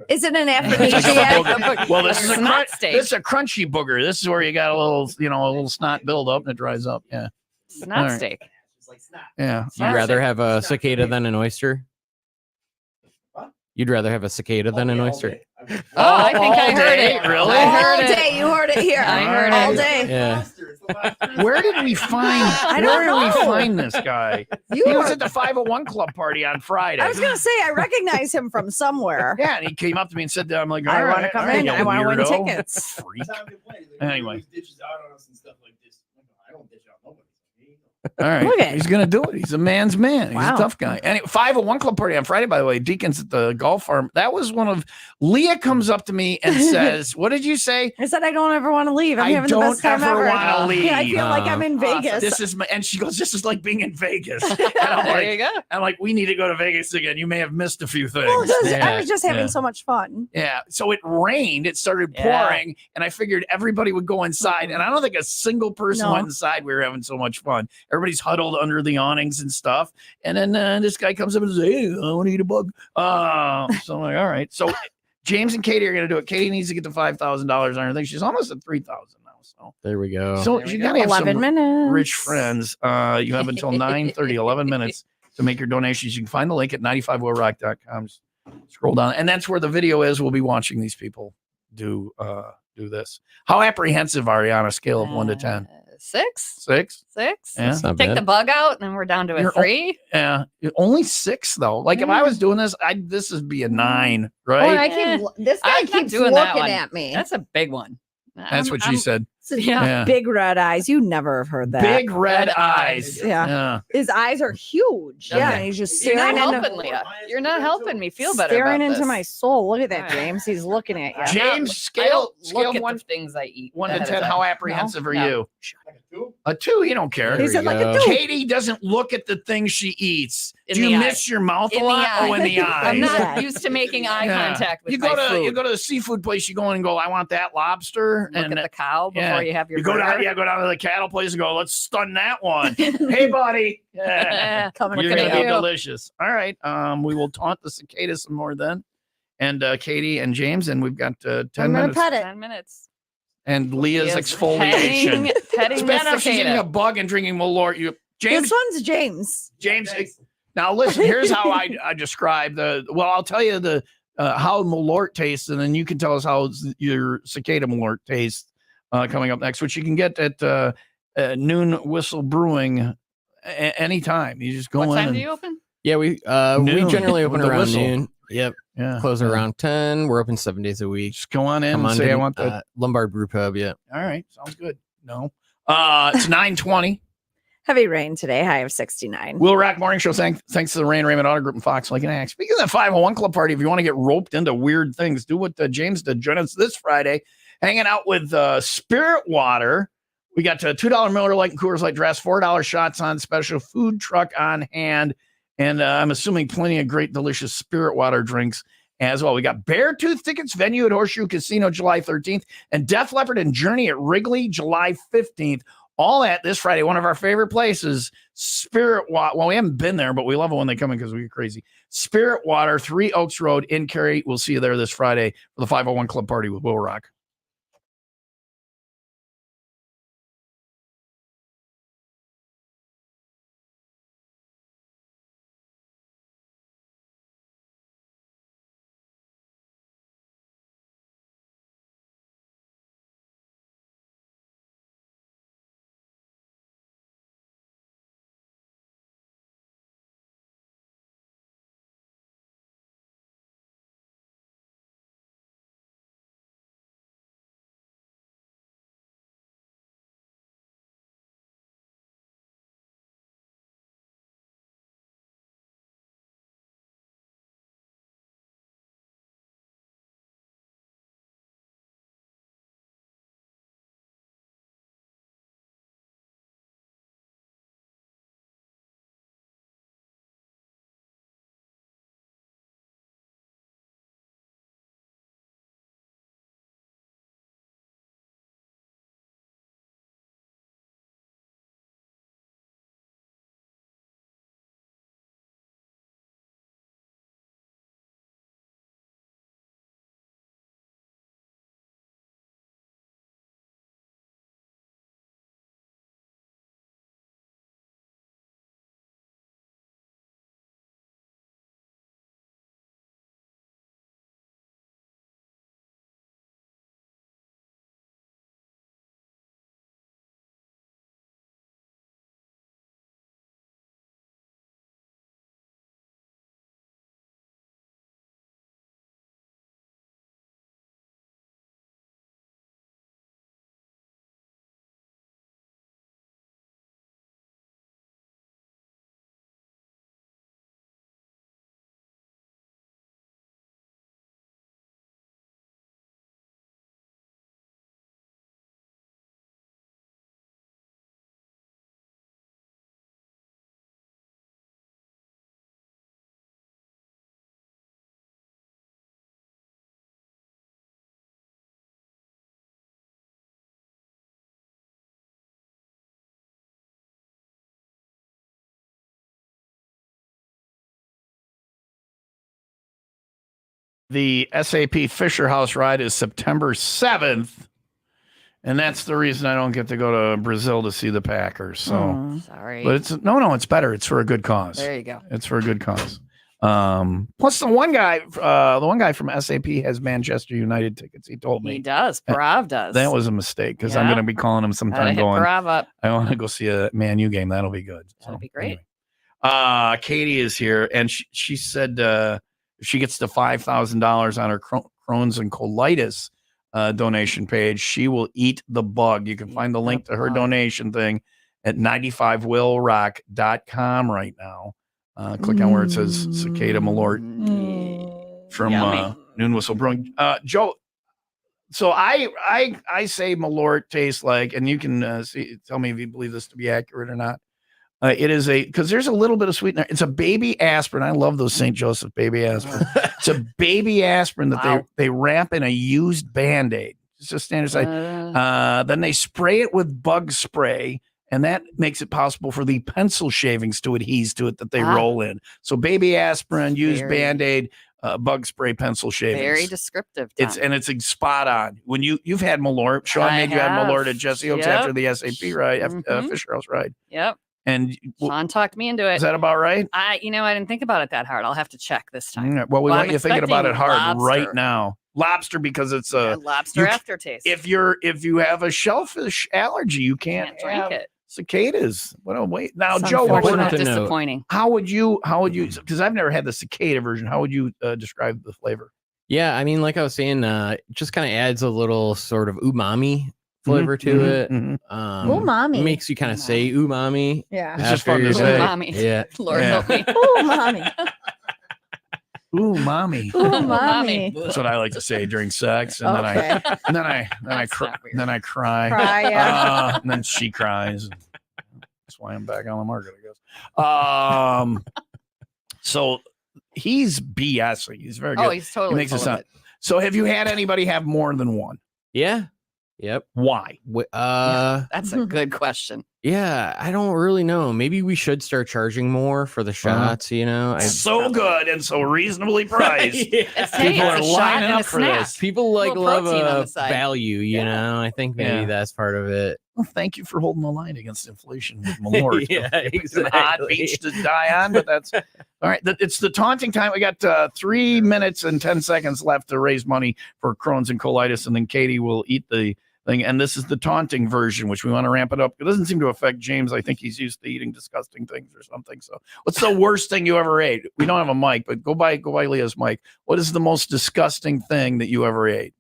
Is it an It's like a aphrodisiac? booger. Well, this is a Snot steak. This is a crunchy booger. This is where you got a little, a little snot build up and it dries up. Yeah. Snot All right. steak. Yeah. You'd rather have a cicada than an oyster? You'd rather have a cicada than an oyster? Oh, I think I heard it. Really? I heard All it. day. You heard it here. I heard all it. day. Yeah. Where did we find? I don't Where did we know. find this guy? You He was are- at the 501 Club party on Friday. I was gonna say I recognize him from somewhere. Yeah, and he came up to me and said, "I'm like, I all want to right, come all right, in. you I want to win weirdo." tickets. Freak. Anyway. All right, Look at- he's gonna do it. He's a man's man. He's Wow. a tough guy. And 501 Club party on Friday, by the way. Deacons at the golf farm. That was one of. Leah comes up to me and says, "What did you say?" I said I don't ever want to leave. I'm I having the best don't time ever ever. wanna leave. Yeah, I feel like I'm in Awesome. Vegas. This is my. And she goes, "This is like being in Vegas." And I'm There like, you go. we need to go to Vegas again. You may have missed a few things. Well, it does- I Yeah, was just having yeah. so much fun. Yeah. So it rained. It started Yeah. pouring, and I figured everybody would go inside. And I don't think a single person No. went inside. We were having so much fun. Everybody's huddled under the awnings and stuff. And then this guy comes up and says, "Hey, I want to eat a bug." So I'm like, all right. So James and Katie are going to do it. Katie needs to get to $5,000 on her thing. She's almost at 3,000 now. So there we go. So you got to have 11 some minutes. rich friends. You have until 9:30, 11 minutes to make your donations. You can find the link at 95willrock.com. Just scroll down. And that's where the video is. We'll be watching these people do this. How apprehensive are you on a scale of 1 to 10? 6. 6? 6. Yeah. Take the bug out, and then we're down to a 3. Yeah. Only 6 though. Like if I was doing this, this would be a 9, right? This guy keeps looking at me. That's a big one. That's what she said. Yeah. Big red eyes. You never have heard that. Big red eyes. Yeah. His eyes are huge. Yeah. And he's just staring You're not helping me feel better. Staring about into this. my soul. Look at that, James. He's looking at you. James, scale scale one things I eat. 1 to 10. How apprehensive are No. you? A 2. You don't care. He said like a 2. Katie doesn't look at the things she eats. In Do you the miss your mouth a In the lot? eye. Oh, in the eyes. I'm not used to making eye contact with you go my to food. you go to the seafood place. You go in and go, I want that lobster. Look and at the cow before you have your go down. burger. Yeah, go down to the cattle place and go. Let's stun that one. Hey, buddy. Yeah. Coming You're for gonna be you. delicious. All right. We will taunt the cicadas some more then, and Katie and James, and we've got 10 I'm gonna minutes. pet it. 10 minutes. And Leah's Leah's exfoliation. petting It's the bad enough she's cicada. eating a bug and drinking Malort. James, This one's James. James. Now listen. Here's how I describe the. Well, I'll tell you the how Malort tastes, and then you can tell us how your Cicada Malort tastes coming up next, which you can get at Noon Whistle Brewing anytime. You just go in. What time and, do you open? Yeah, we Noon generally with open the around whistle. noon. Yep. Yeah. Close around 10. We're open 7 days a week. Just go on in Come and on say I in, want the. Lombard Brew Pub. Yeah. All right, sounds good. No, it's 9:20. Heavy rain today. High of 69. Will Rock Morning Show. Thanks to the Rain Raymond Auto Group and Fox Lake and Axe. Speaking of that 501 Club party, if you want to get roped into weird things, do what James did. Join us this Friday, hanging out with Spirit Water. We got $2 Miller Lite and Coors Light drafts, $4 shots on special, food truck on hand, and I'm assuming plenty of great, delicious Spirit Water drinks as well. We got Beartooth tickets, venue at Horseshoe Casino July 13th, and Def Leppard and Journey at Wrigley July 15th. All at this Friday, one of our favorite places, Spirit Water. Well, we haven't been there, but we love it when they come in because we get crazy. Spirit Water, 3 Oaks Road in Cary. We'll see you there this Friday for the 501 Club party with Will Rock. The SAP Fisher House ride is September 7th. And that's the reason I don't get to go to Brazil to see the Packers. So sorry. But it's it's better. It's for a good cause. There you go. It's for a good cause. Plus the one guy from SAP has Manchester United tickets. He told me He does. Parav does. that was a mistake because I'm going to be calling him sometime going, Parav up. I want to go see a Man U game. That'll be good. That'll be great. Anyway. Katie is here, and she said if she gets to $5,000 on her Crohn's and colitis donation page, she will eat the bug. You can find the link to her donation thing at 95willrock.com right now. Click on where it says Cicada Malort from Noon Whistle Brewing. Joe, so I say Malort tastes like, and you can tell me if you believe this to be accurate or not. It is because there's a little bit of sweetener. It's a baby aspirin. I love those St. Joseph baby aspirin. It's a baby aspirin that they wrap in a used Band-Aid. It's just standard size. Then they spray it with bug spray, and that makes it possible for the pencil shavings to adhere to it that they roll in. So baby aspirin, used Band-Aid, bug spray, pencil shavings. Very descriptive. It's spot on. When you've had Malort, Sean made you have Malort at Jesse Oaks after the SAP ride, Fisher House ride. Yep. And Sean talked me into it. Is that about right? I didn't think about it that hard. I'll have to check this time. Well, we want you thinking about it hard lobster. right now. Lobster because it's a lobster aftertaste. If you have a shellfish allergy, you can't drink it. Cicadas. Well, wait. Now, It's Joe, disappointing. How would you? Because I've never had the cicada version. How would you describe the flavor? Yeah, I mean, like I was saying, just kind of adds a little sort of umami flavor to it. Umami makes you kind of say umami. Yeah, it's just fun to say. Umami. Yeah, Lord help me. Umami. Umami. Umami. That's what I like to say during sex, and then I cry. Cry, yeah. And then she cries. That's why I'm back on the market, I guess. So he's BSing. He's very good. Oh, he's totally. He makes it sound. So have you had anybody have more than one? Yeah. Yep. Why? That's a good question. Yeah, I don't really know. Maybe we should start charging more for the shots. So good and so reasonably priced. People are lining up for this. People love a value. I think maybe that's part of it. Well, thank you for holding the line against inflation with Malort. Yeah, exactly. It's an odd beach to die on, but that's all right. It's the taunting time. We got 3 minutes and 10 seconds left to raise money for Crohn's and colitis, and then Katie will eat the thing. And this is the taunting version, which we want to ramp it up. It doesn't seem to affect James. I think he's used to eating disgusting things or something. So what's the worst thing you ever ate? We don't have a mic, but go by Leah's mic. What is the most disgusting thing that you ever ate?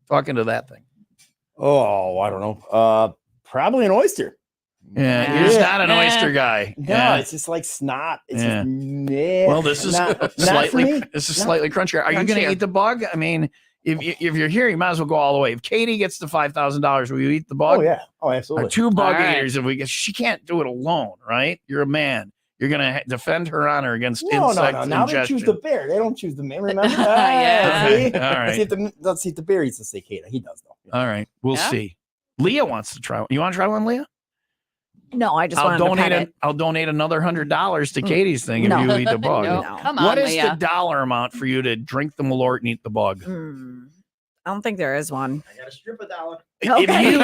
Talking to that thing. Oh, I don't know. Probably an oyster. Yeah, you're just not an oyster guy. No, it's just like snot. It's just, well, this is slightly crunchier. Are you going to eat the bug? I mean, if you're here, you might as well go all the way. If Katie gets the $5,000, will you eat the bug? Oh yeah. Oh, absolutely. Two bug eaters. She can't do it alone, right? You're a man. You're gonna defend her honor against insect No. Now ingestion. they choose the bear. They don't choose the man. Remember? Yeah. All right. Let's see if the bear eats the cicada. He does though. All right. We'll see. Leah wants to try one. You want to try one, Leah? No, I just want to pet it. I'll donate another $100 to Katie's thing if you eat the bug. No. Come on, what is Leah. the dollar amount for you to drink the Malort and eat the bug? I don't think there is one. I got a strip $1. Okay.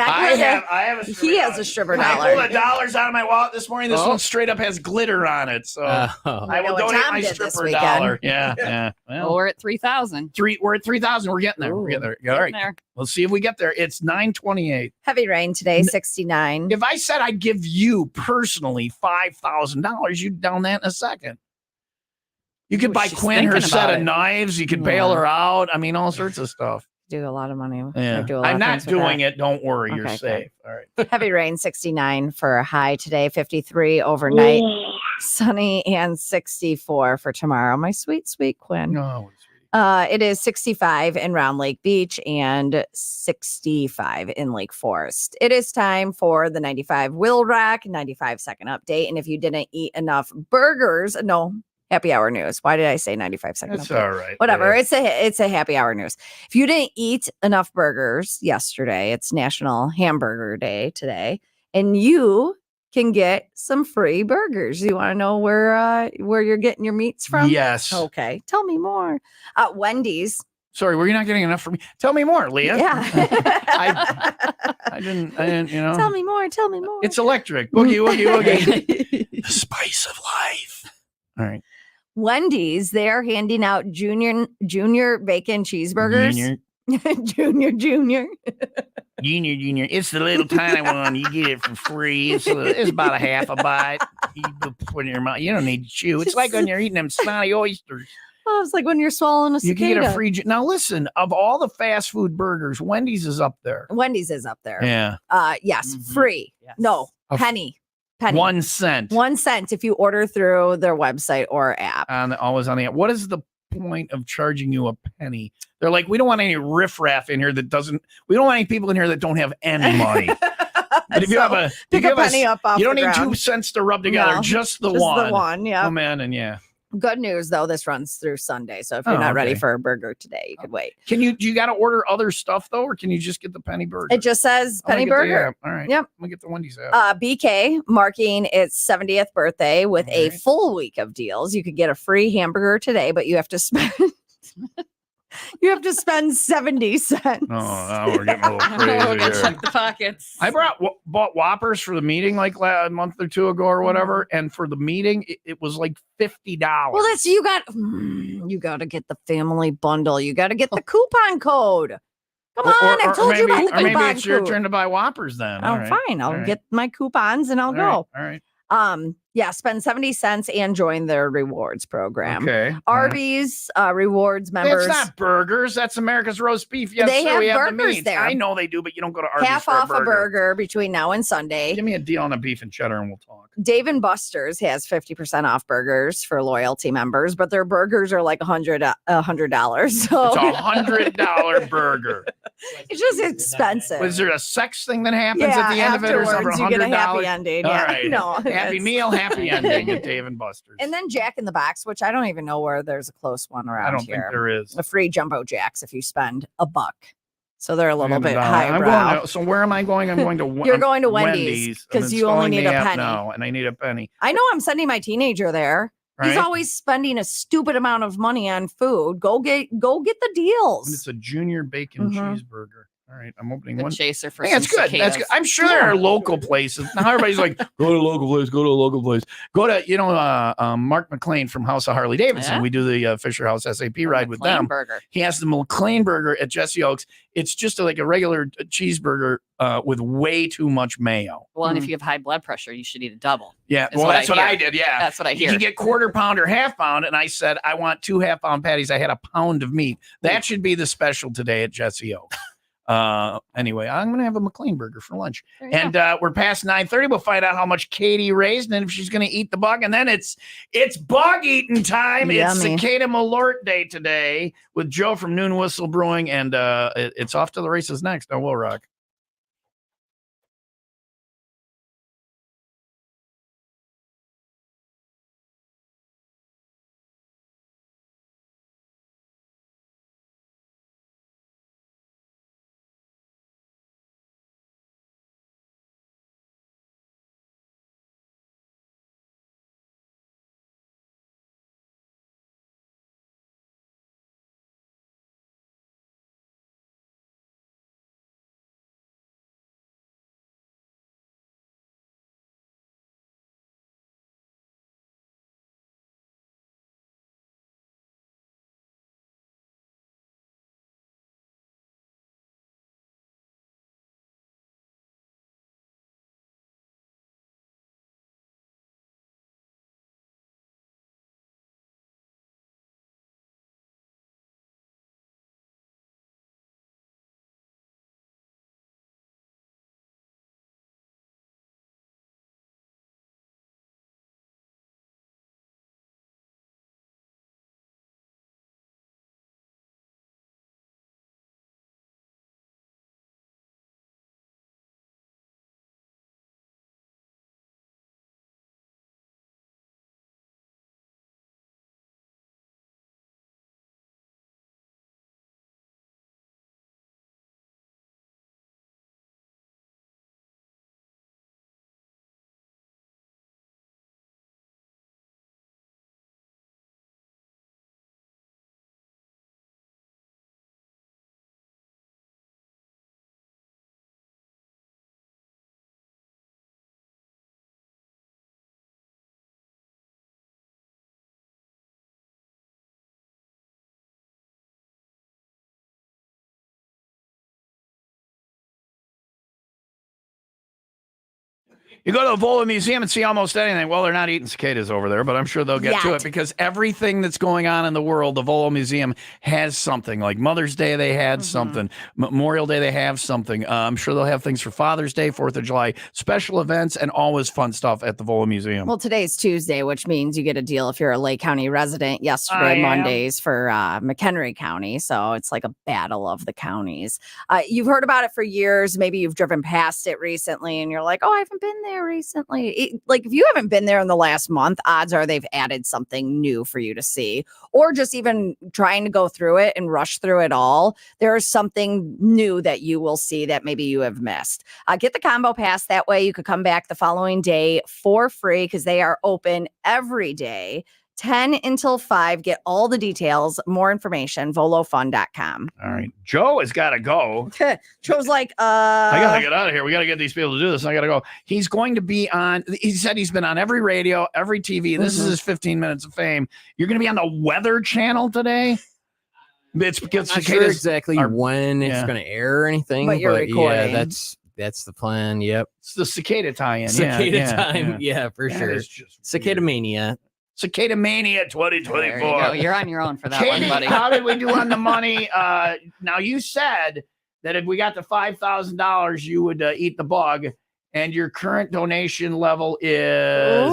I have a stripper he has a stripper I dollar. pulled $1 out of my wallet this morning. This one straight up has glitter on it. So I will donate my stripper $1. Yeah. Well, we're at 3,000. We're at 3,000. We're getting there. We're getting there. All right. Let's see if we get there. It's 9:28. Heavy rain today, 69. If I said I'd give you personally $5,000, you'd down that in a second. You could buy Quinn her set of knives. You could bail her out. I mean, all sorts of stuff. Do a lot of money. Yeah. I'm not doing it. Don't worry. You're safe. All right. Heavy rain, 69 for a high today, 53 overnight. Sunny and 64 for tomorrow. My sweet, sweet Quinn. No. It is 65 in Round Lake Beach and 65 in Lake Forest. It is time for the 95 WIIL Rack 95 second update. And if you didn't eat enough burgers, happy hour news. Why did I say 95 second That's update? all right. Whatever. It's a happy hour news. If you didn't eat enough burgers yesterday, it's National Hamburger Day today, and you can get some free burgers. You want to know where you're getting your meats from? Yes. Okay. Tell me more. Wendy's. Sorry, were you not getting enough for me? Tell me more, Leah. Yeah. I didn't, you know. Tell me more. Tell me more. It's electric. Boogie, woogie, woogie. The spice of life. All right. Wendy's, they're handing out junior bacon cheeseburgers. Junior. Junior. It's the little tiny one. You get it for free. It's about a half a bite. You put it in your mouth. You don't need to chew. It's like when you're eating them snotty oysters. Oh, it's like when you're swallowing a cicada. You can get a free. Now listen, of all the fast food burgers, Wendy's is up there. Wendy's is up there. Yeah. Yes, free. Yes. No, penny. 1 cent. 1 cent if you order through their website or app. Always on the app. What is the point of charging you a penny? They're like, we don't want any riffraff in here that doesn't. We don't want any people in here that don't have any money. But if you have a penny up off you don't the need ground. 2 cents to rub together. No, just the one. The one. Yeah. Oh man, and yeah. Good news though, this runs through Sunday. So if you're not ready for a burger today, you could wait. Do you got to order other stuff though, or can you just get the penny burger? It just says penny burger. All right. Yep. I'm gonna get the Wendy's app. BK marking its 70th birthday with a full week of deals. You could get a free hamburger today, but you have to spend You have to spend 70 cents. Oh, now we're getting a little crazy here. Check the pockets. I bought Whoppers for the meeting like a month or two ago or whatever, and for the meeting it was like $50. Well, that's you got to get the family bundle. You got to get the coupon code. Come on, I told you about the coupon code. Maybe it's your turn to buy Whoppers then. Oh, fine. I'll get my coupons and I'll go. All right. Yeah, spend 70 cents and join their rewards program. Okay. Arby's rewards members. It's not burgers. That's America's roast beef. Yes, they sir, have we have burgers the there. I know they do, but you don't go to Arby's half for off a burger between now and Sunday. Give me a deal on a beef and cheddar and we'll talk. Dave & Buster's has 50% off burgers for loyalty members, but their burgers are like $100. So it's a $100 burger. It's just expensive. Was there a sex thing that happens at the end of it, or something? You get a happy ending. All Yeah, right. no, happy meal, happy ending at Dave & Buster's. And then Jack in the Box, which I don't even know where there's a close one around I don't here. think there is. A free jumbo jacks if you spend $1. So they're a little bit I'm higher. going so where am I going? I'm going to You're going to Wendy's because you only need a penny. No, and I need a penny. I know I'm sending my teenager there. Right? He's always spending a stupid amount of money on food. Go get the deals. And it's a junior bacon cheeseburger. All right, I'm opening one. Chaser for that's good. That's good. I'm sure there are local places. Now everybody's like, go to a local place, go to a local place. Go to, Mark McLean from House of Harley Davidson. Yeah. We do the Fisher House SAP ride with them. Burger. He has the McLean burger at Jesse Oaks. It's just like a regular cheeseburger with way too much mayo. Well, and if you have high blood pressure, you should eat a double. Yeah, well, that's what I did. Yeah, that's what I hear. You get quarter pound or half pound, and I said I want 2 half-pound patties. I had a pound of meat. That should be the special today at Jesse Oaks. Anyway, I'm going to have a McLean burger for lunch. And we're past 9:30. We'll find out how much Katie raised and if she's going to eat the bug. And then it's bug eating time. Yummy. It's Cicada Malort day today with Joe from Noon Whistle Brewing. And it's off to the races next on Will Rock. You go to the Volo Museum and see almost anything. Well, they're not eating cicadas over there, but I'm sure they'll get to it because everything that's going on in the world, the Volo Museum has something. Like Mother's Day, they had something. Memorial Day, they have something. I'm sure they'll have things for Father's Day, 4th of July, special events, and always fun stuff at the Volo Museum. Well, today's Tuesday, which means you get a deal if you're a Lake County resident. Yesterday, Mondays for McHenry County. So it's like a battle of the counties. You've heard about it for years. Maybe you've driven past it recently and you're like, oh, I haven't been there recently. Like if you haven't been there in the last month, odds are they've added something new for you to see, or just even trying to go through it and rush through it all. There is something new that you will see that maybe you have missed. Get the combo pass. That way you could come back the following day for free because they are open every day. 10 until 5. Get all the details, more information, volofun.com. All right. Joe has got to go. Joe's like, I got to get out of here. We got to get these people to do this. I got to go. He's going to be on, he said he's been on every radio, every TV. This is his 15 minutes of fame. You're going to be on the Weather Channel today? It's because I'm not sure exactly when it's going to air or anything, but you're recording. Yeah, that's the plan. Yep. It's the cicada tie-in. Cicada time. Yeah, for sure. Cicada Mania. Cicada Mania 2024. There you go. You're on your own for that Katie, one, buddy. How did we do on the money? Now, you said that if we got to $5,000, you would eat the bug, and your current donation level is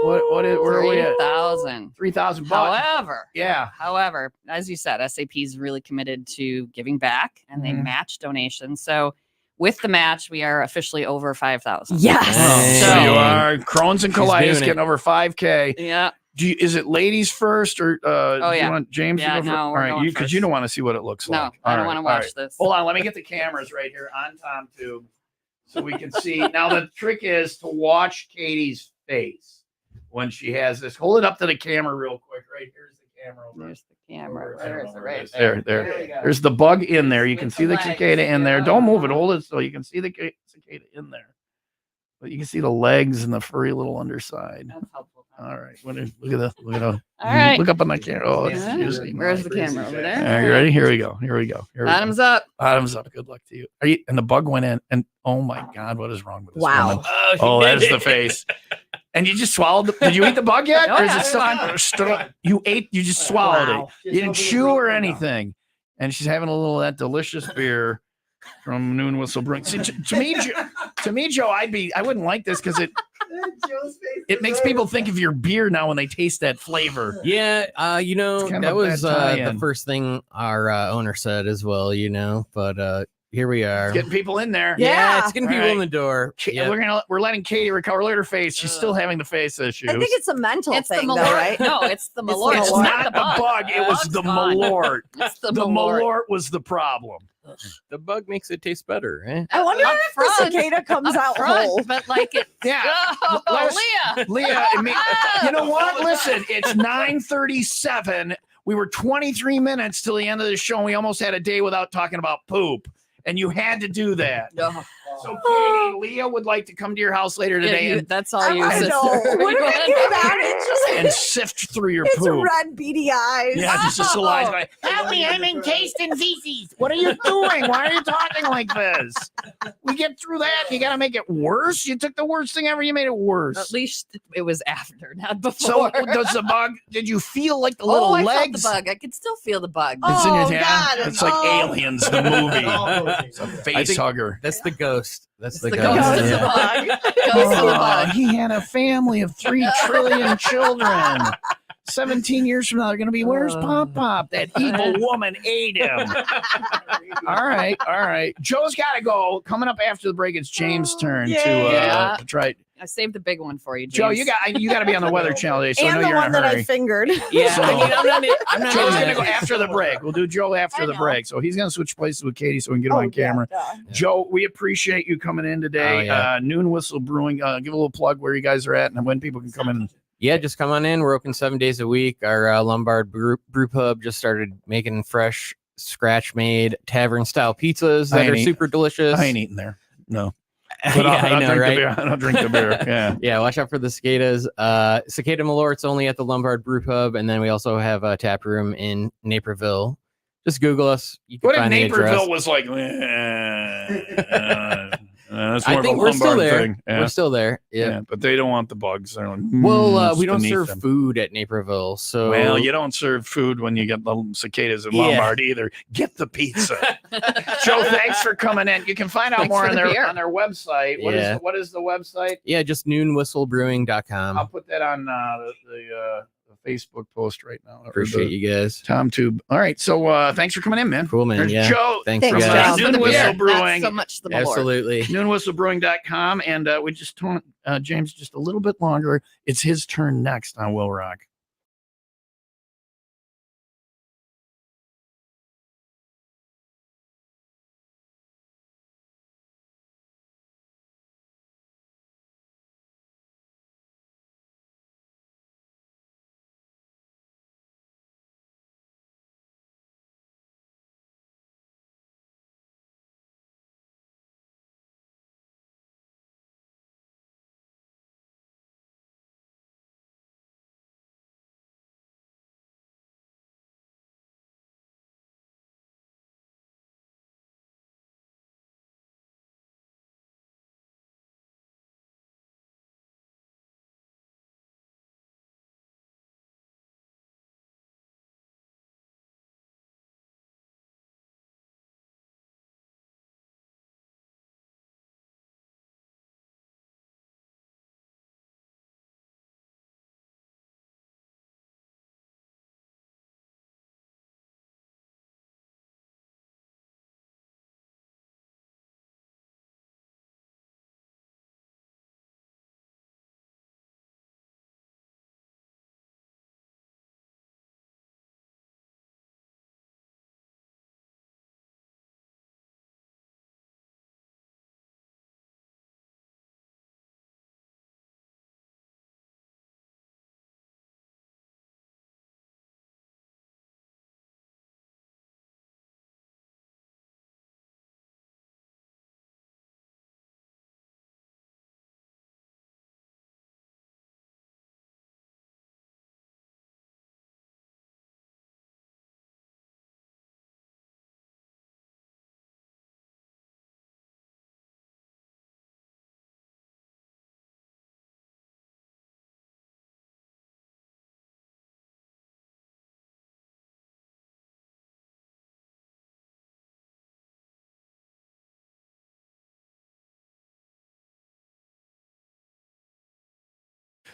what is where are we at? 3,000. 3,000 However, yeah. However, as you said, SAP is really committed to giving back, and they match donations. So with the match, we are officially over 5,000. Yes. So you are Crohn's and colitis getting over 5K. Yeah. Is it ladies first or do you want James to go first? No, all right, because you don't want to see what it looks like. No, I don't want to watch this. Hold on, let me get the cameras right here on Tom Tube so we can see. Now the trick is to watch Katie's face when she has this. Hold it up to the camera real quick. Right here's the camera. There's the camera. Where is it? Right there. There's the bug in there. You can see the cicada in there. Don't move it. Hold it so you can see the cicada in there. But you can see the legs and the furry little underside. That's helpful. All right. Look at the. All right. Look up on the camera. Oh, where's the camera over there? Are you ready? Here we go. Bottoms up. Bottoms up. Good luck to you. Are you. And the bug went in. And oh my God, what is wrong with this woman? Oh, that's the face. And you just swallowed. Did you eat the bug yet? Oh, or is yeah, it still? You ate. You just swallowed it. You didn't chew or anything. And she's having a little of that delicious beer from Noon Whistle Brewing. See, to me, Joe, I wouldn't like this because it makes people think of your beer now when they taste that flavor. Yeah, that was the first thing our owner said as well. But here we are, getting people in there. Yeah, it's getting people in the door. We're letting Katie recover. Look at her face. She's still having the face issues. I think it's a mental thing, though, right? No, it's the Malort. It's not the bug. It was the Malort. It's the Malort was the problem. The bug makes it taste better. Eh? I wonder if the cicada comes out whole. But like it. Yeah. Leah, you know what? Listen, it's 9:37. We were 23 minutes till the end of the show, and we almost had a day without talking about poop. And you had to do that. So, Katie, Leah would like to come to your house later today. That's all you, sister. What are we getting about it? And sift through your it's poop. Red beady eyes. Yeah, just a saliva. Help me, I'm encased in feces. What are you doing? Why are you talking like this? We get through that. You got to make it worse. You took the worst thing ever. You made it worse. At least it was after, not before. So does the bug? Did you feel like the little legs? I felt the bug. I could still feel the bug. It's in your God. It's like Aliens, the movie. It's a face hugger. That's the ghost. That's the ghost. ghost. Of the bug. Ghost of the bug. He had a family of 3 trillion children. 17 years from now, they're going to be, where's Pop Pop? That evil woman ate him. All right. Joe's got to go. Coming up after the break, it's James' turn to try. I saved the big one for you, James. Joe, you got to be on the Weather Channel today, so and I know the you're one in a that hurry. I fingered. Yeah, So, I'm not Joe's going to go after the break. We'll do Joe after the break. So he's going to switch places with Katie so we can get him on camera. Yeah. Joe, we appreciate you coming in today. Noon Whistle Brewing. Give a little plug where you guys are at and when people can come in. Yeah, just come on in. We're open 7 days a week. Our Lombard brew pub just started making fresh, scratch-made tavern-style pizzas that are super delicious. I ain't eating there. No. But I know, right? I don't drink the beer. Yeah. Yeah, watch out for the cicadas. Cicada Malort's only at the Lombard Brew Pub, and then we also have a tap room in Naperville. Just Google us. You can What if find the address. Naperville was like, That's I more think of a we're still Lombard there. thing. Yeah. We're still there. Yeah. Yeah, but they don't want the bugs. They're like, Well, we don't beneath serve them. food at Naperville, so Well, you don't serve food when you get the cicadas in Yeah. Lombard either. Get the pizza. Joe, thanks for coming in. You can find out Thanks more for on the their beer. website. Yeah. What is the website? yeah, just noonwhistlebrewing.com. I'll put that on the Facebook post right now. Or Appreciate the you guys. Tom Tube. All right, so thanks for coming in, man. Cool, man. There's Yeah. Joe. Thanks, Thanks, guys. Joe. Noon Whistle Brewing. Not so much the Malort. Absolutely. Noonwhistlebrewing.com, and we just told James just a little bit longer. It's his turn next on Will Rock.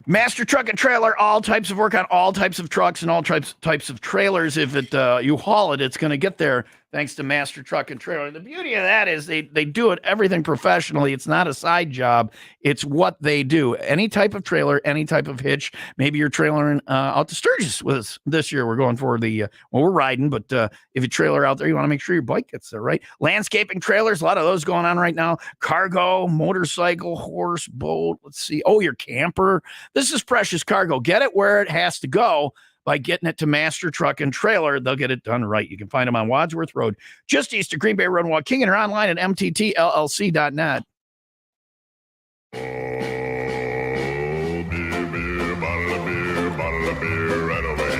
Master Truck and Trailer, all types of work on all types of trucks and all types of trailers. If you haul it, it's going to get there thanks to Master Truck and Trailer. The beauty of that is they do it everything professionally. It's not a side job. It's what they do. Any type of trailer, any type of hitch. Maybe you're trailering out to Sturgis with us this year. We're going for we're riding, but if you trailer out there, you want to make sure your bike gets there, right? Landscaping trailers, a lot of those going on right now. Cargo, motorcycle, horse, boat. Let's see. Oh, your camper. This is precious cargo. Get it where it has to go by getting it to Master Truck and Trailer. They'll get it done right. You can find them on Wadsworth Road, just east of Green Bay Road in Waukegan, or online at mttllc.net.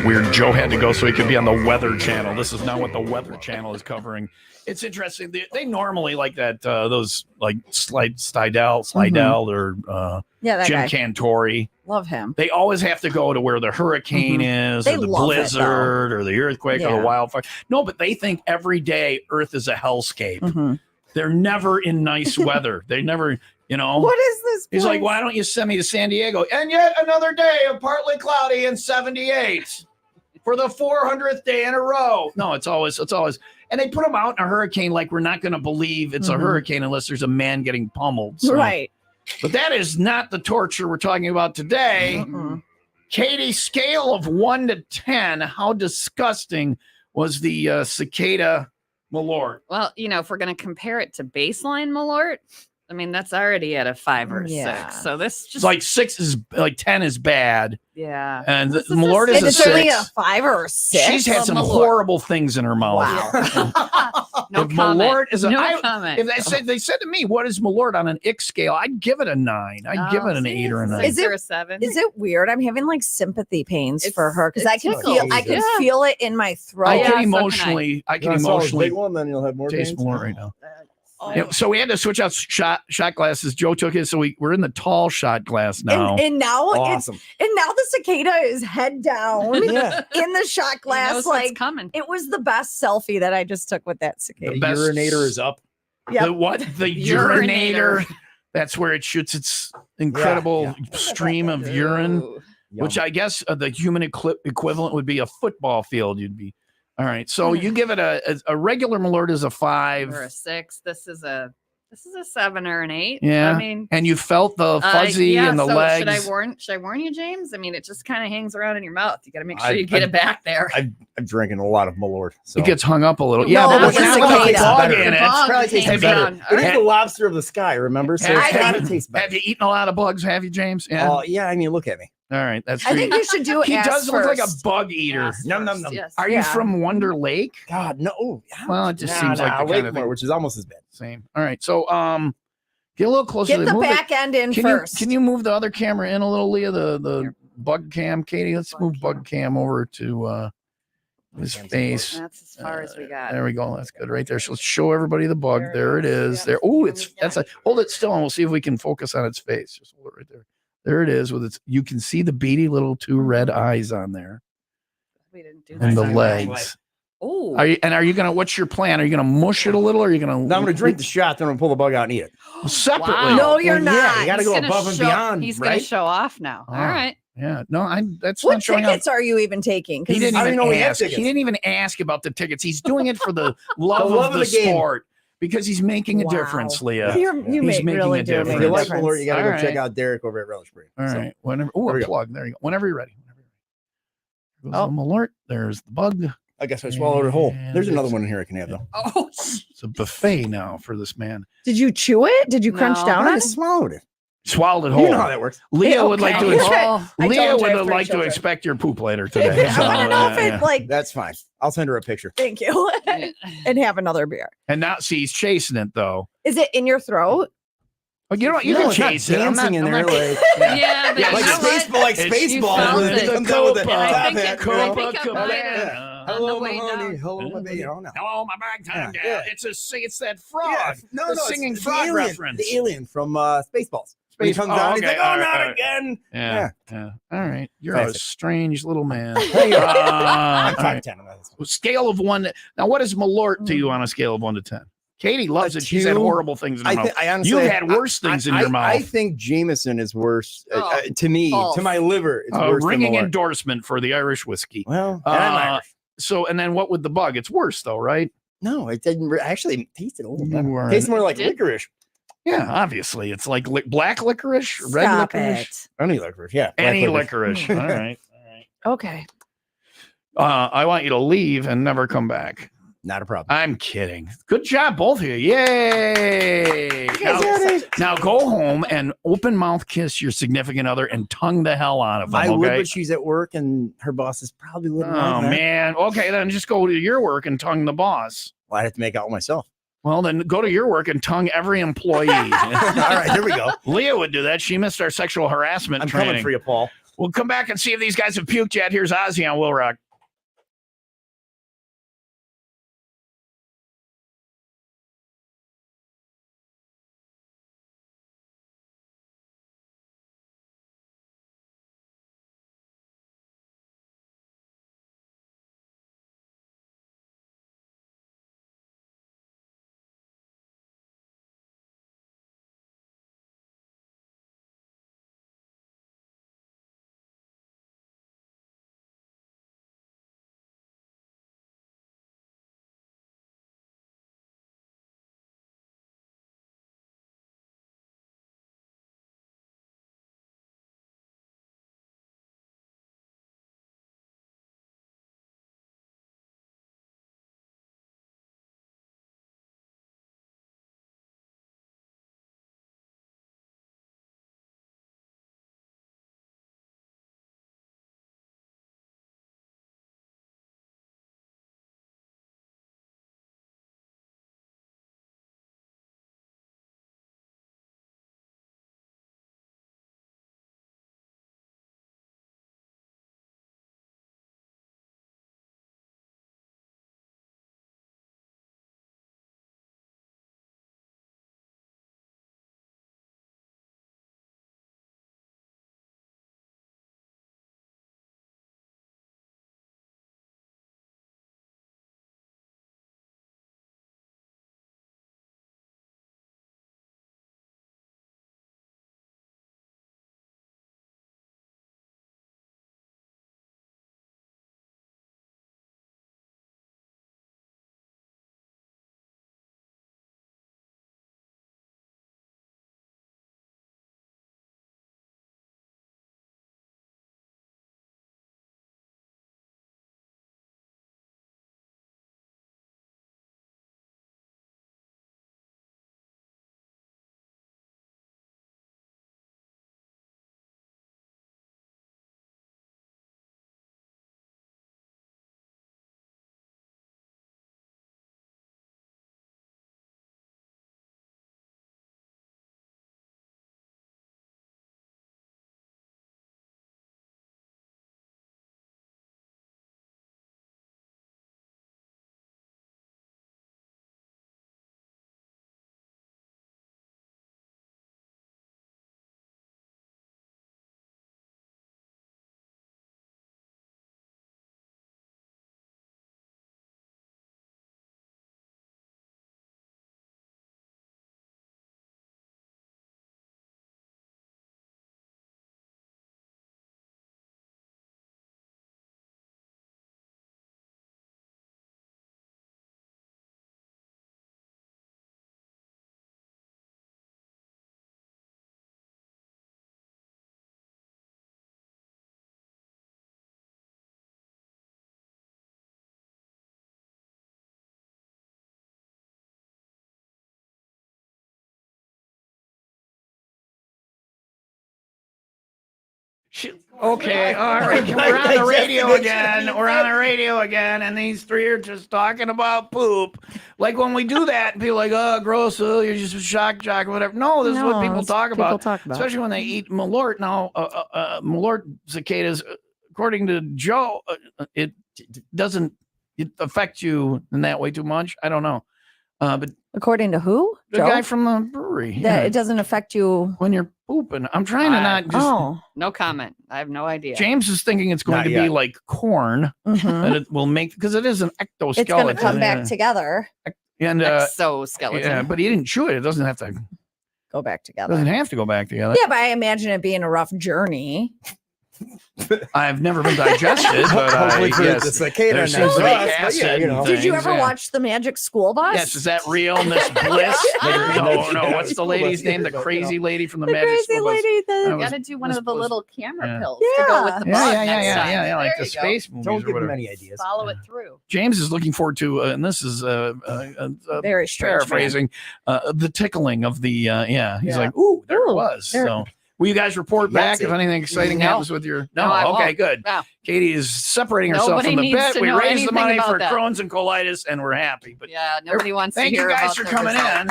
Weird Joe had to go so he could be on the Weather Channel. This is not what the Weather Channel is covering. It's interesting. They normally like that, those like Slidell or that Jim guy. Cantori. Love him. They always have to go to where the hurricane is, They or the love it, blizzard, or the earthquake, or Yeah. the wildfire. No, but they think every day Earth is a hellscape. They're never in nice weather. They never, What is this? He's like, place? why don't you send me to San Diego? And yet another day of partly cloudy and 78 for the 400th day in a row. No, it's always, and they put them out in a hurricane like we're not going to believe it's a hurricane unless there's a man getting pummeled. So. Right. But that is not the torture we're talking about today. Katie, scale of 1 to 10, how disgusting was the Cicada Malort? Well, if we're going to compare it to baseline Malort, I mean, that's already at a 5 or 6. So this just It's like 6 is like 10 is bad. Yeah. And the This is Malort is And a it's 6. only a 5 or a 6. She's had some Malort. horrible things in her mouth. Wow. No If comment. Malort is a, No I- comment. if they said to me, what is Malort on an ick scale? I'd give it a 9. I'd give it an 8 or a 9. Is it- or a 7? Is it weird? I'm having like sympathy pains It's- for her because it I can tickles. feel Yeah. feel it in my throat. I yeah, so can can I. emotionally, Big one, then you'll have more taste pains. Malort right now. So we had to switch out shot glasses. Joe took his, so we're in the tall shot glass now. And now Awesome. and now the cicada is head down Yeah. in the shot He glass. knows what's Like coming. it was the best selfie that I just took with that cicada. The best- urinator is up. Yep. The what? The Urinator. urinator. That's where it shoots its incredible stream of urine, Ooh. which I guess the human equivalent would be a football field. You'd be all right. So you give it a regular Malort is a 5 Or a 6. This is a 7 or an 8. Yeah. I mean, and you felt the fuzzy yeah, and the so legs. Should I warn you, James? I mean, it just kind of hangs around in your mouth. You got to make sure I- you get I- it back there. I'm drinking a lot of Malort. So It gets hung up a little. No, Yeah, but but when the you put cicada. the bug Better. in The it. bug probably tastes hangs better. around. It is Have- the lobster of the sky, remember? So Have- it's have- gotta taste better. Have you eaten a lot of bugs? Have you, James? Yeah. Oh, yeah. I mean, look at me. All right, that's I true. think you should do He ass does look like a first. bug eater. Yes, Num, num, first, num. yes. Are you Yeah. from Wonder Lake? God, no. Oh, yeah. Well, it just seems like the kind of thing. which is almost as bad. Same. All right, so get a little closer. Get to the move it. back end in Can first. can you move the other camera in a little, Leah? The bug cam, Katie. Let's move bug cam over to his face. That's as far as we got. There we go. That's good right there. So let's show everybody the bug. There it is. There. Oh, hold it still, and we'll see if we can focus on its face. Just hold it right there. There it is with its. You can see the beady little 2 red eyes on there We didn't do and the that. legs. Oh, Are you gonna? What's your plan? Are you gonna mush it a little? Or are you gonna? Now I'm going to drink the shot, then I'm going to pull the bug out and eat it. separately. Wow. No, you're Well, not. yeah, you gotta go He's gonna above and show- beyond, He's right? going to show off now. Oh. All right. Yeah. No, that's What not showing up. tickets are you even taking? 'Cause He didn't I even didn't know he had ask. He tickets. didn't even ask about the tickets. He's doing it for the love, love of the of the game. sport because he's making a Wow. difference, Leah. You He's make making really a do make If difference. you a like difference. Malort, you got to All go check right. out Derek over at Relish Brew. All So, right. Whenever. There Oh, we a go. plug. There you go. Whenever you're ready. Goes Oh. the Malort. There's the bug. I guess I swallowed it whole. And There's another it's- one in here I can have, though. Oh, It's a buffet now for this man. Did you chew it? Did you crunch No. down I on it? just swallowed it. Swallowed it whole. You know how that works. Leah would like to. Okay. Oh. I Leah told you I would have three like to children. expect your poop later today. I want to know if it like. That's fine. I'll send her a picture. Thank you. And have another beer. And now, see, he's chasing it though. Is it in your throat? Oh, you know what? You No, can it's not chase it. I'm not dancing in I'm there not- like, yeah, but Yeah, you like know it's what? like It's- Spaceball. felt when it. it comes out with the And I top think hat, it- you know? I think it might Yeah. have on Hello, the way my honey. down. Hello, my baby. Oh, no. Hello, my bag time gal. Yeah. It's that frog. Yeah. No, the no, singing it's frog the alien, reference. The alien from Spaceballs. When he Space- comes oh, out, he's okay, like, oh, all right, not all right. again. Yeah. All right. You're Fancy. a strange little man. Hey, all I'm right. 5'10". on this. Well, scale of 1. Now, what is Malort to you on a scale of 1 to 10? Katie loves A it. She's had 2. horrible things in her mouth. I honestly, You've had worse things in your mouth. I think Jameson is worse Oh, to me, false. to my liver. It's worse ringing than Malort. endorsement for the Irish whiskey. Well, and I'm Irish. So, and then what with the bug? It's worse though, right? No, it didn't actually taste it a little You better. were- Tastes more like Did- licorice. Yeah, obviously. It's like black licorice, red Stop licorice, it. Any licorice, yeah. black any licorice. All right. Okay. I want you to leave and never come back. Not a problem. I'm kidding. Good job, both of you. Yay. Now go home and open mouth kiss your significant other and tongue the hell out of them. I would, okay? but she's at work and her boss is probably wouldn't Oh, like that. man. Okay, then just go to your work and tongue the boss. Well, I'd have to make out with myself. Well, then go to your work and tongue every employee. All right, here we go. Leah would do that. She missed our sexual harassment I'm training. coming for you, Paul. We'll come back and see if these guys have puked yet. Here's Ozzy on Will Rock. Okay, all right. We're on the radio again. We're on the radio again, and these three are just talking about poop. Like when we do that, and people are like, oh, gross, oh, you're just a shock jock, whatever. No, this is what people it's talk people about. talk about. Especially when they eat Malort. Now, Malort cicadas, according to Joe, it doesn't affect you in that way too much. I don't know. But According to who? the Joe? guy from the brewery. That it doesn't affect you when you're pooping. I'm trying to not just. Oh. No comment. I have no idea. James is thinking it's going Not to be yet. like corn Mhm. that it will make because it is an exoskeleton. It's going to come back together. And Exoskeleton. yeah, but he didn't chew it. It doesn't have to. Go back together. Doesn't have to go back together. Yeah, but I imagine it being a rough journey. I've never been digested, but Hopefully for yes, the cicada there and seems to be for us, but acid. yeah, you know. and Did you things, ever yeah. watch the Magic School Bus? Yes, is that real, Miss Bliss? No, what's the lady's name? The crazy lady from the, the Magic crazy School Bus? lady that You got to do one of the little camera Yeah. pills to go with the Yeah. bus Yeah, next time. yeah, like There the you go. space movies Don't or give him whatever. any ideas. Follow it through. James is looking forward to, and this is very strange. paraphrasing, the tickling of the, He's Yeah. like, ooh, there it Ooh, was. there- So, will you guys report back if Yahtzee. anything exciting No. happens with your? No, I okay, won't. good. No. Katie is separating herself Nobody from the needs bet. to We know raised the anything money about for that. Crohn's and colitis, and we're happy. But Yeah, nobody wants thank to hear you guys about for the coming result. in.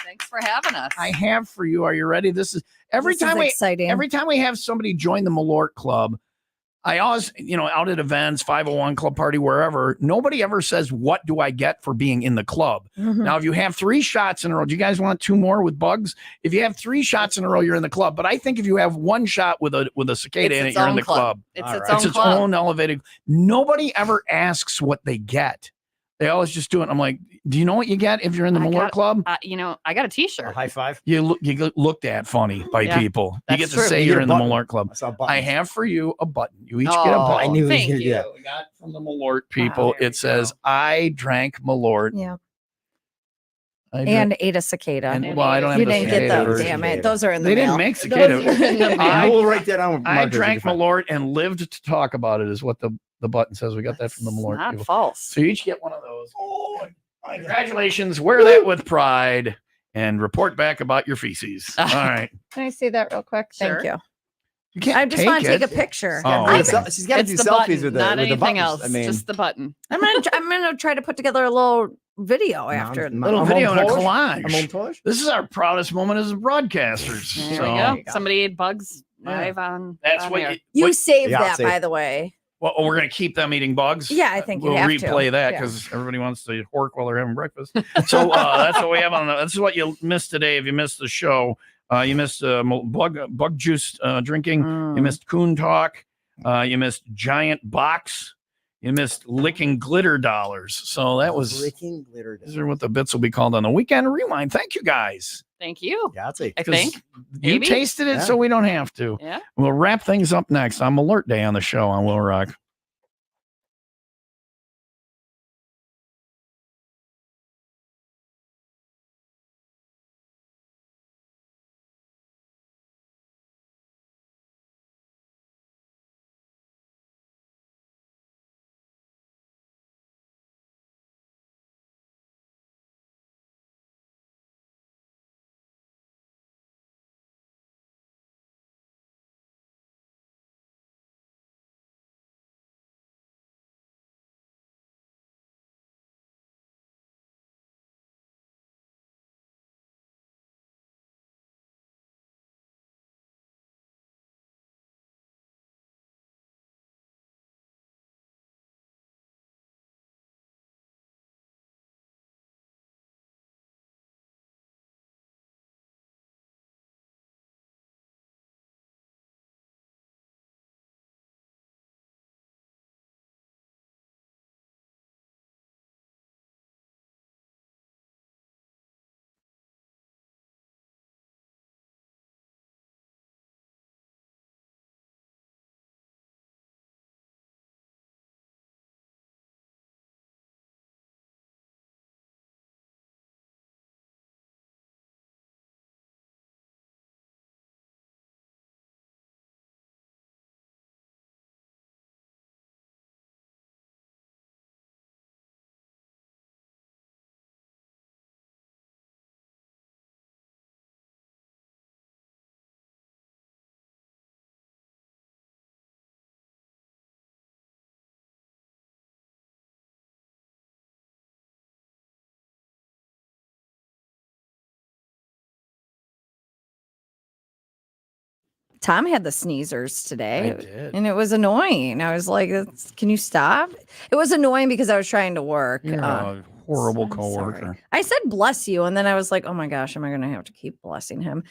Thanks for having us. I have for you. Are you ready? This is every This is time exciting. every time we have somebody join the Malort Club. I always, out at events, 501 club party, wherever, nobody ever says, what do I get for being in the club? Mhm. Now, if you have 3 shots in a row, do you guys want 2 more with bugs? If you have 3 shots in a row, you're in the club. But I think if you have 1 shot with a cicada It's in it, its you're in own the club. It's All its right. own It's its club. own elevated. Nobody ever asks what they get. They always just do it. I'm like, do you know what you get if you're in the I Malort got- Club? I got a A T-shirt. high five. You get looked at funny by Yeah, people. You that's get to true. say You you're get a in the button. Malort Club. I saw I buttons. have for you a button. You each Oh, get a button. I knew he was thank gonna do you. that. We got from the Malort people. there It says, I drank Malort. Yeah. I And ate a cicada. and, well, I don't have you the didn't get cicada those. version. Damn it. Those are in the They mail. didn't make cicada. Those are in the mail. I will write that down. I Mark, drank it'll be fine. Malort and lived to talk about it, is what the button says. We got that from the Malort Not people. false. So you each get one of those. Congratulations. Wear that with pride and report back about your feces. All right. Can I see that real quick? Sure. Thank you. You can't I just want to take a it. picture. Oh, Yeah, okay. she's got to It's do the selfies button, with the not with the anything buttons. else. I mean, Just the button. I'm gonna try to put together a little video after. Little video and a A collage. montage. This is our proudest moment as broadcasters. There So we go. Somebody ate bugs live on. that's on what air. You saved Yeah, that, save. by the way. well, we're going to keep them eating bugs. Yeah, I think you we'll have to. replay that Yeah. because everybody wants to work while they're having breakfast. So that's what we have on. This is what you missed today. If you missed the show, you missed bug juice drinking. You missed coon talk. You missed giant box. You missed licking glitter dollars. So that was. Licking glitter. These are what the bits will be called on the weekend rewind. Thank you guys. Thank you. Yeah, I'll take. I 'Cause think. You Maybe. tasted it, Yeah. so we don't have to. Yeah. We'll wrap things up next on Alert Day on the show on Will Rock. Tom had the sneezers I today, did. and it was annoying. I was like, "Can you stop?" It was annoying because I was trying to work. You're a horrible I'm coworker. sorry. I said bless you, and then I was like, "Oh my gosh, am I going to have to keep blessing him?"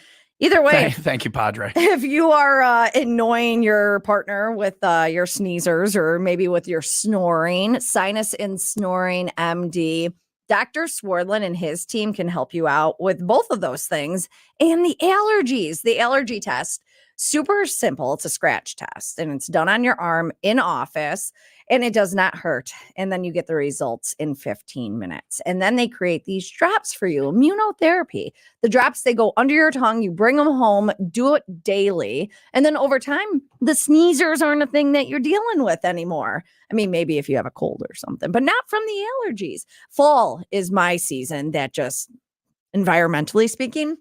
Either way, Thank you, Padre. if you are annoying your partner with your sneezers or maybe with your snoring, Sinus and Snoring MD, Dr. Swardlin and his team can help you out with both of those things. And the allergies, the allergy test, super simple. It's a scratch test and it's done on your arm in office and it does not hurt. And then you get the results in 15 minutes. And then they create these drops for you, immunotherapy. The drops, they go under your tongue. You bring them home, do it daily. And then over time, the sneezers aren't a thing that you're dealing with anymore. I mean, maybe if you have a cold or something, but not from the allergies. Fall is my season that just, environmentally speaking,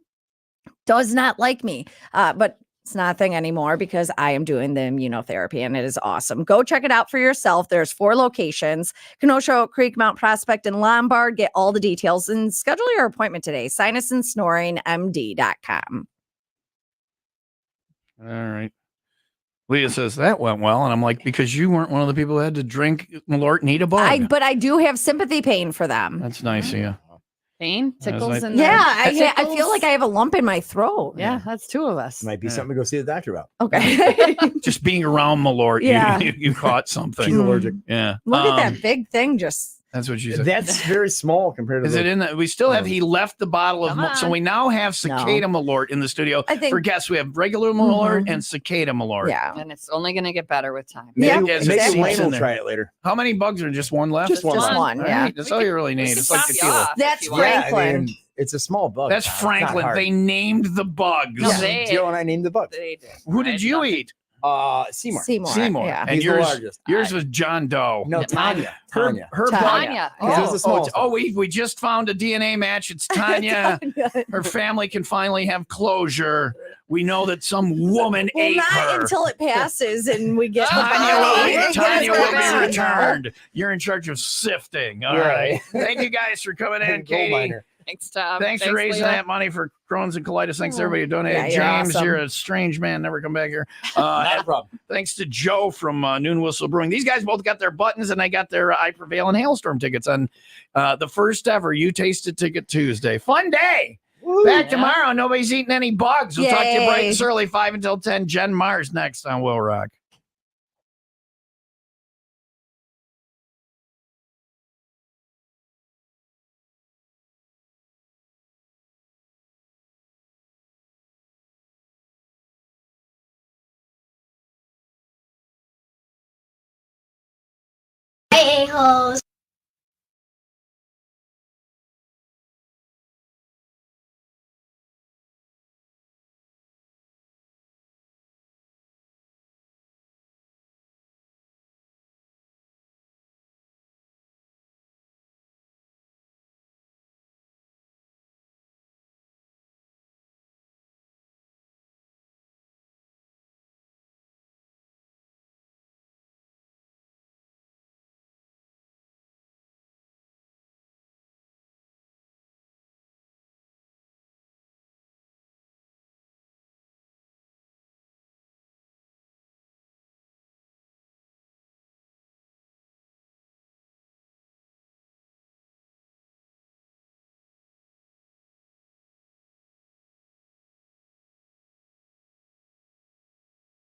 does not like me. But it's not a thing anymore because I am doing the immunotherapy and it is awesome. Go check it out for yourself. There's 4 locations, Kenosha, Oak Creek, Mount Prospect, and Lombard. Get all the details and schedule your appointment today. SinusandSnoringMD.com. All right. Leah says that went well. And I'm like, because you weren't one of the people who had to drink Malort and eat a bug. But I do have sympathy pain for them. That's nice of you. Pain, tickles, nice. and Yeah, I feel like I have a lump in my throat. Yeah, that's 2 of us. Might be something to go see the doctor about. Okay. Just being around Malort, Yeah. you caught something. She's allergic. Yeah. Look at that big thing just. That's what she said. That's very small compared to Is it in the? We still have. He left the bottle of. Come So on. we now have Cicada Malort in the studio. I think- For guests, we have regular Malort and Cicada Malort. Yeah. And it's only going to get better with time. Yeah, Maybe Maybe Lane will there. try it later. How many bugs are just one left? Just one. Just left. one, All yeah. right, that's all you really need. We It's can like top you tequila. off if That's you want. Franklin. I mean, it's a small bug. That's Tom. It's not Franklin. hard. They named the bugs. No, Yeah, they- Joe and I named the bugs. They did. Who did you eat? Seymour. Seymour. Yeah. And He's the yours, largest. yours was John Doe. No, Tanya. Her bug. Tanya. Those are the small Oh, we just found a DNA match. It's Tanya. Her family can finally have closure. We know that some woman Well, ate not her. until it passes and we get Tanya will be returned. returned. You're in charge of sifting. All Yeah. right. Thank you guys for coming in, Gold Katie. miner. Thanks, Tom. Thanks for raising Leah. that money for Crohn's and colitis. Thanks to everybody who donated. Yeah, you're James, awesome. you're a strange man. Never come back here. Not a problem. Thanks to Joe from Noon Whistle Brewing. These guys both got their buttons, and I got their I Prevail and Hailstorm tickets on the first ever You Tasted Ticket Tuesday. Fun day. Back tomorrow. Nobody's eating any bugs. We'll talk to you bright and Yay. early, 5 until 10. Jen Mars next on Will Rock. A-holes.